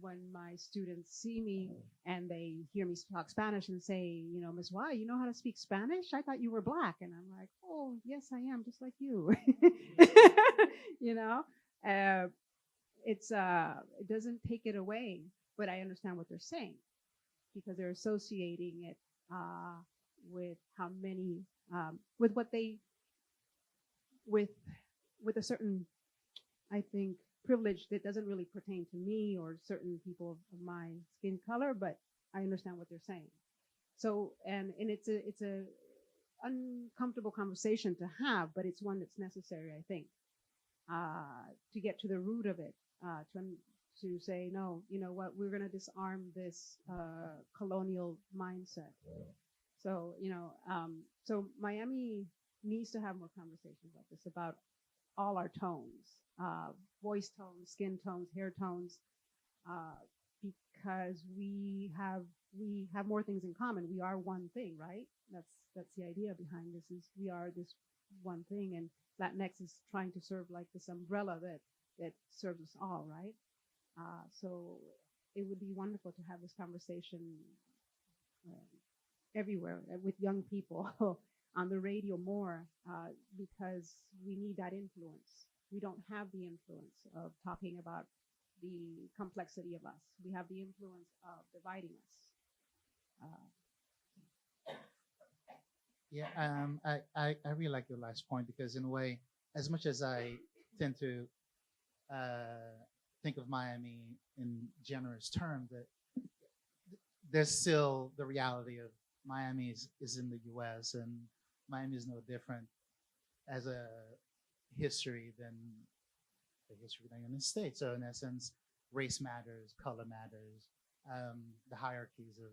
when my students see me and they hear me talk Spanish and say, Ms. Y, you know how to speak Spanish? I thought you were Black. And I'm like, oh, yes, I am, just like you. It doesn't take it away, but I understand what they're saying, because they're associating it with how many, with a certain, I think, privilege that doesn't really pertain to me or certain people of my skin color, but I understand what they're saying. So, and it's a uncomfortable conversation to have, but it's one that's necessary, I think, to get to the root of it, to say, no, you know what, we're going to disarm this colonial mindset. So, so Miami needs to have more conversations like this about all our tones, voice tones, skin tones, hair tones, because we have we have more things in common. We are one thing, right? That's the idea behind this, is we are this one thing, and Latinx is trying to serve like this umbrella that serves us all, right? So it would be wonderful to have this conversation everywhere with young people on the radio more, because we need that influence. We don't have the influence of talking about the complexity of us. We have the influence of dividing us. I really like your last point, because in a way, as much as I tend to think of Miami in generous terms, that there's still the reality of Miami is in the U.S. and Miami is no different as a history than the history of the United States. So in essence, race matters, color matters, the hierarchies of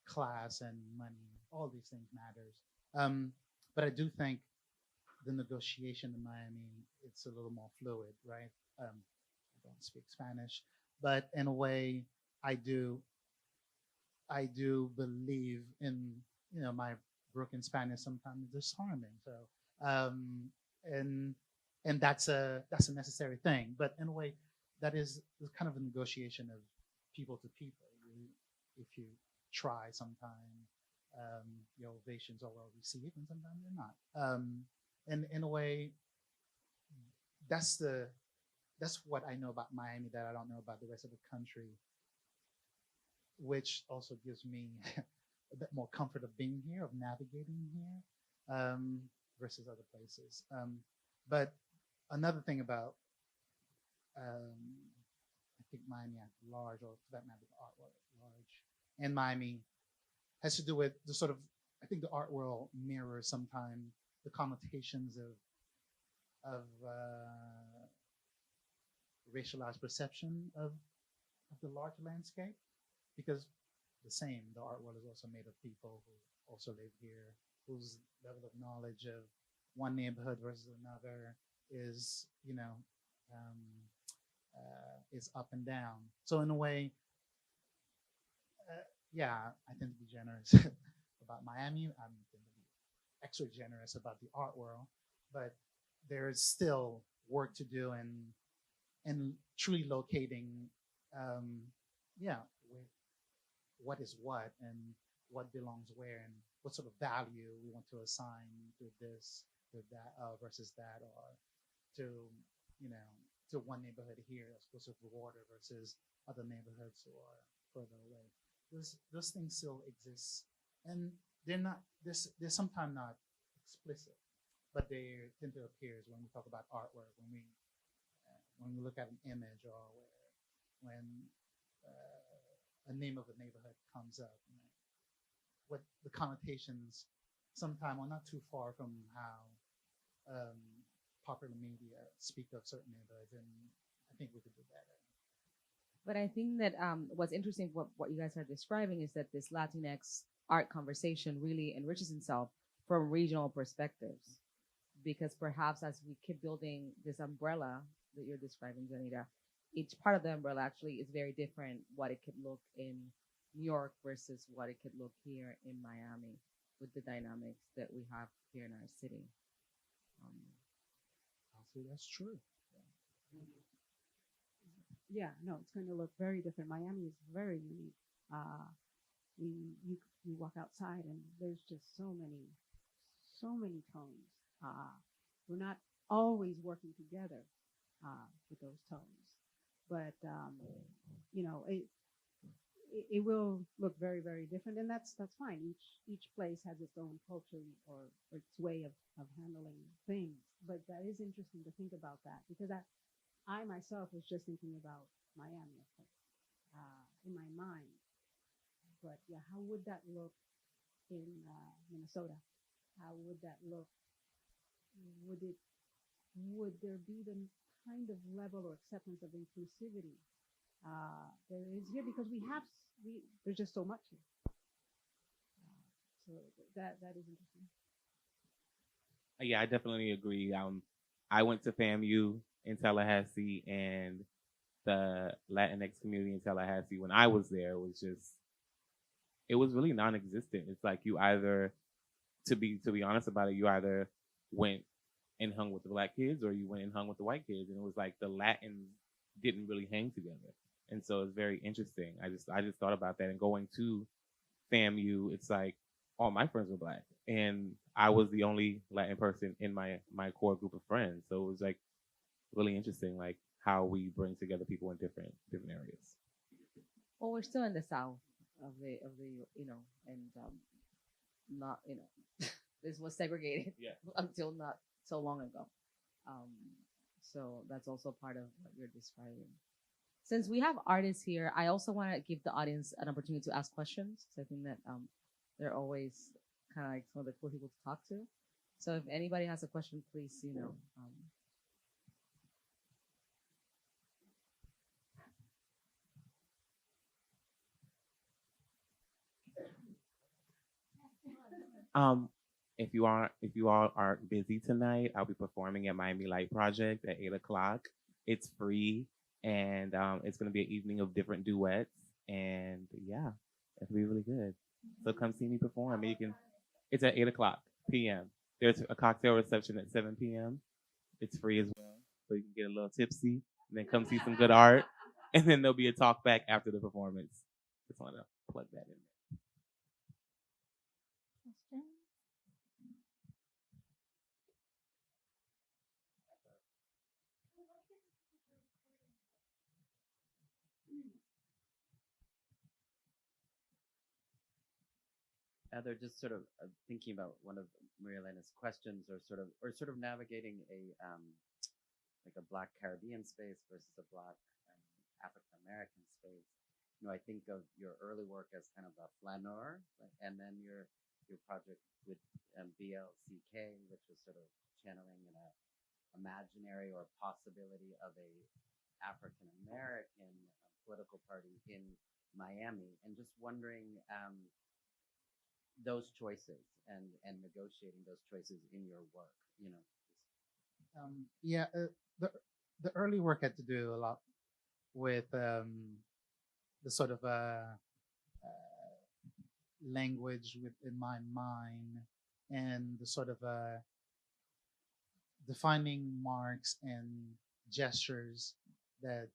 class and money, all these things matters. But I do think the negotiation in Miami, it's a little more fluid, right? I don't speak Spanish, but in a way, I do believe in, you know, my broken Spanish sometimes is disarming. So, and that's a necessary thing. But in a way, that is kind of a negotiation of people to people. If you try, sometimes your ovations are well received, and sometimes they're not. And in a way, that's what I know about Miami that I don't know about the rest of the country, which also gives me a bit more comfort of being here, of navigating here, versus other places. But another thing about, I think Miami at large, or for that matter, the art world at large, and Miami has to do with the sort of, I think the art world mirrors sometimes the connotations of racialized perception of the larger landscape, because the art world is also made of people who also live here, whose level of knowledge of one neighborhood versus another is, you know, is up and down. So in a way, yeah, I tend to be generous about Miami. I tend to be extra generous about the art world, but there is still work to do in truly locating, what is what and what belongs where, and what sort of value we want to assign to this, to that, versus that, or to, you know, to one neighborhood here as opposed to the water versus other neighborhoods who are further away. Those things still exist, and they're sometimes not explicit, but they tend to appear when we talk about artwork, when we look at an image, or when a name of a neighborhood comes up. You know, what the connotations sometimes are not too far from how popular media speak of certain neighborhoods, and I think we could do better. But I think that what's interesting, what you guys are describing, is that this Latinx art conversation really enriches itself from regional perspectives. Because perhaps as we keep building this umbrella that you're describing, Janita, each part of the umbrella actually is very different, what it could look in New York versus what it could look here in Miami, with the dynamics that we have here in our city. I'll say that's true. Yeah, no, it's going to look very different. Miami is very unique. You walk outside and there's just so many tones. We're not always working together with those tones, but you know, it will look very, very different, and that's fine. Each place has its own culture or its way of handling things. But that is interesting to think about that, because I myself was just thinking about Miami, of course, in my mind. But yeah, how would that look in Minnesota? How would that look? Would there be the kind of level or acceptance of inclusivity there is here? Because there's just so much here. So that is interesting. Yeah, I definitely agree. I went to FAMU in Tallahassee, and the Latinx community in Tallahassee, when I was there, was just it was really non-existent. It's like you either, to be honest about it, you either went and hung with the black kids or you went and hung with the white kids, and it was like the Latins didn't really hang together. And so it's very interesting. I just thought about that, and going to FAMU, it's like all my friends were black, and I was the only Latin person in my core group of friends. So it was like really interesting, like how we bring together people in different areas. Well, we're still in the south of the and not this was segregated until not so long ago. Um, so that's also part of what you're describing. Since we have artists here, I also want to give the audience an opportunity to ask questions. So I think that they're always kind of like some of the cool people to talk to. So if anybody has a question, please, If you all aren't busy tonight, I'll be performing at Miami Light Project at 8 o'clock. It's free, and it's gonna be an evening of different duets, and yeah, it'll be really good. So come see me perform. It's at 8 o'clock p.m. There's a cocktail reception at 7 p.m. It's free as well, so you can get a little tipsy, and then come see some good art, and then there'll be a talk back after the performance. Just want to plug that in. They're just sort of thinking about one of Maria Elena's questions, or sort of navigating like a Black Caribbean space versus a Black African American space. I think of your early work as kind of a flaneur, and then your project with BLCK, which was sort of channeling an imaginary or possibility of a African American political party in Miami, and just wondering. Those choices and negotiating those choices in your work, The early work had to do a lot with the sort of language within my mind, and the sort of defining marks and gestures that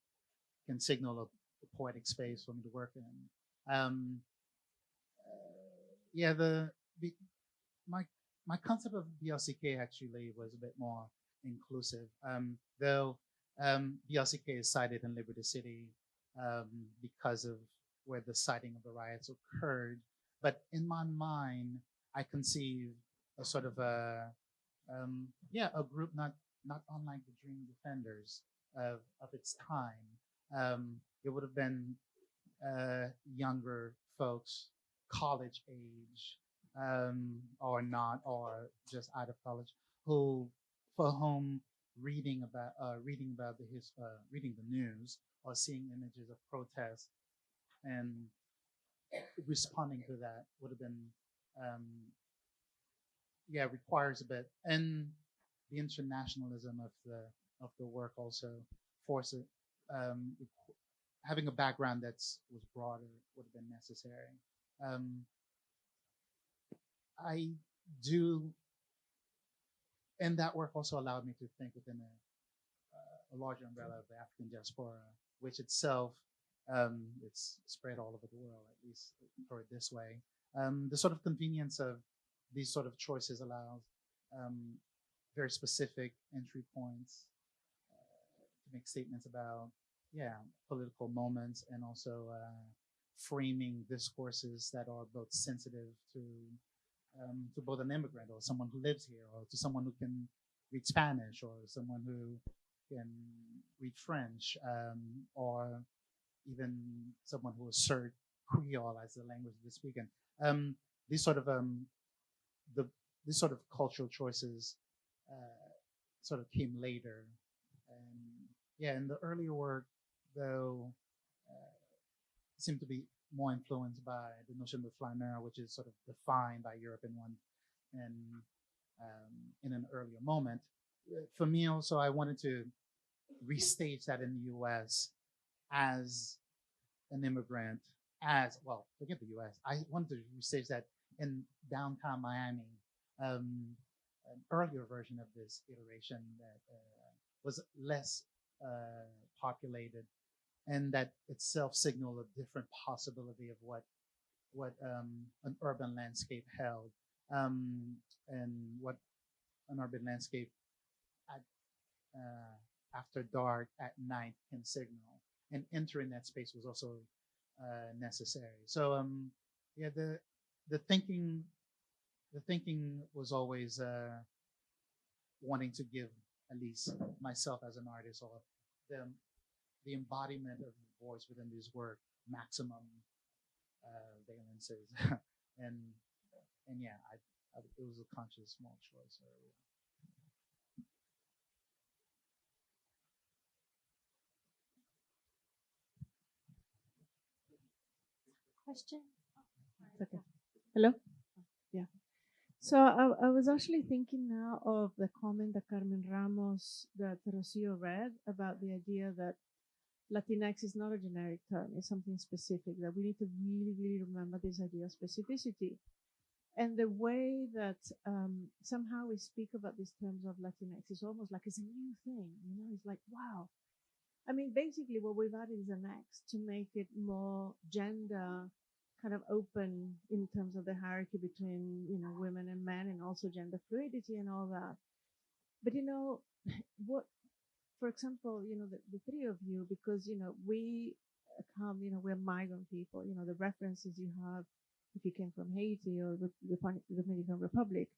can signal a poetic space for me to work in. My concept of BLCK actually was a bit more inclusive, though BLCK is cited in Liberty City because of where the sighting of the riots occurred. But in my mind, I conceive a sort of a group not unlike the Dream Defenders of its time. It would have been younger folks, college age, or not, or just out of college, for whom reading the news or seeing images of protest and responding to that would have been requires a bit, and the internationalism of the work also forces having a background that was broader would have been necessary. I do, and that work also allowed me to think within a larger umbrella of the African diaspora, which itself it's spread all over the world, at least for it this way. The sort of convenience of these sort of choices allows very specific entry points to make statements about political moments, and also framing discourses that are both sensitive to both an immigrant or someone who lives here, or to someone who can read Spanish, or someone who can read French, or even someone who assert Creole as the language they're speaking. These sort of these sort of cultural choices sort of came later, and in the earlier work, though, seemed to be more influenced by the notion of flaneur, which is sort of defined by Europe and in an earlier moment. For me, also, I wanted to restage that in the U.S. as an immigrant, as well, forget the US. I wanted to restage that in downtown Miami, an earlier version of this iteration that was less populated, and that itself signaled a different possibility of what an urban landscape held, and what an urban landscape at after dark at night can signal. And entering that space was also necessary. So yeah, the thinking was always wanting to give at least myself as an artist, or the embodiment of the voice within this work maximum valences. and yeah, it was a conscious small choice earlier. Question? Okay. Hello? Yeah. So I was actually thinking now of the comment that Carmen Ramos, that Rocio read about the idea that Latinx is not a generic term, it's something specific, that we need to really, really remember this idea of specificity. And the way that somehow we speak about these terms of Latinx is almost like it's a new thing, you know, it's like, wow. I mean, basically what we've added is an X to make it more gender kind of open in terms of the hierarchy between, you know, women and men, and also gender fluidity and all that. But, you know, what, for example, you know, the three of you, because, you know, we come, you know, we're migrant people, you know, the references you have, if you came from Haiti or the Dominican Republic.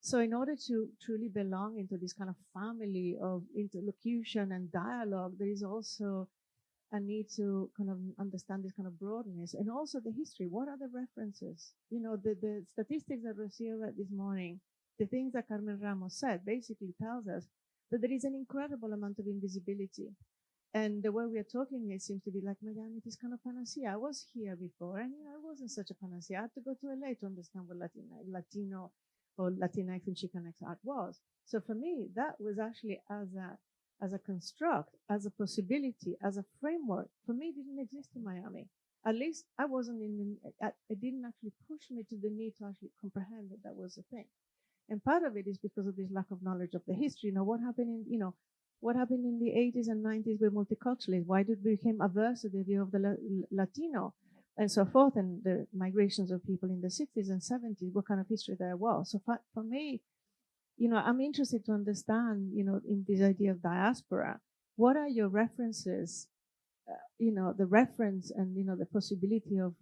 So in order to truly belong into this kind of family of interlocution and dialogue, there is also a need to kind of understand this kind of broadness, and also the history. What are the references? You know, the statistics that Rocio read this morning, the things that Carmen Ramos said, basically tells us that there is an incredible amount of invisibility. And the way we are talking here seems to be like, Miami, it is kind of panacea. I was here before, and, you know, it wasn't such a panacea. I had to go to LA to understand what Latino or Latinx and Chicanx art was. So for me, that was actually as a construct, as a possibility, as a framework, for me, it didn't exist in Miami. At least I wasn't it didn't actually push me to the need to actually comprehend that that was a thing. And part of it is because of this lack of knowledge of the history. You know, what happened in the 80s and 90s with multiculturalism? Why did we become averse to the idea of the Latino and so forth, and the migrations of people in the 60s and 70s, what kind of history there was? So for me, you know, I'm interested to understand, you know, in this idea of diaspora, what are your references, you know, the reference and, you know, the possibility of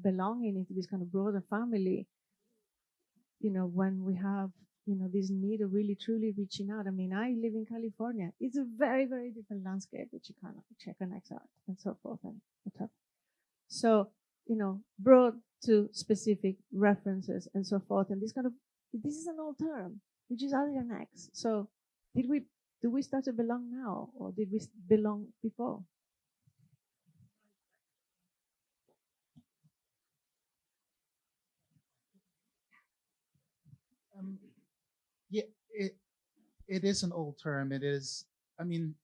belonging into this kind of broader family, you know, when we have, you know, this need of really truly reaching out. I mean, I live in California. It's a very, very different landscape with Chicanx art and so forth and whatever. So, you know, broad to specific references and so forth. And this is an old term, which is added an X. So do we start to belong now, or did we belong before? Yeah, it is an old term. It is. I mean,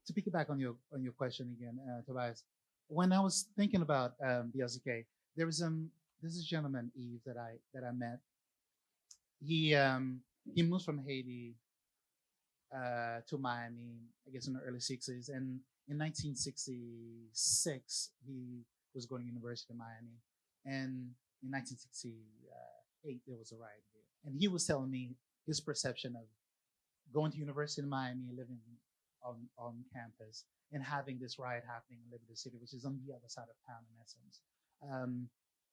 to piggyback on your question again, Tobias. When I was thinking about the LZK, there was this gentleman Eve that I met. He moved from Haiti to Miami, I guess in the early 60s, and in 1966 he was going to University of Miami, and in 1968 there was a riot here, and he was telling me his perception of going to University of Miami, living on campus, and having this riot happening in Liberty City, which is on the other side of town in essence.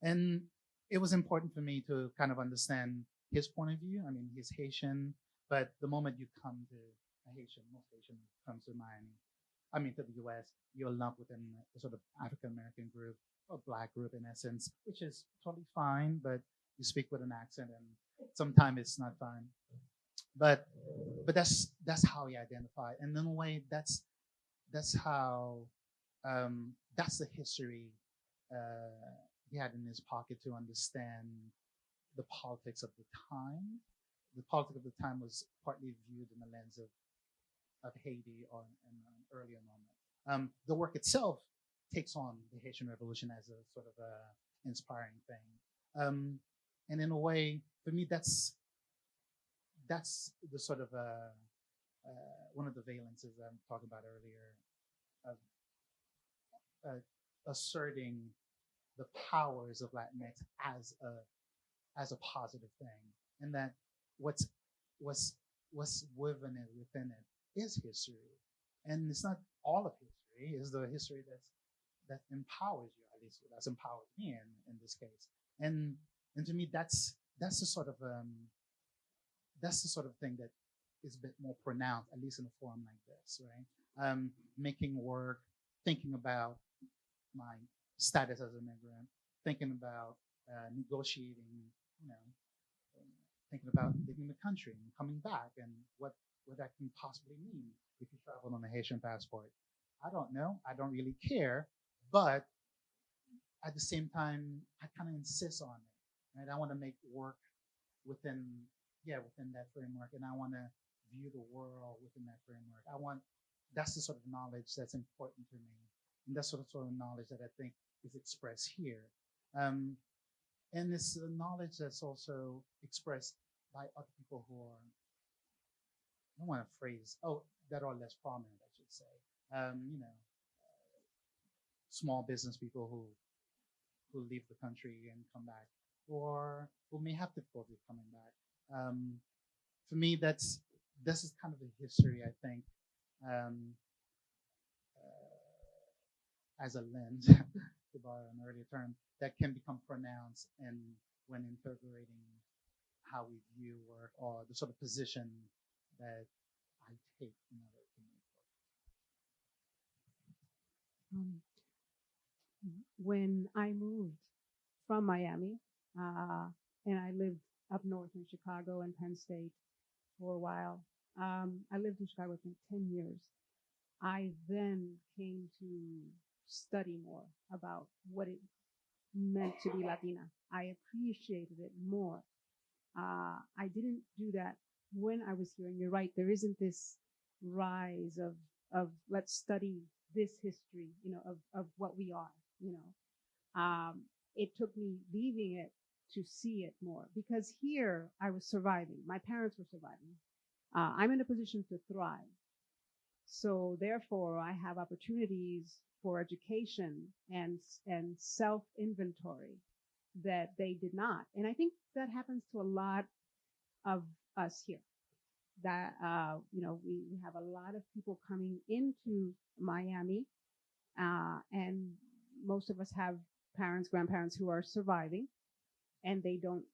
And it was important for me to kind of understand his point of view. I mean, he's Haitian, but the moment you come to most Haitian comes to Miami, I mean to the US, you're lumped within a sort of African-American group or Black group in essence, which is totally fine, but you speak with an accent and sometimes it's not fine. But that's how he identified. And in a way, that's how that's the history he had in his pocket to understand the politics of the time. The politics of the time was partly viewed in the lens of Haiti in an earlier moment. The work itself takes on the Haitian Revolution as a sort of a inspiring thing. And in a way, for me, that's the sort of one of the valences I'm talking about earlier of asserting the powers of Latinx as a positive thing, and that what's woven within it is history, and it's not all of history. It's the history that empowers you, at least that's empowered me in this case, and to me that's the sort of thing that is a bit more pronounced, at least in a forum like this, right? Making work, thinking about my status as an immigrant, thinking about negotiating, thinking about leaving the country and coming back, and what that can possibly mean if you travel on a Haitian passport. I don't know. I don't really care, but at the same time, I kind of insist on it. Right? I want to make work within that framework, and I want to view the world within that framework. That's the sort of knowledge that's important to me, and that's sort of knowledge that I think is expressed here. And it's a knowledge that's also expressed by other people who are, I don't want to phrase, that are less prominent, I should say. Small business people who leave the country and come back, or who may have difficulty coming back. For me, this is kind of a history, I think, as a lens, to borrow an earlier term, that can become pronounced and when interrogating how we view work or the sort of position that I take in order to make work. When I moved from Miami, and I lived up north in Chicago and Penn State for a while, I lived in Chicago for 10 years. I then came to study more about what it meant to be Latina. I appreciated it more. I didn't do that when I was here, and you're right, there isn't this rise of let's study this history, of what we are, It took me leaving it to see it more, because here I was surviving. My parents were surviving. I'm in a position to thrive. So therefore, I have opportunities for education and self-inventory that they did not. And I think that happens to a lot of us here. That, we have a lot of people coming into Miami, and most of us have parents, grandparents who are surviving, and they don't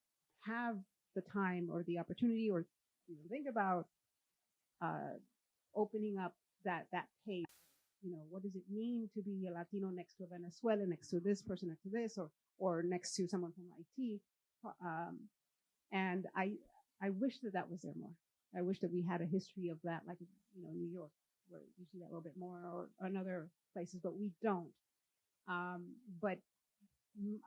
have the time or the opportunity or think about opening up that page. What does it mean to be a Latino next to a Venezuelan, next to this person, next to this, or next to someone from IT? And I wish that was there more. I wish that we had a history of that, like New York, where you see that a little bit more, or in other places, but we don't. But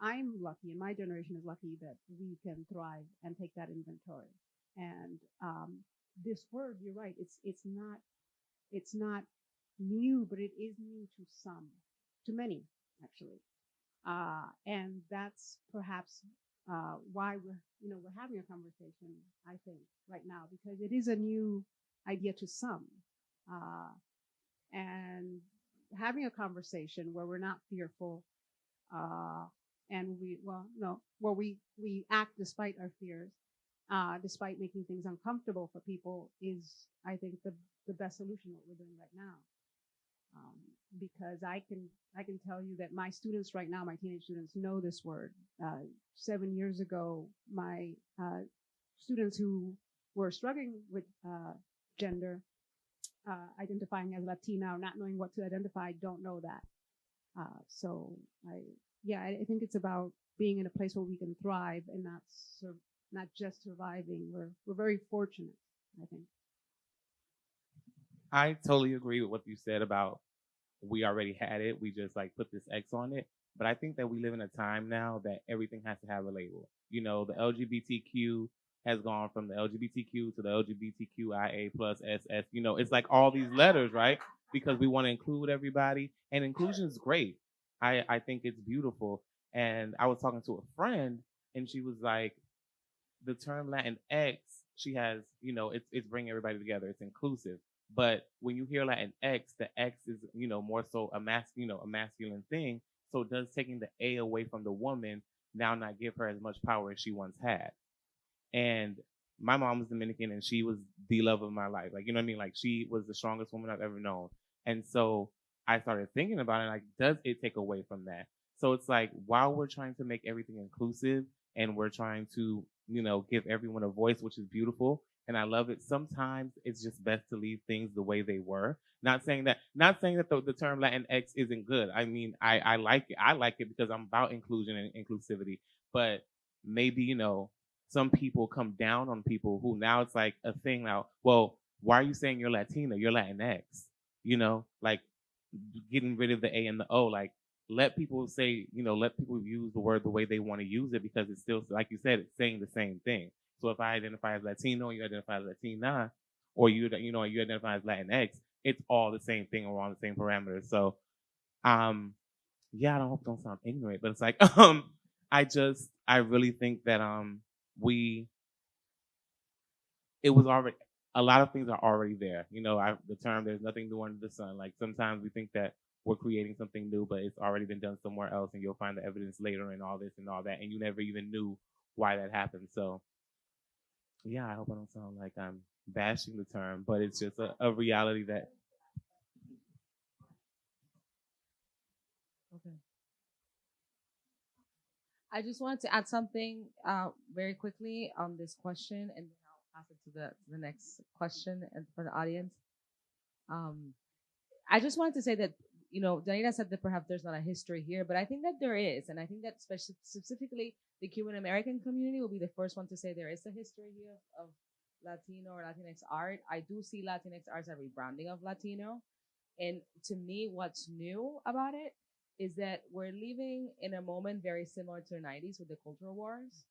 I'm lucky, and my generation is lucky that we can thrive and take that inventory. And this word, you're right, it's not new, but it is new to some, to many actually. And that's perhaps why we're having a conversation, I think, right now, because it is a new idea to some. And having a conversation where we're not fearful, and we act despite our fears, despite making things uncomfortable for people, is, I think, the best solution that we're doing right now. Because I can tell you that my students right now, my teenage students, know this word. 7 years ago, my students who were struggling with gender, identifying as Latina or not knowing what to identify, don't know that. So I think it's about being in a place where we can thrive and not just surviving. We're very fortunate, I think. I totally agree with what you said about we already had it. We just put this X on it. But I think that we live in a time now that everything has to have a label. The LGBTQ has gone from the LGBTQ to the LGBTQIA plus SS. It's like all these letters, right? Because we want to include everybody, and inclusion is great. I think it's beautiful. And I was talking to a friend, and she was like, the term Latinx, she has, it's bringing everybody together. It's inclusive. But when you hear Latinx, the X is, more so a masculine thing. So it does taking the A away from the woman now not give her as much power as she once had. And my mom was Dominican, and she was the love of my life. Like, you know what I mean? Like, she was the strongest woman I've ever known. And so I started thinking about it, like, does it take away from that? So it's like, while we're trying to make everything inclusive and we're trying to, give everyone a voice, which is beautiful, and I love it, sometimes it's just best to leave things the way they were. Not saying that the term Latinx isn't good. I mean, I like it. I like it because I'm about inclusion and inclusivity. But maybe, some people come down on people who now it's like a thing now. Well, why are you saying you're Latina? You're Latinx. Like getting rid of the A and the O. Like, let people say, let people use the word the way they want to use it, because it's still, like you said, it's saying the same thing. So if I identify as Latino, you identify as Latina, or you identify as Latinx, it's all the same thing or on the same parameters. So, yeah, I don't sound ignorant, but it's like, I really think that, it was already, a lot of things are already there. The term, there's nothing new under the sun. Like, sometimes we think that we're creating something new, but it's already been done somewhere else, and you'll find the evidence later and all this and all that, and you never even knew why that happened. So, yeah, I hope I don't sound like I'm bashing the term, but it's just a reality that. Okay. I just wanted to add something very quickly on this question, and then I'll pass it to the next question and for the audience. I just wanted to say that, Danita said that perhaps there's not a history here, but I think that there is, and I think that specifically the Cuban American community will be the first one to say there is a history here of Latino or Latinx art. I do see Latinx art as a rebranding of Latino, and to me, what's new about it is that we're living in a moment very similar to the 90s with the cultural wars.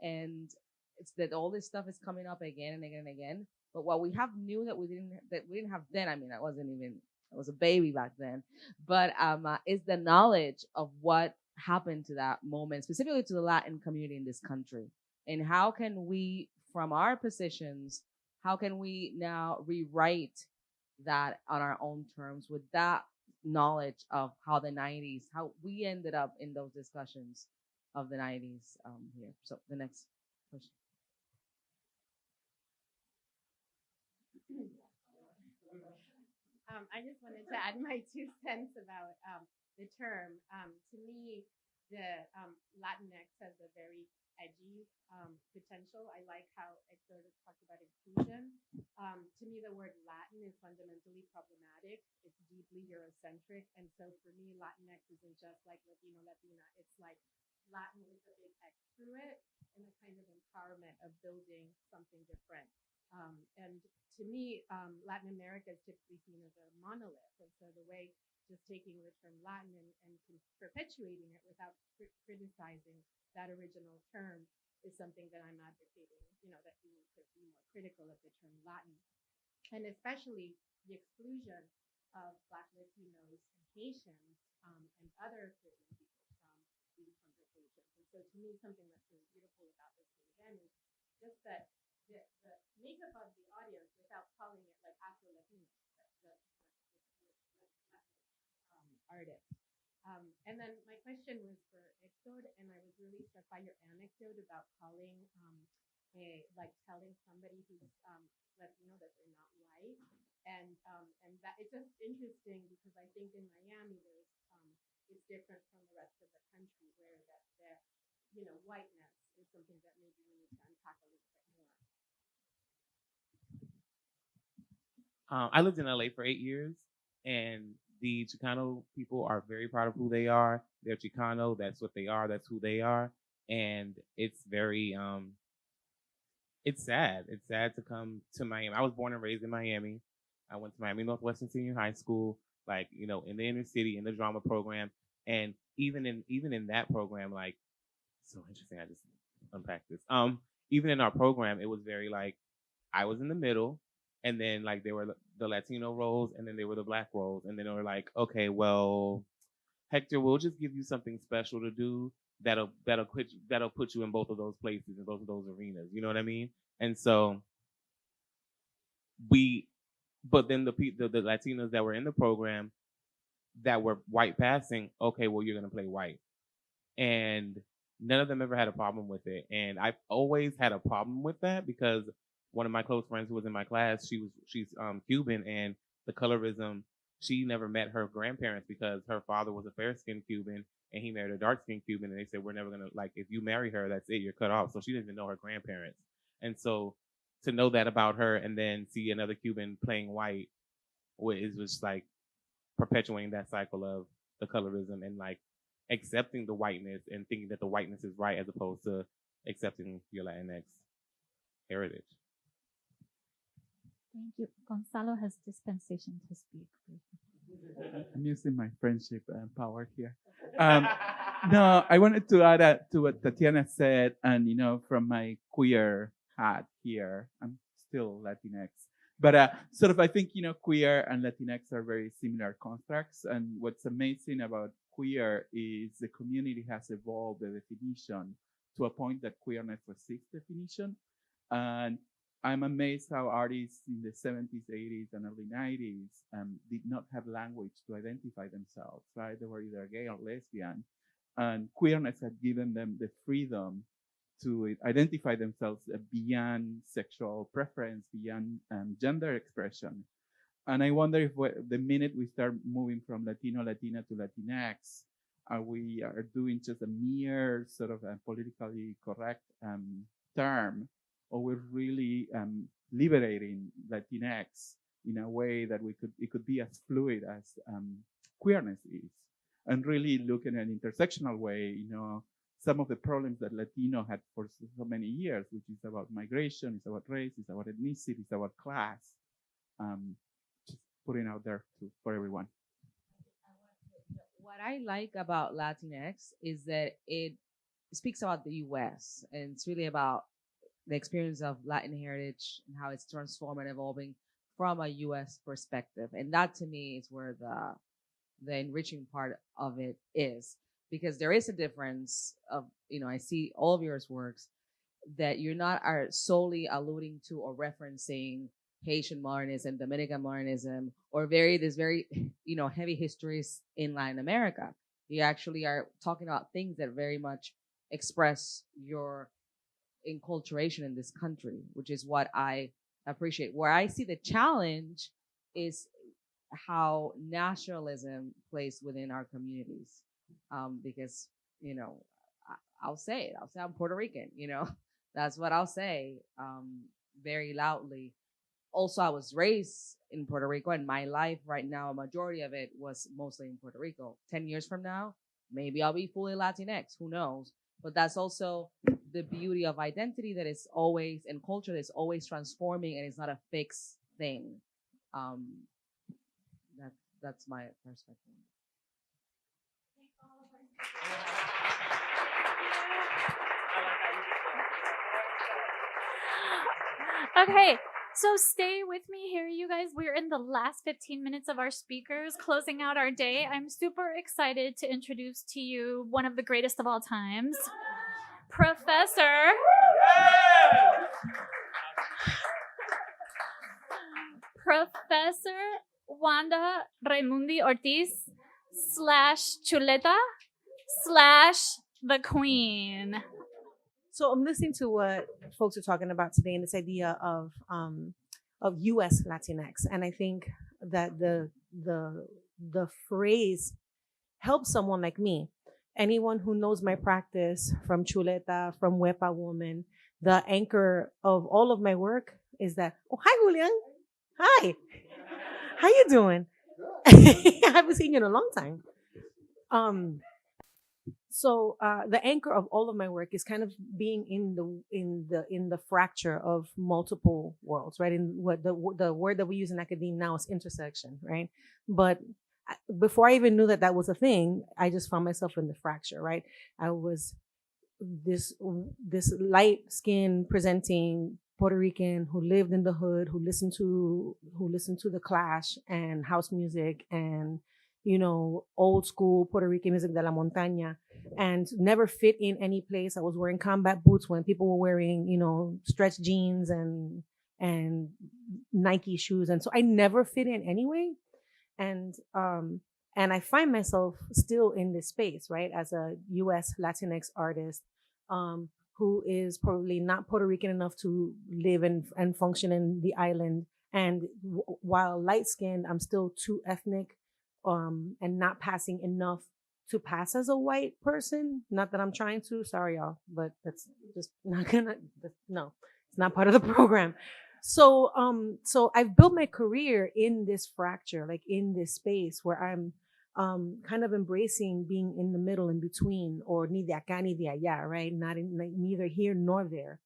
And it's that all this stuff is coming up again and again and again. But what we have new that we didn't have then, I mean, I was a baby back then, but is the knowledge of what happened to that moment, specifically to the Latin community in this country. And how can we, from our positions, how can we now rewrite that on our own terms with that knowledge of how the 90s, how we ended up in those discussions of the 90s here. So the next question. I just wanted to add my 2 cents about the term. To me, the Latinx has a very edgy potential. I like how Hector talked about inclusion. To me, the word Latin is fundamentally problematic. It's deeply Eurocentric. And so for me, Latinx isn't just like Latino, Latina. It's like Latin with a big X through it, and a kind of empowerment of building something different. And to me, Latin America is typically seen as a monolith. And so the way just taking the term Latin and perpetuating it without criticizing that original term is something that I'm advocating, that we need to be more critical of the term Latin. And especially the exclusion of Black Latinos and Haitians and other Caribbean people from these conversations. And so to me, something that's really beautiful about this again is just that the makeup of the audience, without calling it like Afro-Latino, artists. And then my question was for Hector, and I was really struck by your anecdote about calling, telling somebody who's Latino that they're not white, and that it's just interesting because I think in Miami there's it's different from the rest of the country where that whiteness is something that maybe we need to unpack a little bit more. I lived in LA for 8 years, and the Chicano people are very proud of who they are. They're Chicano. That's what they are. That's who they are. And it's very, it's sad. It's sad to come to Miami. I was born and raised in Miami. I went to Miami Northwestern Senior High School, in the inner city, in the drama program. And even in that program, so interesting. I just unpacked this. Even in our program, it was very I was in the middle. And then there were the Latino roles, and then there were the Black roles, and then they were like, okay, well, Hector, we'll just give you something special to do that'll put you in both of those places, in both of those arenas. You know what I mean? And so but then the Latinos that were in the program that were white passing, okay, well, you're gonna play white. And none of them ever had a problem with it. And I've always had a problem with that because one of my close friends who was in my class, she's Cuban, and the colorism, she never met her grandparents because her father was a fair-skinned Cuban and he married a dark-skinned Cuban, and they said, we're never gonna, like, if you marry her, that's it, you're cut off. So she didn't even know her grandparents. And so to know that about her and then see another Cuban playing white is just like perpetuating that cycle of the colorism and like accepting the whiteness and thinking that the whiteness is right as opposed to accepting your Latinx heritage. Thank you. Gonzalo has dispensation to speak. I'm using my friendship power here. No, I wanted to add to what Tatiana said, and from my queer hat here, I'm still Latinx, but sort of I think queer and Latinx are very similar constructs, and what's amazing about queer is the community has evolved the definition to a point that queerness resists definition, and I'm amazed how artists in the 70s, 80s, and early 90s did not have language to identify themselves, right? They were either gay or lesbian, and queerness had given them the freedom to identify themselves beyond sexual preference, beyond gender expression. And I wonder if the minute we start moving from Latino, Latina to Latinx, we are doing just a mere sort of a politically correct term, or we're really liberating Latinx in a way that it could be as fluid as queerness is, and really look in an intersectional way, some of the problems that Latino had for so many years, which is about migration, it's about race, it's about ethnicity, it's about class. Just putting out there for everyone. What I like about Latinx is that it speaks about the U.S. and it's really about the experience of Latin heritage and how it's transformed and evolving from a U.S. perspective. And that to me is where the enriching part of it is, because there is a difference of, I see all of your works that you're not are solely alluding to or referencing Haitian modernism, Dominican modernism, or this very, heavy histories in Latin America. You actually are talking about things that very much express your enculturation in this country, which is what I appreciate. Where I see the challenge is how nationalism plays within our communities. Because, I'll say it. I'll say I'm Puerto Rican, that's what I'll say very loudly. Also, I was raised in Puerto Rico, and my life right now, a majority of it was mostly in Puerto Rico. 10 years from now, maybe I'll be fully Latinx, who knows? But that's also the beauty of identity that is always, and culture that's always transforming, and it's not a fixed thing. That's my perspective. Okay, so stay with me here, you guys. We're in the last 15 minutes of our speakers, closing out our day. I'm super excited to introduce to you one of the greatest of all times, Professor Wanda Raimundi Ortiz / Chuleta / the Queen. So I'm listening to what folks are talking about today, and this idea of U.S. Latinx, and I think that the phrase helps someone like me. Anyone who knows my practice, from Chuleta, from Huepa Woman, the anchor of all of my work is that. Oh, hi, Julian. Hi. How you doing? I haven't seen you in a long time. So the anchor of all of my work is kind of being in the fracture of multiple worlds, right? In what the word that we use in academia now is intersection, right? But before I even knew that was a thing, I just found myself in the fracture, right? I was this light skinned presenting Puerto Rican who lived in the hood, who listened to the Clash and house music and old school Puerto Rican music de la montaña, and never fit in any place. I was wearing combat boots when people were wearing, stretch jeans and Nike shoes. And so I never fit in anyway. And I find myself still in this space, right? As a US Latinx artist, who is probably not Puerto Rican enough to live and function in the island. And while light skinned, I'm still too ethnic, and not passing enough to pass as a white person. Not that I'm trying to, sorry y'all, but that's just not no, it's not part of the program. So I've built my career in this fracture, like in this space where I'm kind of embracing being in the middle, in between, or ni de acá ni de allá, right? Not in, like, neither here nor there.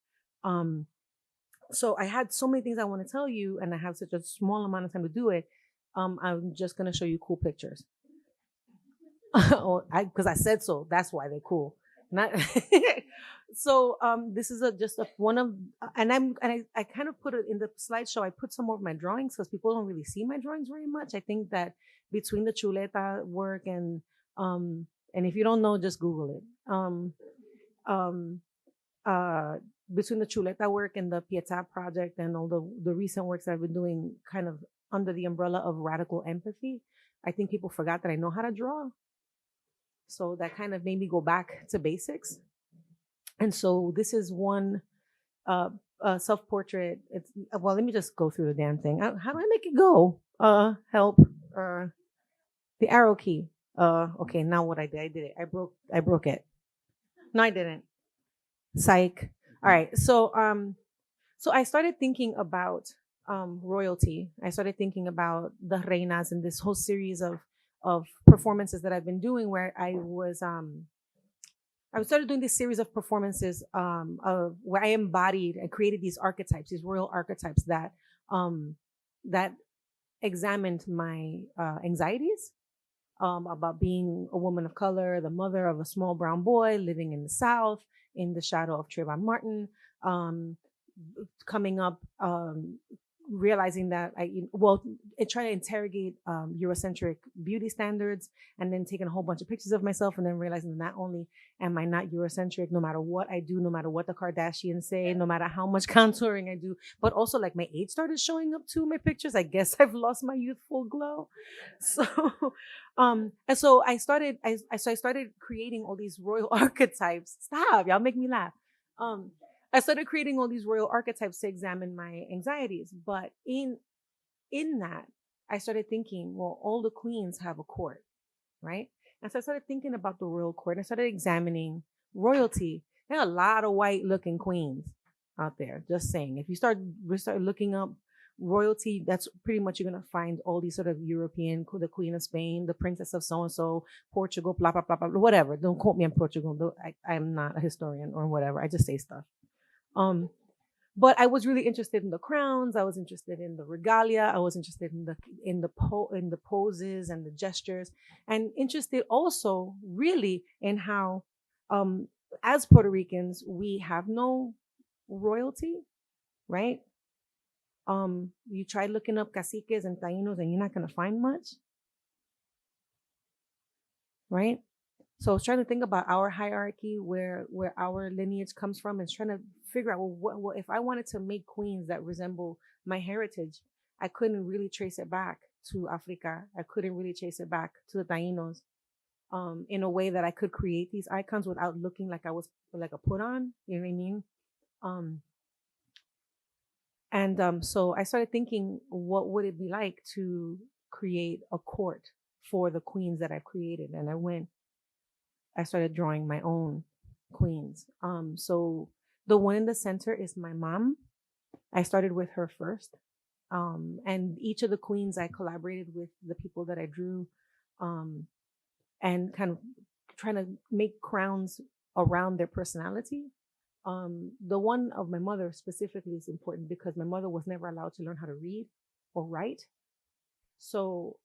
So I had so many things I want to tell you, and I have such a small amount of time to do it. I'm just gonna show you cool pictures. Because I said so. That's why they're cool. Not so. This is just one of, and I kind of put it in the slideshow. I put some more of my drawings because people don't really see my drawings very much. I think that between the chuleta work and if you don't know, just Google it. Between the chuleta work and the Pietà project and all the recent works that I've been doing, kind of under the umbrella of radical empathy, I think people forgot that I know how to draw. So that kind of made me go back to basics. And so this is one self-portrait. It's, well, let me just go through the damn thing. How do I make it go? Help. The arrow key. Okay, now what I did it. I broke it. No, I didn't. Psych. All right. So I started thinking about royalty. I started thinking about the reinas and this whole series of performances that I've been doing, where I started doing this series of performances of where I embodied and created these archetypes, these royal archetypes that examined my anxieties about being a woman of color, the mother of a small brown boy living in the South, in the shadow of Trayvon Martin, coming up, realizing that trying to interrogate Eurocentric beauty standards, and then taking a whole bunch of pictures of myself, and then realizing that not only am I not Eurocentric, no matter what I do, no matter what the Kardashians say, no matter how much contouring I do, but also like my age started showing up too in my pictures. I guess I've lost my youthful glow. So, and so I started creating all these royal archetypes. Stop, y'all make me laugh. I started creating all these royal archetypes to examine my anxieties. But in that, I started thinking, well, all the queens have a court, right? And so I started thinking about the royal court. I started examining royalty. There are a lot of white looking queens out there, just saying. If you start looking up royalty, that's pretty much, you're going to find all these sort of European, the Queen of Spain, the Princess of so-and-so, Portugal, blah, blah, blah, blah, whatever. Don't quote me on Portugal. I'm not a historian or whatever. I just say stuff. But I was really interested in the crowns. I was interested in the regalia. I was interested in the poses and the gestures, and interested also really in how, as Puerto Ricans, we have no royalty, right? You try looking up caciques and taínos, and you're not going to find much, right? So I was trying to think about our hierarchy, where our lineage comes from, and trying to figure out, what if I wanted to make queens that resemble my heritage, I couldn't really trace it back to Africa. I couldn't really trace it back to the Taínos, in a way that I could create these icons without looking like I was like a put on, you know what I mean? So I started thinking, what would it be like to create a court for the queens that I've created? And I started drawing my own queens. So the one in the center is my mom. I started with her first. And each of the queens, I collaborated with the people that I drew, and kind of trying to make crowns around their personality. The one of my mother specifically is important because my mother was never allowed to learn how to read or write. So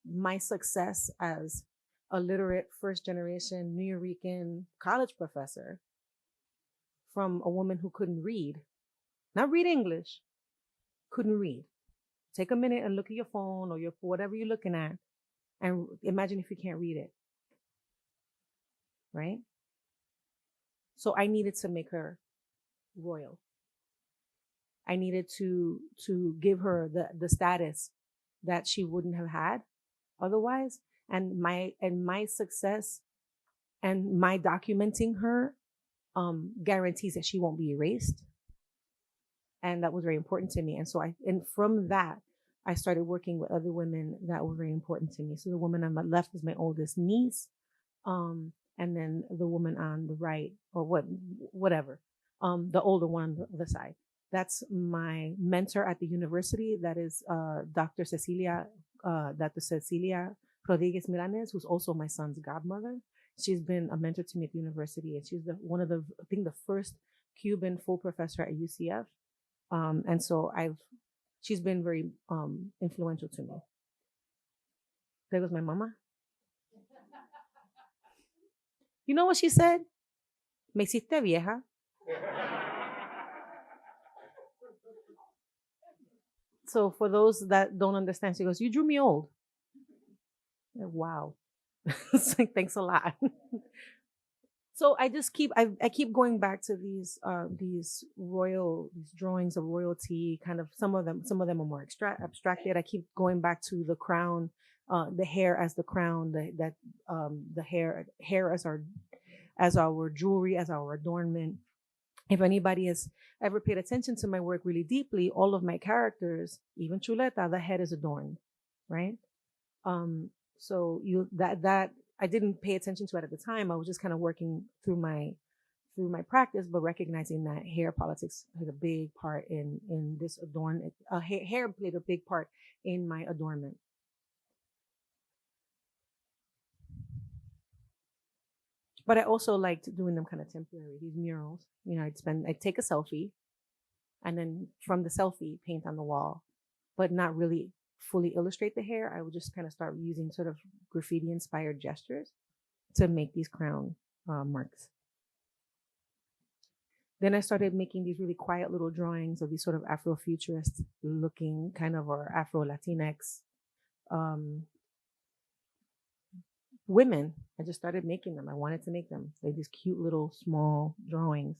my success as a literate first-generation New Yorican college professor from a woman who couldn't read, not read English, couldn't read. Take a minute and look at your phone or whatever you're looking at. And imagine if you can't read it, right? So I needed to make her royal. I needed to give her the status that she wouldn't have had otherwise. And my success and my documenting her guarantees that she won't be erased. And that was very important to me. And so from that, I started working with other women that were very important to me. So the woman on my left is my oldest niece. And then the woman on the right, or whatever, the older one on the other side. That's my mentor at the university. That is Dr. Cecilia Rodriguez Milanes, who's also my son's godmother. She's been a mentor to me at the university, and she's one of the first Cuban full professor at UCF. And so she's been very influential to me. There goes my mama. You know what she said? Me hiciste vieja. So for those that don't understand, she goes, "You drew me old." Like, wow. It's like, thanks a lot. So I keep going back to these drawings of royalty. Kind of some of them are more abstracted. I keep going back to the crown, the hair as the crown, the hair as our jewelry, as our adornment. If anybody has ever paid attention to my work really deeply, all of my characters, even Chuleta, the head is adorned, right? So that I didn't pay attention to it at the time. I was just kind of working through my practice, but recognizing that hair politics had a big part in this adornment. Hair played a big part in my adornment. But I also liked doing them kind of temporary, these murals. You know, I'd take a selfie, and then from the selfie, paint on the wall, but not really fully illustrate the hair. I would just kind of start using sort of graffiti-inspired gestures to make these crown marks. Then I started making these really quiet little drawings of these sort of Afrofuturist looking kind of, or Afro-Latinx women. I just started making them. I wanted to make them. Like these cute little small drawings.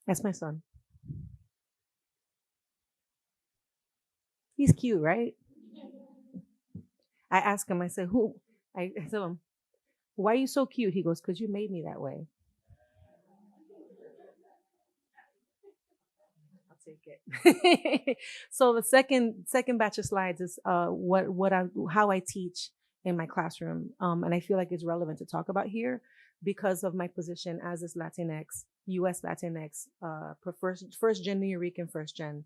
That's my son. He's cute, right? I asked him, I said, I tell him, "Why are you so cute?" He goes, "Because you made me that way." I'll take it. So the second batch of slides is how I teach in my classroom. And I feel like it's relevant to talk about here because of my position as this Latinx, US Latinx, first gen New Yorican, first gen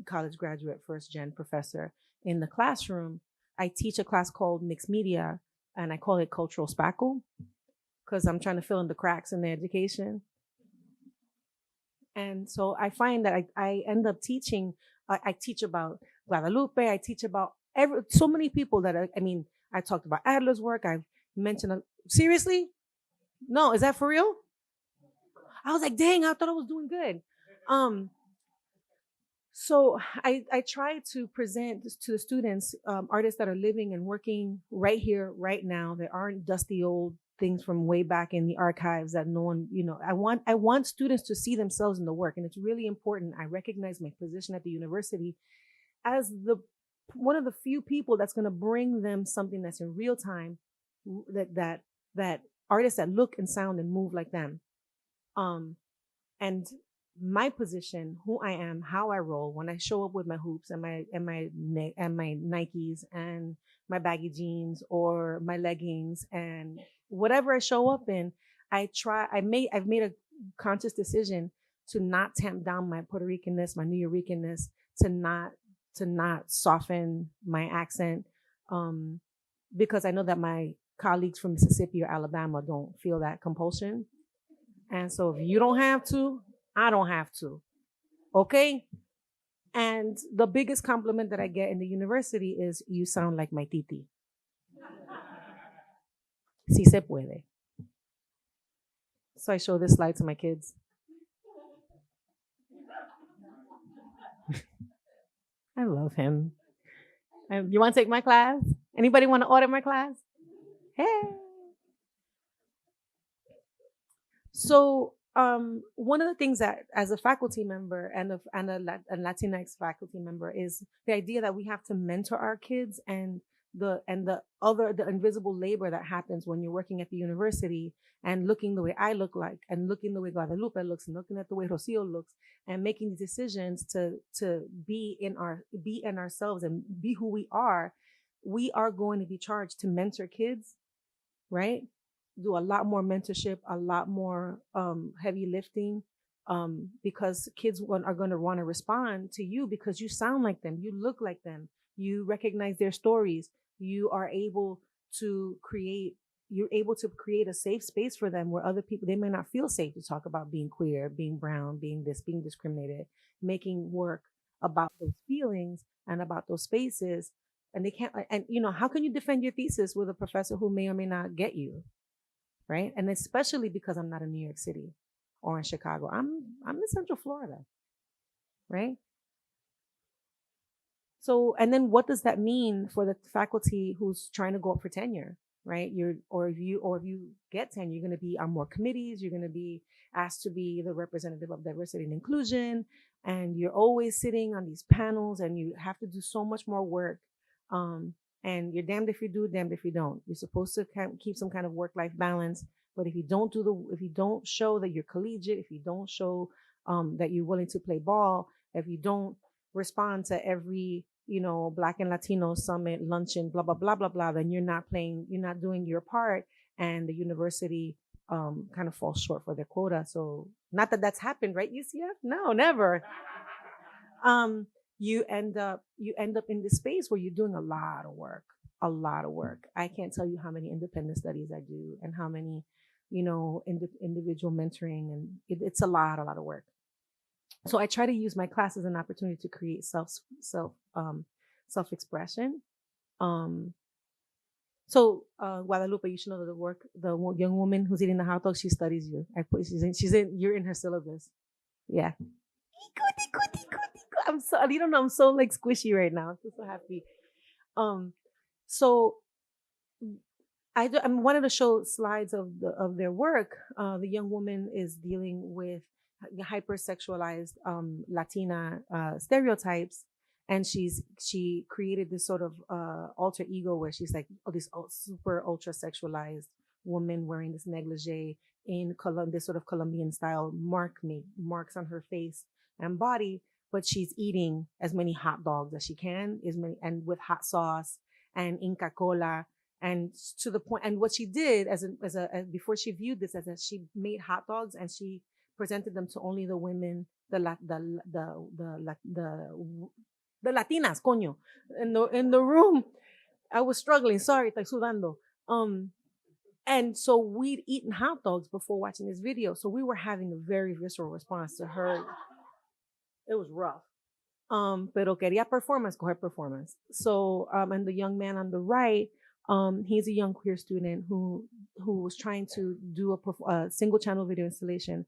college graduate, first gen professor. In the classroom, I teach a class called Mixed Media, and I call it Cultural Spackle because I'm trying to fill in the cracks in the education. And so I find that I end up teaching, I teach about Guadalupe, I teach about so many people that, I talked about Adler's work, I mentioned, seriously? No, is that for real? I was like, dang, I thought I was doing good. So I try to present to the students artists that are living and working right here, right now. There aren't dusty old things from way back in the archives that no one, I want students to see themselves in the work. And it's really important. I recognize my position at the university as one of the few people that's going to bring them something that's in real time, that artists that look and sound and move like them. And my position, who I am, how I roll, when I show up with my hoops and my Nikes and my baggy jeans or my leggings and whatever I show up in, I've made a conscious decision to not tamp down my Puerto Ricanness, my New Yorkanness, to not soften my accent, because I know that my colleagues from Mississippi or Alabama don't feel that compulsion. And so if you don't have to, I don't have to. Okay? And the biggest compliment that I get in the university is, you sound like my titi. Si se puede. So I show this slide to my kids. I love him. You want to take my class? Anybody want to audit my class? Hey. So one of the things that, as a faculty member and a Latinx faculty member, is the idea that we have to mentor our kids, and the invisible labor that happens when you're working at the university and looking the way I look like, and looking the way Guadalupe looks, and looking at the way Rocio looks, and making these decisions to be in ourselves and be who we are. We are going to be charged to mentor kids, right? Do a lot more mentorship, a lot more heavy lifting, because kids are going to want to respond to you because you sound like them, you look like them, you recognize their stories, you're able to create a safe space for them where other people, they may not feel safe to talk about being queer, being brown, being this, being discriminated, making work about those feelings and about those spaces. And they can't, and how can you defend your thesis with a professor who may or may not get you? Right? And especially because I'm not in New York City or in Chicago. I'm in Central Florida, right? So, and then what does that mean for the faculty who's trying to go up for tenure, right? If you get tenure, you're going to be on more committees, you're going to be asked to be the representative of diversity and inclusion, and you're always sitting on these panels, and you have to do so much more work. And you're damned if you do, damned if you don't. You're supposed to keep some kind of work-life balance, but if you don't show that you're collegiate, if you don't show that you're willing to play ball, if you don't respond to every Black and Latino summit, luncheon, blah blah blah blah blah, then you're not doing your part, and the university kind of falls short for their quota. So not that that's happened, right, UCF? No, never. You end up in this space where you're doing a lot of work. I can't tell you how many independent studies I do, and how many, individual mentoring, and it's a lot of work. So I try to use my class as an opportunity to create self-expression. So Guadalupe, you should know the work. The young woman who's eating the hot dog, she studies you. You're in her syllabus. Yeah. I'm so like squishy right now. I'm so happy. So I wanted to show slides of their work. The young woman is dealing with hypersexualized Latina stereotypes, and she created this sort of alter ego where she's like this super ultra sexualized woman wearing this negligee in this sort of Colombian style marks on her face and body, but she's eating as many hot dogs as she can, and with hot sauce and Inca Cola, and to the point. And what she did before she viewed this, she made hot dogs and she presented them to only the women, the Latinas, coño, in the room. I was struggling. Sorry, estoy sudando. And so we'd eaten hot dogs before watching this video, so we were having a very visceral response to her. It was rough. Pero quería performance, coger performance. So, and the young man on the right, he's a young queer student who was trying to do a single channel video installation,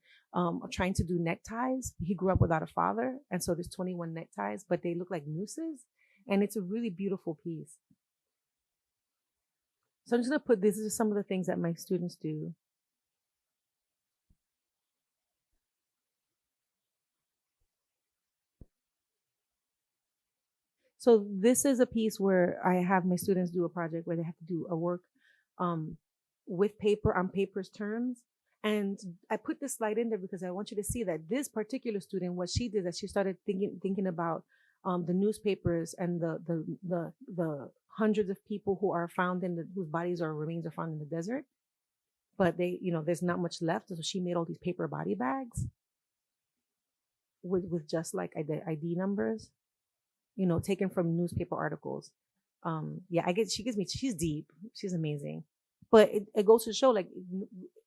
trying to do neckties. He grew up without a father, and so there's 21 neckties, but they look like nooses, and it's a really beautiful piece. So I'm just gonna put, this is some of the things that my students do. So this is a piece where I have my students do a project where they have to do a work with paper on paper's terms. And I put this slide in there because I want you to see that this particular student, what she did is she started thinking about the newspapers and the hundreds of people who are found whose bodies or remains are found in the desert. But there's not much left. So she made all these paper body bags with just like ID numbers, taken from newspaper articles. She's deep. She's amazing. But it goes to show, like,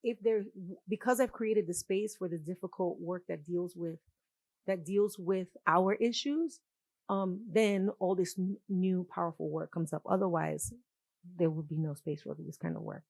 if there, because I've created the space for the difficult work that deals with our issues, then all this new powerful work comes up. Otherwise, there would be no space for this kind of work.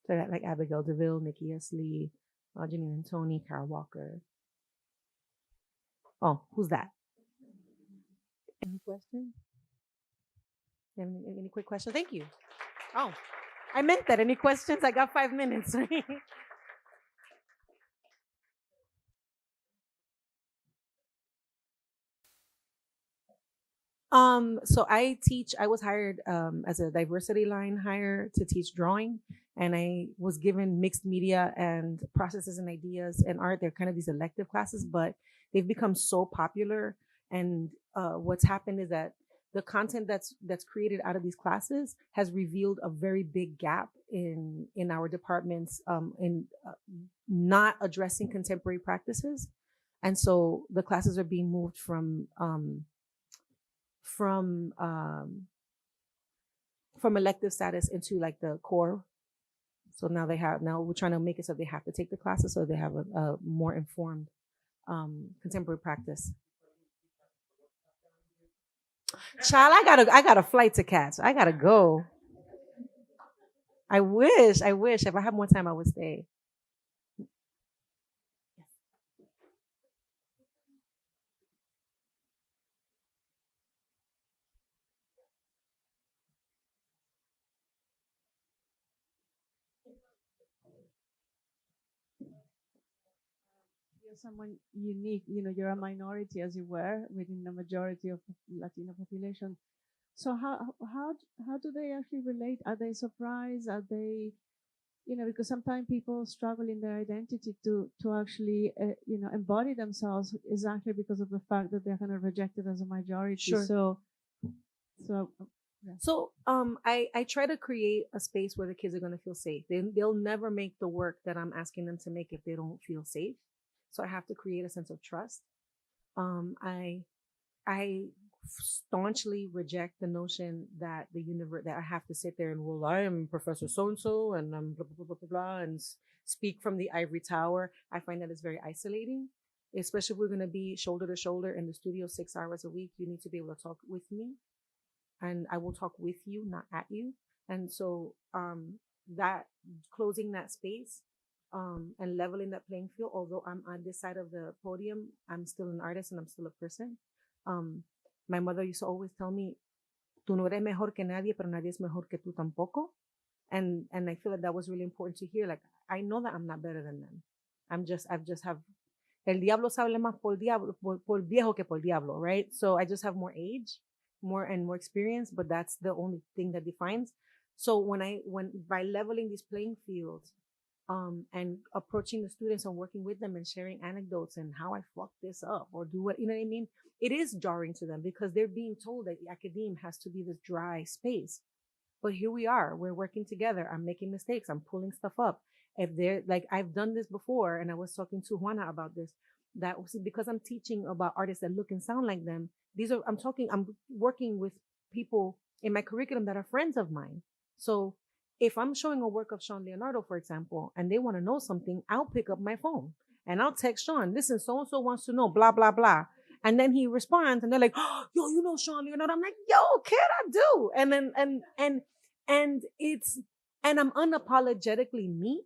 So that like Abigail DeVille, Nikki S. Lee, Janine and Tony, Carol Walker. Oh, who's that? Any questions? Any quick questions? Thank you. Oh, I meant that. Any questions? I got 5 minutes. So I was hired as a diversity line hire to teach drawing, and I was given mixed media and processes and ideas and art. They're kind of these elective classes, but they've become so popular. And what's happened is that the content that's created out of these classes has revealed a very big gap in our departments in not addressing contemporary practices. And so the classes are being moved from elective status into like the core. So now we're trying to make it so they have to take the classes so they have a more informed contemporary practice. Child, I got a flight to catch. I gotta go. I wish. If I had more time, I would stay. Someone unique, you're a minority as you were within the majority of the Latino population. So how do they actually relate? Are they surprised? Are they, because sometimes people struggle in their identity to actually, embody themselves exactly because of the fact that they're kind of rejected as a majority. Sure. So I try to create a space where the kids are going to feel safe. They'll never make the work that I'm asking them to make if they don't feel safe. So I have to create a sense of trust. I staunchly reject the notion that that I have to sit there and, well, I am Professor so-and-so and I'm blah, blah, blah, blah, blah, and speak from the ivory tower. I find that it's very isolating, especially if we're going to be shoulder to shoulder in the studio 6 hours a week. You need to be able to talk with me, and I will talk with you, not at you. And so that closing that space and leveling that playing field, although I'm on this side of the podium, I'm still an artist and I'm still a person. My mother used to always tell me, tú no eres mejor que nadie, pero nadie es mejor que tú tampoco. And I feel that was really important to hear. Like, I know that I'm not better than them. I just have, el diablo sabe más por viejo que por diablo, right? So I just have more age, more experience, but that's the only thing that defines. So by leveling these playing fields, and approaching the students and working with them and sharing anecdotes and how I fucked this up or do what, you know what I mean? It is jarring to them because they're being told that the academe has to be this dry space. But here we are, we're working together. I'm making mistakes. I'm pulling stuff up. If they're like, I've done this before, and I was talking to Juana about this, that was because I'm teaching about artists that look and sound like them. I'm working with people in my curriculum that are friends of mine. So if I'm showing a work of Sean Leonardo, for example, and they want to know something, I'll pick up my phone and I'll text Sean, listen, so-and-so wants to know, blah, blah, blah. And then he responds and they're like, oh, yo, you know Sean Leonardo? I'm like, yo, kid, I do. And then, and I'm unapologetically me,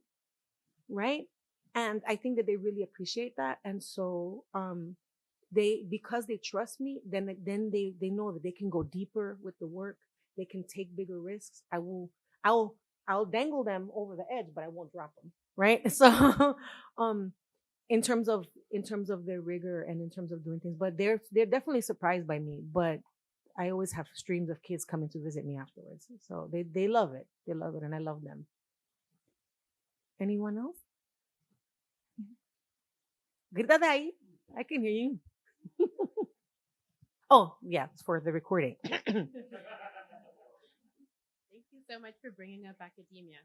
right? And I think that they really appreciate that. And so, because they trust me, then they know that they can go deeper with the work. They can take bigger risks. I'll dangle them over the edge, but I won't drop them. Right. So, in terms of their rigor and in terms of doing things, but they're definitely surprised by me, but I always have streams of kids coming to visit me afterwards. So they love it. They love it. And I love them. Anyone else? Grita de ahí. I can hear you. Oh, yeah, it's for the recording. Thank you so much for bringing up academia.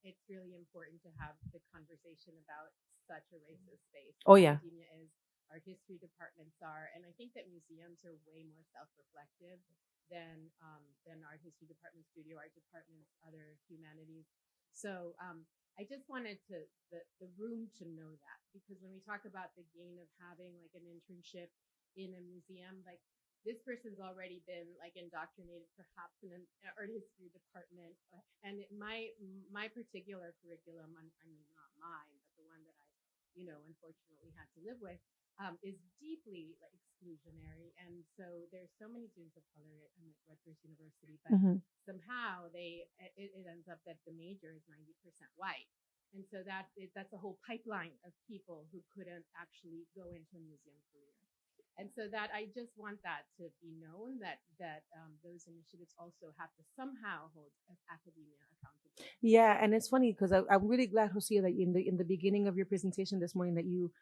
it's really important to have the conversation about such a racist space. Oh, yeah. Academia is, art history departments are, and I think that museums are way more self-reflective than art history departments, studio art departments, other humanities. So I just wanted the room to know that, because when we talk about the gain of having like an internship in a museum, like this person's already been like indoctrinated perhaps in an art history department, and my particular curriculum, I mean not mine, but the one that I, unfortunately had to live with, is deeply like exclusionary. And so there's so many students of color at Rutgers University, but somehow it ends up that the major is 90% white. And so that's a whole pipeline of people who couldn't actually go into a museum career. And so that I just want that to be known, that those initiatives also have to somehow hold academia accountable. Yeah, and it's funny because I'm really glad, José, that in the beginning of your presentation this morning that you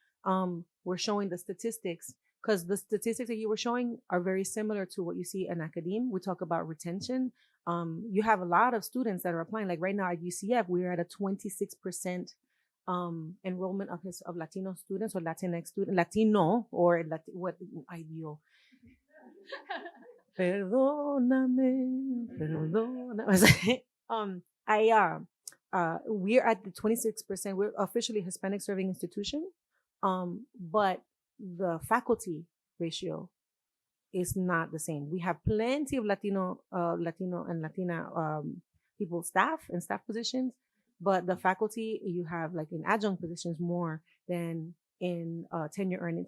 were showing the statistics, because the statistics that you were showing are very similar to what you see in academia. We talk about retention. You have a lot of students that are applying. Like right now at UCF, we're at a 26% enrollment of Latino students or Latinx students, Latino or what I Dios. Perdóname. We're at the 26%. We're officially Hispanic serving institution, but the faculty ratio is not the same. We have plenty of Latino and Latina people, staff positions, but the faculty you have like in adjunct positions more than in tenure earning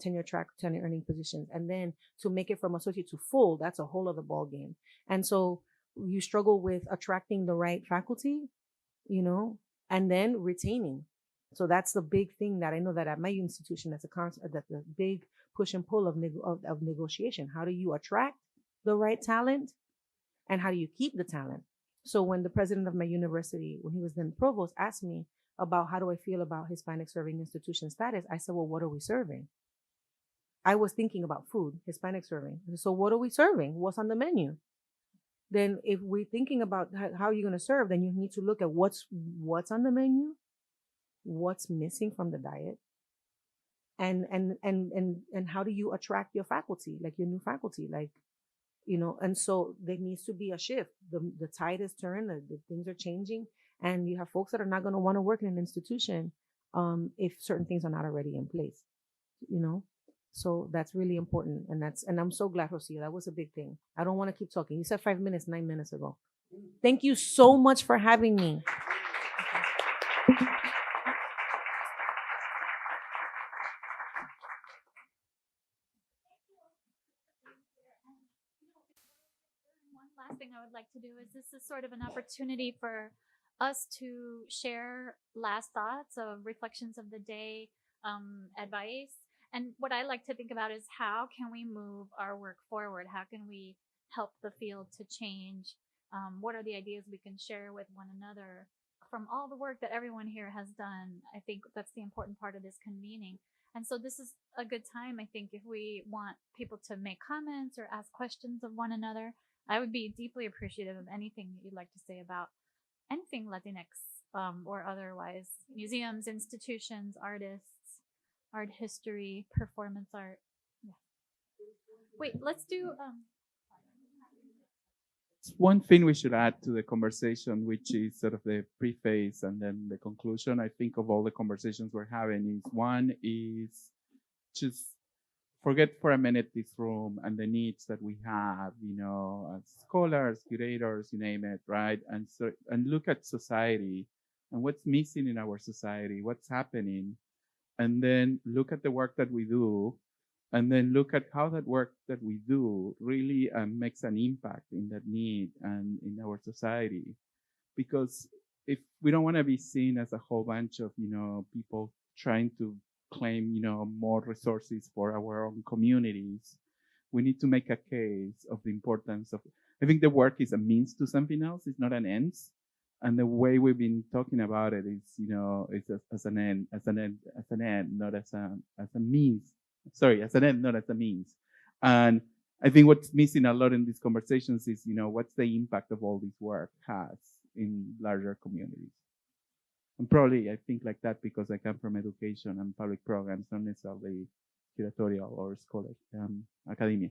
positions. And then to make it from associate to full, that's a whole other ball game. And so you struggle with attracting the right faculty, and then retaining. So that's the big thing that I know that at my institution, that's the big push and pull of negotiation. How do you attract the right talent, and how do you keep the talent? So when the president of my university, when he was then provost, asked me about how do I feel about Hispanic serving institution status, I said, well, what are we serving? I was thinking about food, Hispanic serving. So what are we serving? What's on the menu? Then if we're thinking about how you're going to serve, then you need to look at what's on the menu, what's missing from the diet, and how do you attract your faculty, like your new faculty, like, and so there needs to be a shift. The tide is turned, the things are changing, and you have folks that are not going to want to work in an institution if certain things are not already in place, So that's really important, and I'm so glad, José, that was a big thing. I don't want to keep talking. You said 5 minutes, 9 minutes ago. Thank you so much for having me. Last thing I would like to do is this is sort of an opportunity for us to share last thoughts of reflections of the day, advice. And what I like to think about is how can we move our work forward? How can we help the field to change? What are the ideas we can share with one another from all the work that everyone here has done? I think that's the important part of this convening. And so this is a good time, I think, if we want people to make comments or ask questions of one another. I would be deeply appreciative of anything that you'd like to say about anything Latinx or otherwise. Museums, institutions, artists, art history, performance art. Yeah. Wait, let's do... One thing we should add to the conversation, which is sort of the preface and then the conclusion, I think, of all the conversations we're having is one is just forget for a minute this room and the needs that we have, as scholars, curators, you name it, right? And look at society and what's missing in our society, what's happening, and then look at the work that we do, and then look at how that work that we do really makes an impact in that need and in our society. Because if we don't want to be seen as a whole bunch of, people trying to claim, more resources for our own communities, we need to make a case of the importance of, I think the work is a means to something else, it's not an end. And the way we've been talking about it is, it's as an end, not as a means. Sorry, as an end, not as a means. And I think what's missing a lot in these conversations is, what's the impact of all this work has in larger communities. And probably I think like that because I come from education and public programs, not necessarily curatorial or scholarly academia.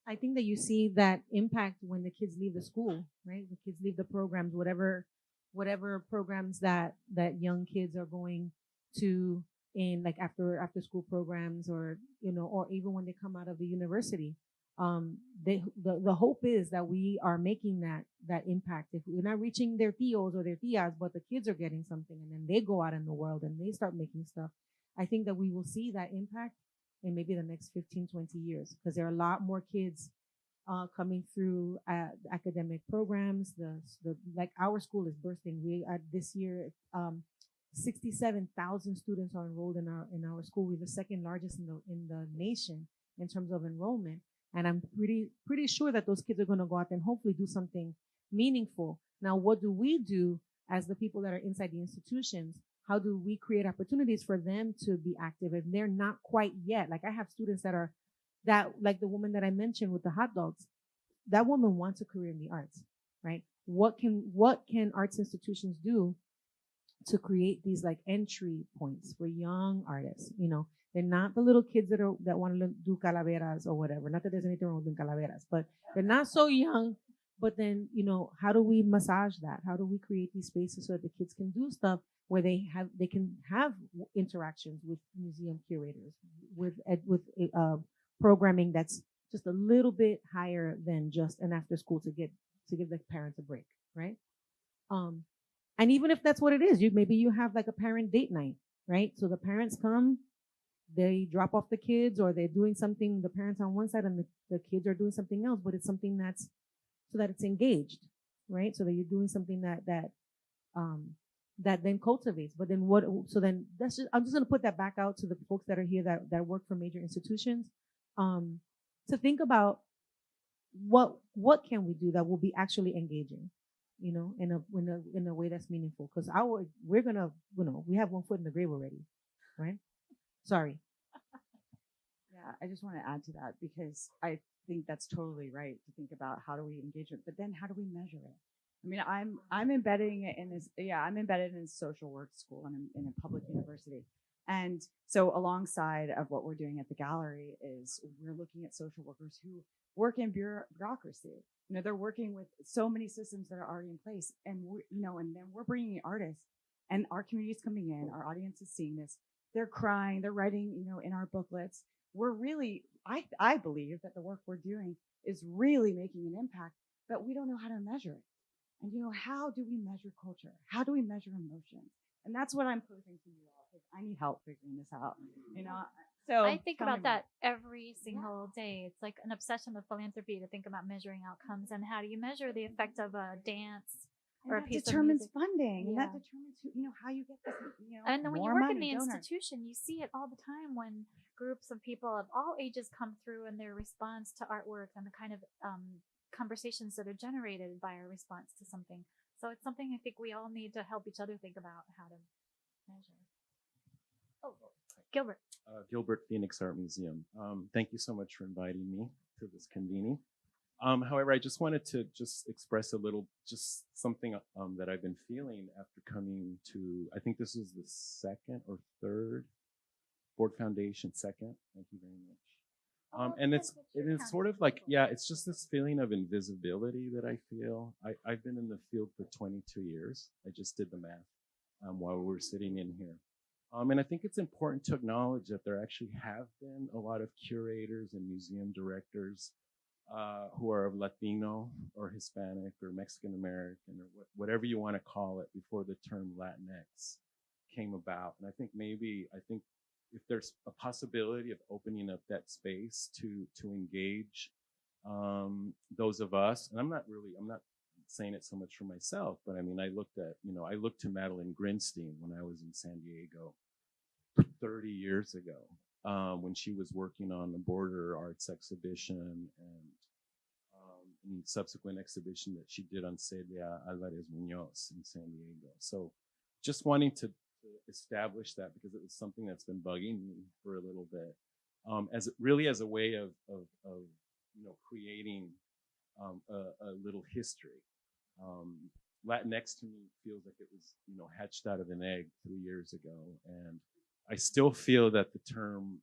I think that you see that impact when the kids leave the school, right? The kids leave the programs, whatever programs that young kids are going to in like after school programs, or or even when they come out of the university. The hope is that we are making that impact. If we're not reaching their tios or their tias, but the kids are getting something, and then they go out in the world and they start making stuff, I think that we will see that impact in maybe the next 15, 20 years, because there are a lot more kids coming through academic programs. Like our school is bursting. We this year, 67,000 students are enrolled in our school. We're the second largest in the nation in terms of enrollment, and I'm pretty sure that those kids are going to go out and hopefully do something meaningful. Now, what do we do as the people that are inside the institutions? How do we create opportunities for them to be active if they're not quite yet? Like I have students that like the woman that I mentioned with the hot dogs, that woman wants a career in the arts, right? What can arts institutions do to create these like entry points for young artists? They're not the little kids that want to do calaveras or whatever. Not that there's anything wrong with doing calaveras, but they're not so young. But then, how do we massage that? How do we create these spaces so that the kids can do stuff where they can have interactions with museum curators, with programming that's just a little bit higher than just an after school to give the parents a break, right? And even if that's what it is, maybe you have like a parent date night, right? So the parents come, they drop off the kids, or they're doing something, the parents on one side and the kids are doing something else, but it's something that's so that it's engaged, right? So that you're doing something that then cultivates. But then what? So then I'm just going to put that back out to the folks that are here that work for major institutions, to think about what can we do that will be actually engaging, in a way that's meaningful. Because we're gonna, we have one foot in the grave already, right? Sorry. Yeah, I just want to add to that because I think that's totally right to think about how do we engage it, but then how do we measure it? I mean, I'm embedding it in this. Yeah, I'm embedded in social work school and in a public university, and so alongside of what we're doing at the gallery is we're looking at social workers who work in bureaucracy. They're working with so many systems that are already in place, and and then we're bringing in artists, and our community's coming in, our audience is seeing this. They're crying, they're writing, in our booklets. We're really, I believe that the work we're doing is really making an impact, but we don't know how to measure it. And how do we measure culture? How do we measure emotions? And that's what I'm posing to you all, because I need help figuring this out. So I think about that every single day. It's like an obsession with philanthropy to think about measuring outcomes, and how do you measure the effect of a dance or a piece determines of music. funding, and Yeah. that determines how you get this. And then when you more work in money, the donors. institution, you see it all the time when groups of people of all ages come through and their response to artwork and the kind of conversations that are generated by our response to something. So it's something I think we all need to help each other think about how to measure. Oh, Gilbert. Gilbert, Phoenix Art Museum. Thank you so much for inviting me to this convening. However, I just wanted to express just something that I've been feeling after coming to, I think this is the second or third Ford Foundation, second. Thank you very much. And it is sort of like, yeah, it's just this feeling of invisibility that I feel. I've been in the field for 22 years. I just did the math while we were sitting in here. And I think it's important to acknowledge that there actually have been a lot of curators and museum directors who are of Latino or Hispanic or Mexican American or whatever you want to call it before the term Latinx came about. And I think if there's a possibility of opening up that space to engage those of us, and I'm not saying it so much for myself, but I mean, I looked to Madeline Grinstein when I was in San Diego 30 years ago, when she was working on the Border Arts exhibition and subsequent exhibition that she did on Celia Alvarez Munoz in San Diego. So just wanting to to establish that because it was something that's been bugging me for a little bit. As a way of creating a little history. Latinx to me feels like it was hatched out of an egg 3 years ago, and I still feel that the term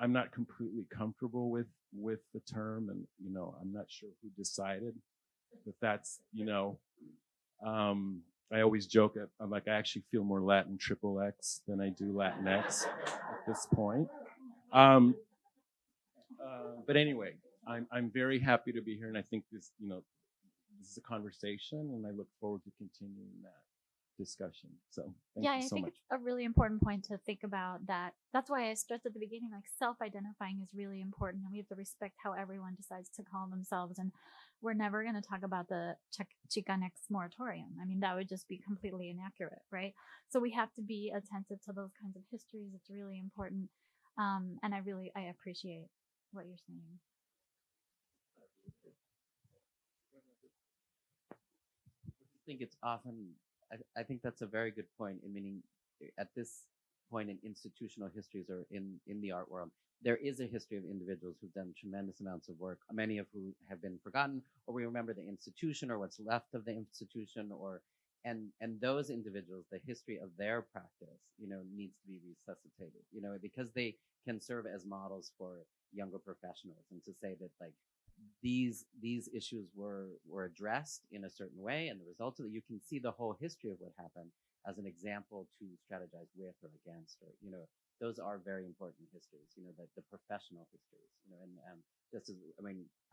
I'm not completely comfortable with the term, and I'm not sure who decided that that's I always joke I'm like I actually feel more Latin triple X than I do Latinx at this point. But anyway, I'm very happy to be here, and I think this is a conversation, and I look forward to continuing that discussion. So thank you so I think much. it's a really important point to think about that. That's why I stressed at the beginning, like self-identifying is really important, and we have to respect how everyone decides to call themselves. And we're never going to talk about the Chicanx moratorium. I mean, that would just be completely inaccurate, right? So we have to be attentive to those kinds of histories. It's really important. And I appreciate what you're saying. I think it's often, I think that's a very good point, meaning at this point in institutional histories or in the art world, there is a history of individuals who've done tremendous amounts of work, many of who have been forgotten, or we remember the institution or what's left of the institution, and those individuals, the history of their practice, needs to be resuscitated, because they can serve as models for younger professionals, and to say that like these issues were addressed in a certain way, and the results of it, you can see the whole history of what happened as an example to strategize with or against, or those are very important histories, the professional histories, and just as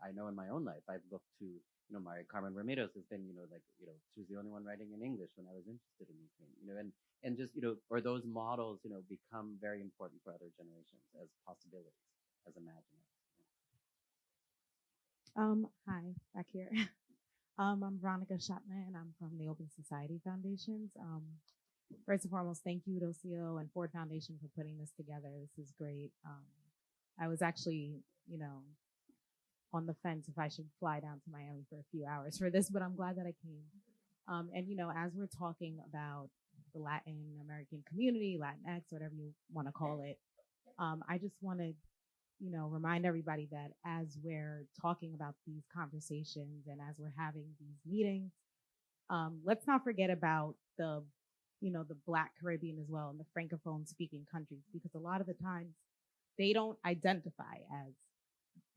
I know in my own life, I've looked to Mari Carmen Ramirez has been she was the only one writing in English when I was interested in these things, and just or those models become very important for other generations as possibilities, as imaginings. Hi, back here. I'm Veronica Shotman, and I'm from the Open Society Foundations. First and foremost, thank you, Rocio and Ford Foundation, for putting this together. This is great. I was actually, on the fence if I should fly down to Miami for a few hours for this, but I'm glad that I came. And as we're talking about the Latin American community, Latinx, whatever you want to call it, I just want to remind everybody that as we're talking about these conversations and as we're having these meetings, let's not forget about the Black Caribbean as well and the Francophone speaking countries, because a lot of the times they don't identify as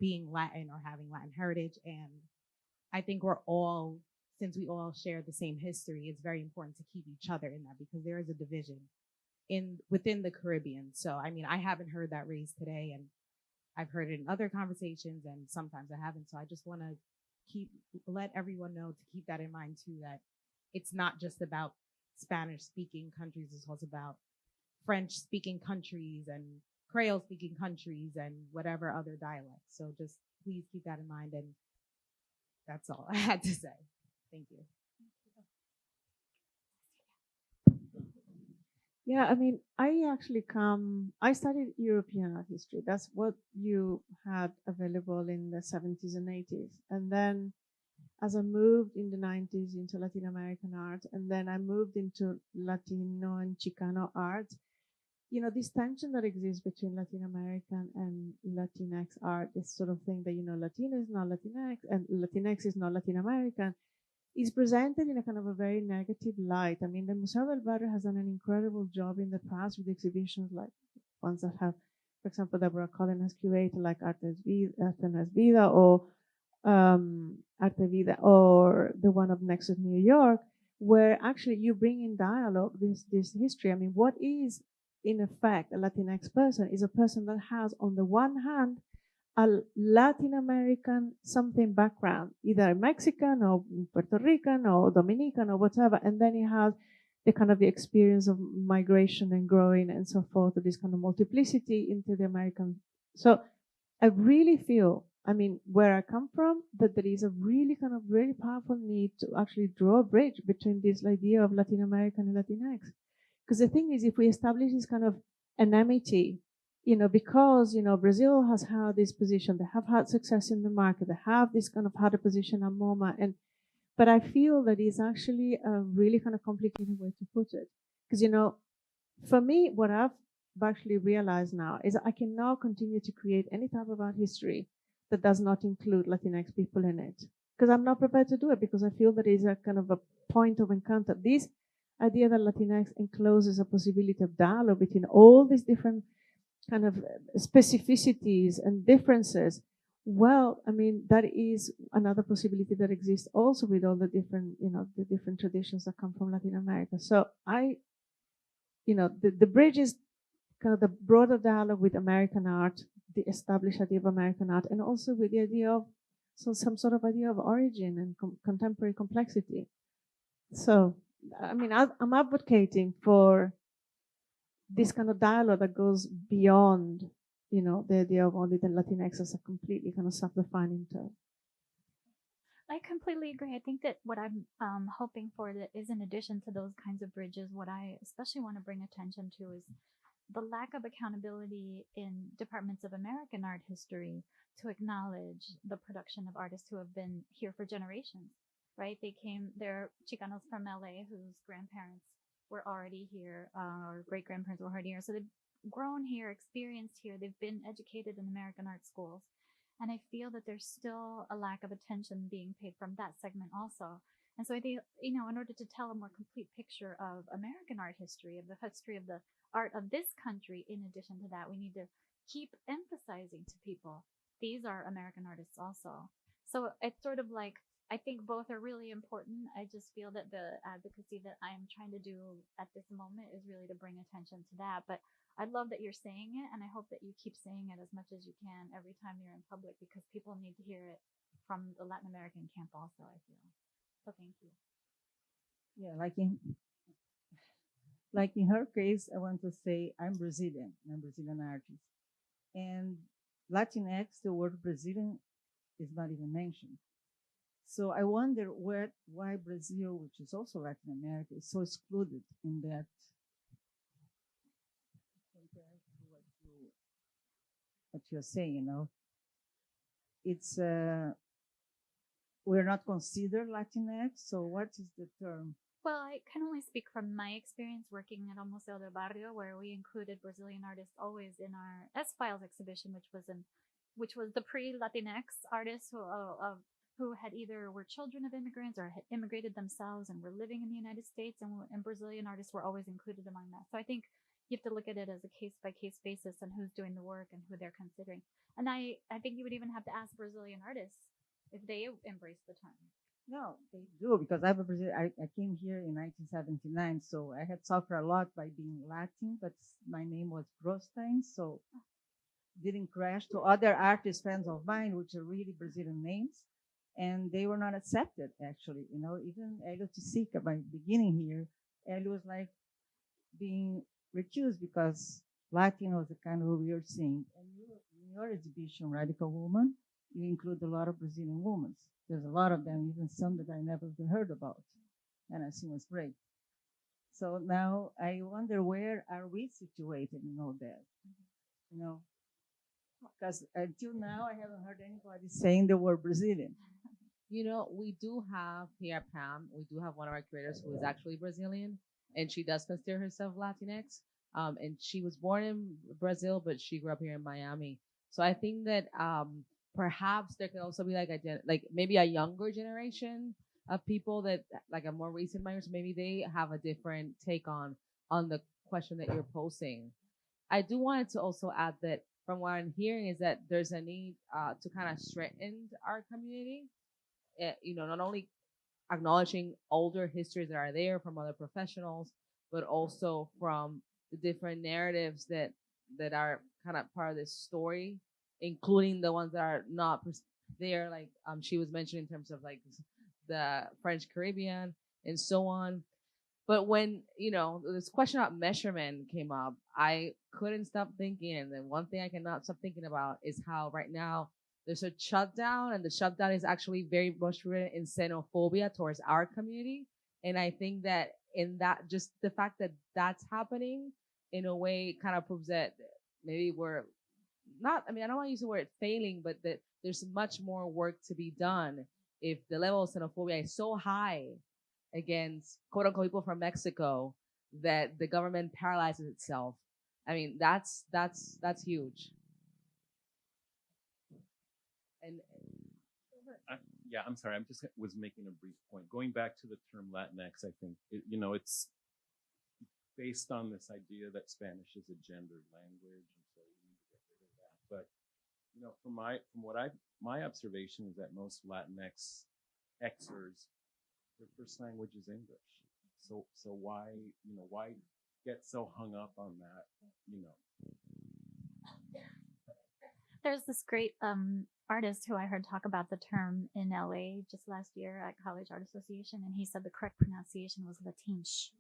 being Latin or having Latin heritage. And I think since we all share the same history, it's very important to keep each other in that, because there is a division within the Caribbean. So, I haven't heard that raised today, and I've heard it in other conversations, and sometimes I haven't. So I just want to let everyone know to keep that in mind too, that it's not just about Spanish-speaking countries, it's also about French-speaking countries and Creole-speaking countries and whatever other dialects. So just please keep that in mind, and that's all I had to say. Thank you. Yeah, I studied European art history. That's what you had available in the 70s and 80s. And then as I moved in the 90s into Latin American art, and then I moved into Latino and Chicano art, this tension that exists between Latin American and Latinx art, this sort of thing that, Latino is not Latinx and Latinx is not Latin American, is presented in a kind of a very negative light. The Museo del Barrio has done an incredible job in the past with exhibitions like ones that have, for example, Deborah Cullen has curated, like Arte es Vida or Arte Vida, or the one of Nexus New York, where actually you bring in dialogue this history. What is, in effect, a Latinx person is a person that has, on the one hand, a Latin American something background, either Mexican or Puerto Rican or Dominican or whatever, and then he has the kind of the experience of migration and growing and so forth, this kind of multiplicity into the American. So I really feel, where I come from, that there is a really kind of really powerful need to actually draw a bridge between this idea of Latin American and Latinx. Because the thing is, if we establish this kind of enmity, because, Brazil has had this position, they have had success in the market, they have this kind of harder position at MoMA, But I feel that it's actually a really kind of complicated way to put it. Because, for me, what I've actually realized now is I can now continue to create any type of art history that does not include Latinx people in it. Because I'm not prepared to do it, because I feel that is a kind of a point of encounter. This idea that Latinx encloses a possibility of dialogue between all these different kind of specificities and differences. Well, I mean, that is another possibility that exists also with all the different, the different traditions that come from Latin America. So the bridge is kind of the broader dialogue with American art, the established idea of American art, and also with the idea of some sort of idea of origin and contemporary complexity. So, I mean, I'm advocating for this kind of dialogue that goes beyond, the idea of only the Latinx as a completely kind of self-defining term. I completely agree. I think that what I'm hoping for that is, in addition to those kinds of bridges, what I especially want to bring attention to is the lack of accountability in departments of American art history to acknowledge the production of artists who have been here for generations, right? They're Chicanos from LA whose grandparents were already here, or great-grandparents were already here. So they've grown here, experienced here. They've been educated in American art schools. And I feel that there's still a lack of attention being paid from that segment also. And so I think, in order to tell a more complete picture of American art history, of the history of the art of this country, in addition to that, we need to keep emphasizing to people, these are American artists also. So it's sort of like, I think both are really important. I just feel that the advocacy that I'm trying to do at this moment is really to bring attention to that. But I love that you're saying it, and I hope that you keep saying it as much as you can every time you're in public, because people need to hear it from the Latin American camp also, I feel. So thank you. Yeah, like in her case, I want to say I'm Brazilian. I'm a Brazilian artist. And Latinx, the word Brazilian is not even mentioned. So I wonder why Brazil, which is also Latin America, is so excluded in that compared to what you're saying, It's we're not considered Latinx, so what is the term? Well, I can only speak from my experience working at Museo del Barrio, where we included Brazilian artists always in our S-Files exhibition, which was the pre-Latinx artists who had either were children of immigrants or had immigrated themselves and were living in the United States, and Brazilian artists were always included among that. So I think you have to look at it as a case-by-case basis on who's doing the work and who they're considering. And I think you would even have to ask Brazilian artists if they embrace the term. No, they do, because I came here in 1979, so I had suffered a lot by being Latin, but my name was Grostein, so didn't crash to other artist friends of mine, which are really Brazilian names, and they were not accepted, actually. Even Helio Tisica, by beginning here, Helio was like being recused because Latin was a kind of weird thing. And in your exhibition, Radical Woman, you include a lot of Brazilian women. There's a lot of them, even some that I never heard about. And I think it was great. So now I wonder, where are we situated in all that? Because until now, I haven't heard anybody saying the word Brazilian. We do have here at PAMM, we do have one of our curators who is actually Brazilian, and she does consider herself Latinx. And she was born in Brazil, but she grew up here in Miami. So I think that perhaps there can also be like maybe a younger generation of people that, like a more recent minors, maybe they have a different take on the question that you're posing. I do want to also add that from what I'm hearing is that there's a need to kind of strengthen our community. Not only acknowledging older histories that are there from other professionals, but also from the different narratives that are kind of part of this story, including the ones that are not there, like she was mentioning in terms of like the French Caribbean and so on. But when, this question about measurement came up, I couldn't stop thinking. And then one thing I cannot stop thinking about is how right now there's a shutdown, and the shutdown is actually very much rooted in xenophobia towards our community. And I think that in that, just the fact that that's happening in a way kind of proves that maybe we're not, I don't want to use the word failing, but that there's much more work to be done if the level of xenophobia is so high against quote unquote people from Mexico that the government paralyzes itself. I mean, that's huge. And yeah, I'm sorry. I'm just was making a brief point. Going back to the term Latinx, I think it's based on this idea that Spanish is a gendered language, and so we need to get rid of that. But my observation is that most Latinx Xers, their first language is English. So why get so hung up on that? There's this great artist who I heard talk about the term in LA just last year at College Art Association, and he said the correct pronunciation was Latinx.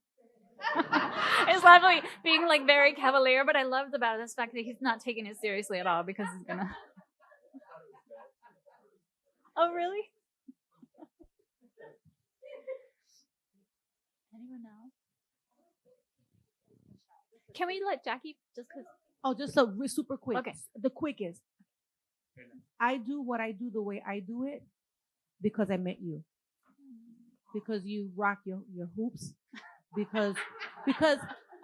It's lovely being like very cavalier, but I loved about this fact that he's not taking it seriously at all because he's gonna. Oh, really? Anyone else? Can we let Jackie just because? Oh, just so super quick. Okay. The quickest. I do what I do the way I do it because I met you. Because you rock your hoops. Because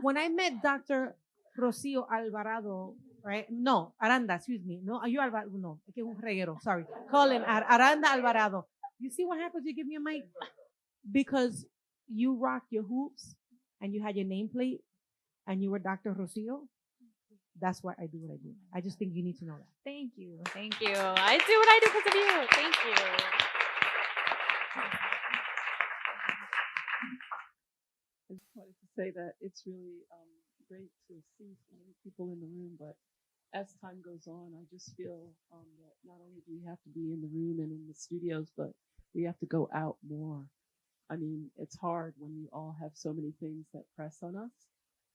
when I met Dr. Rocio Alvarado, right? No, Aranda, excuse me. No, are you Alvarado? No, que un reguero. Sorry. Colin, Aranda Alvarado. You see what happens? You give me a mic? Because you rock your hoops and you had your nameplate and you were Dr. Rocio. That's why I do what I do. I just think you need to know that. Thank you. Thank you. I do what I do because of you. Thank you. I just wanted to say that it's really great to see so many people in the room, but as time goes on, I just feel that not only do we have to be in the room and in the studios, but we have to go out more. I mean, it's hard when we all have so many things that press on us,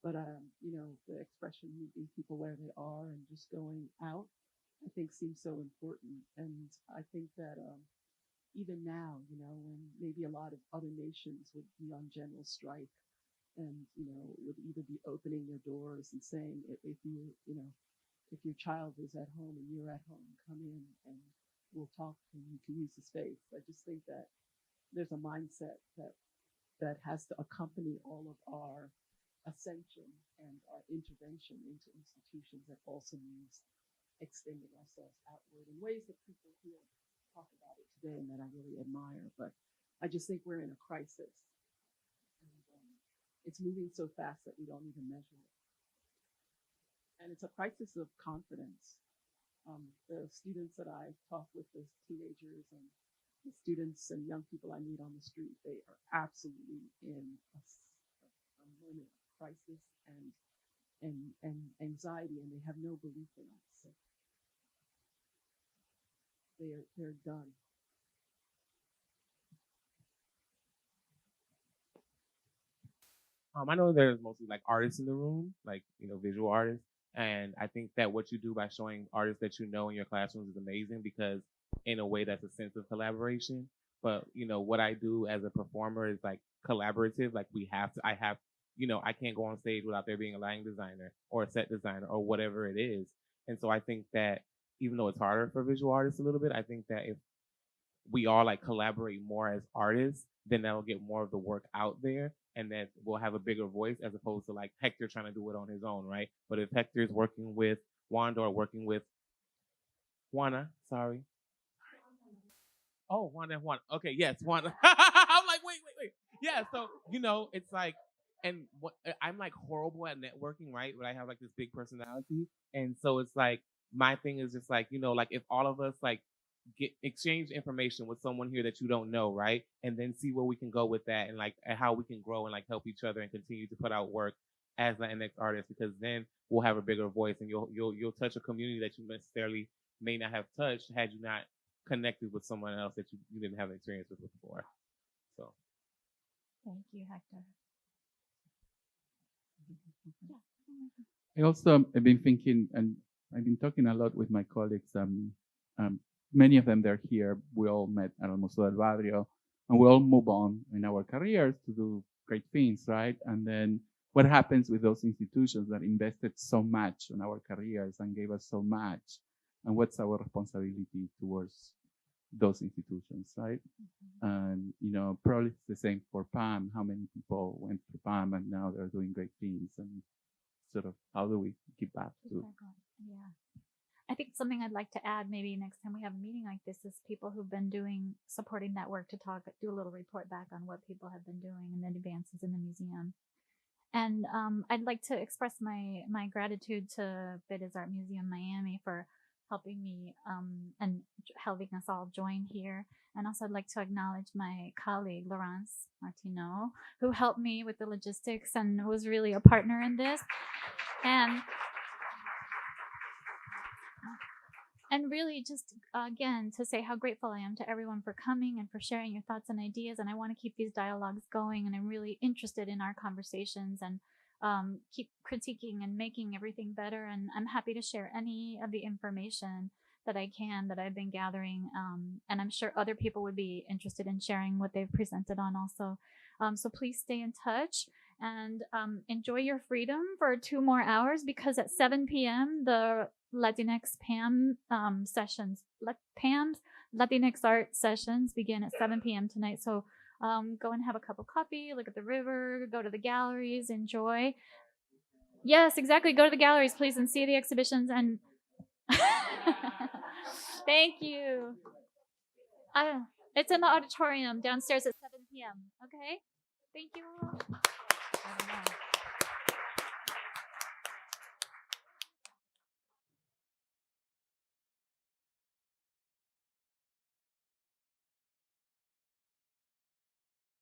but the expression meeting people where they are and just going out, I think seems so important. And I think that even now, when maybe a lot of other nations would be on general strike and, would either be opening their doors and saying, if your child is at home and you're at home, come in and we'll talk and you can use the space. I just think that there's a mindset that has to accompany all of our ascension and our intervention into institutions that also means extending ourselves outward in ways that people here talk about it today and that I really admire. But I just think we're in a crisis. And, it's moving so fast that we don't even measure it. And it's a crisis of confidence. The students that I talk with, the teenagers and the students and young people I meet on the street, they are absolutely in a moment of crisis and anxiety, and they have no belief in us. So they're done. I know there's mostly like artists in the room, like, visual artists. And I think that what you do by showing artists that you know in your classrooms is amazing because in a way that's a sense of collaboration. But, what I do as a performer is like collaborative. Like I can't go on stage without there being a lighting designer or a set designer or whatever it is. And so I think that even though it's harder for visual artists a little bit, I think that if we all like collaborate more as artists, then that'll get more of the work out there and then we'll have a bigger voice as opposed to like Hector trying to do it on his own, right? But if Hector is working with Wanda or working with Juana, sorry. Oh, Wanda and Juana. Okay, yes, Wanda. I'm like, wait. Yeah, so, it's like, and I'm like horrible at networking, right? But I have like this big personality. And so it's like, my thing is just like, like if all of us like exchange information with someone here that you don't know, right? And then see where we can go with that and like how we can grow and like help each other and continue to put out work as Latinx artists, because then we'll have a bigger voice and you'll touch a community that you necessarily may not have touched had you not connected with someone else that you didn't have an experience with before. So thank you, Hector. I also have been thinking, and I've been talking a lot with my colleagues. Many of them, they're here. We all met at Museo del Barrio, and we all move on in our careers to do great things, right? And then what happens with those institutions that invested so much in our careers and gave us so much? And what's our responsibility towards those institutions, right? And probably it's the same for PAMM. How many people went to PAMM and now they're doing great things, and sort of how do we give back to? Yeah. I think something I'd like to add maybe next time we have a meeting like this is people who've been supporting that work to do a little report back on what people have been doing and the advances in the museum. And I'd like to express my gratitude to Pérez Art Museum Miami for helping me and helping us all join here. And also I'd like to acknowledge my colleague, Laurence Martineau, who helped me with the logistics and was really a partner in this. And really just, again, to say how grateful I am to everyone for coming and for sharing your thoughts and ideas. And I want to keep these dialogues going. And I'm really interested in our conversations and keep critiquing and making everything better. And I'm happy to share any of the information that I can that I've been gathering. And I'm sure other people would be interested in sharing what they've presented on also. So please stay in touch and enjoy your freedom for 2 more hours, because at 7 p.m. the Latinx PAMM sessions, PAMM's Latinx Art Sessions begin at 7 p.m. tonight. So go and have a cup of coffee, look at the river, go to the galleries, enjoy. Yes, exactly. Go to the galleries, please, and see the exhibitions. And thank you. It's in the auditorium downstairs at 7 p.m. Okay? Thank you all.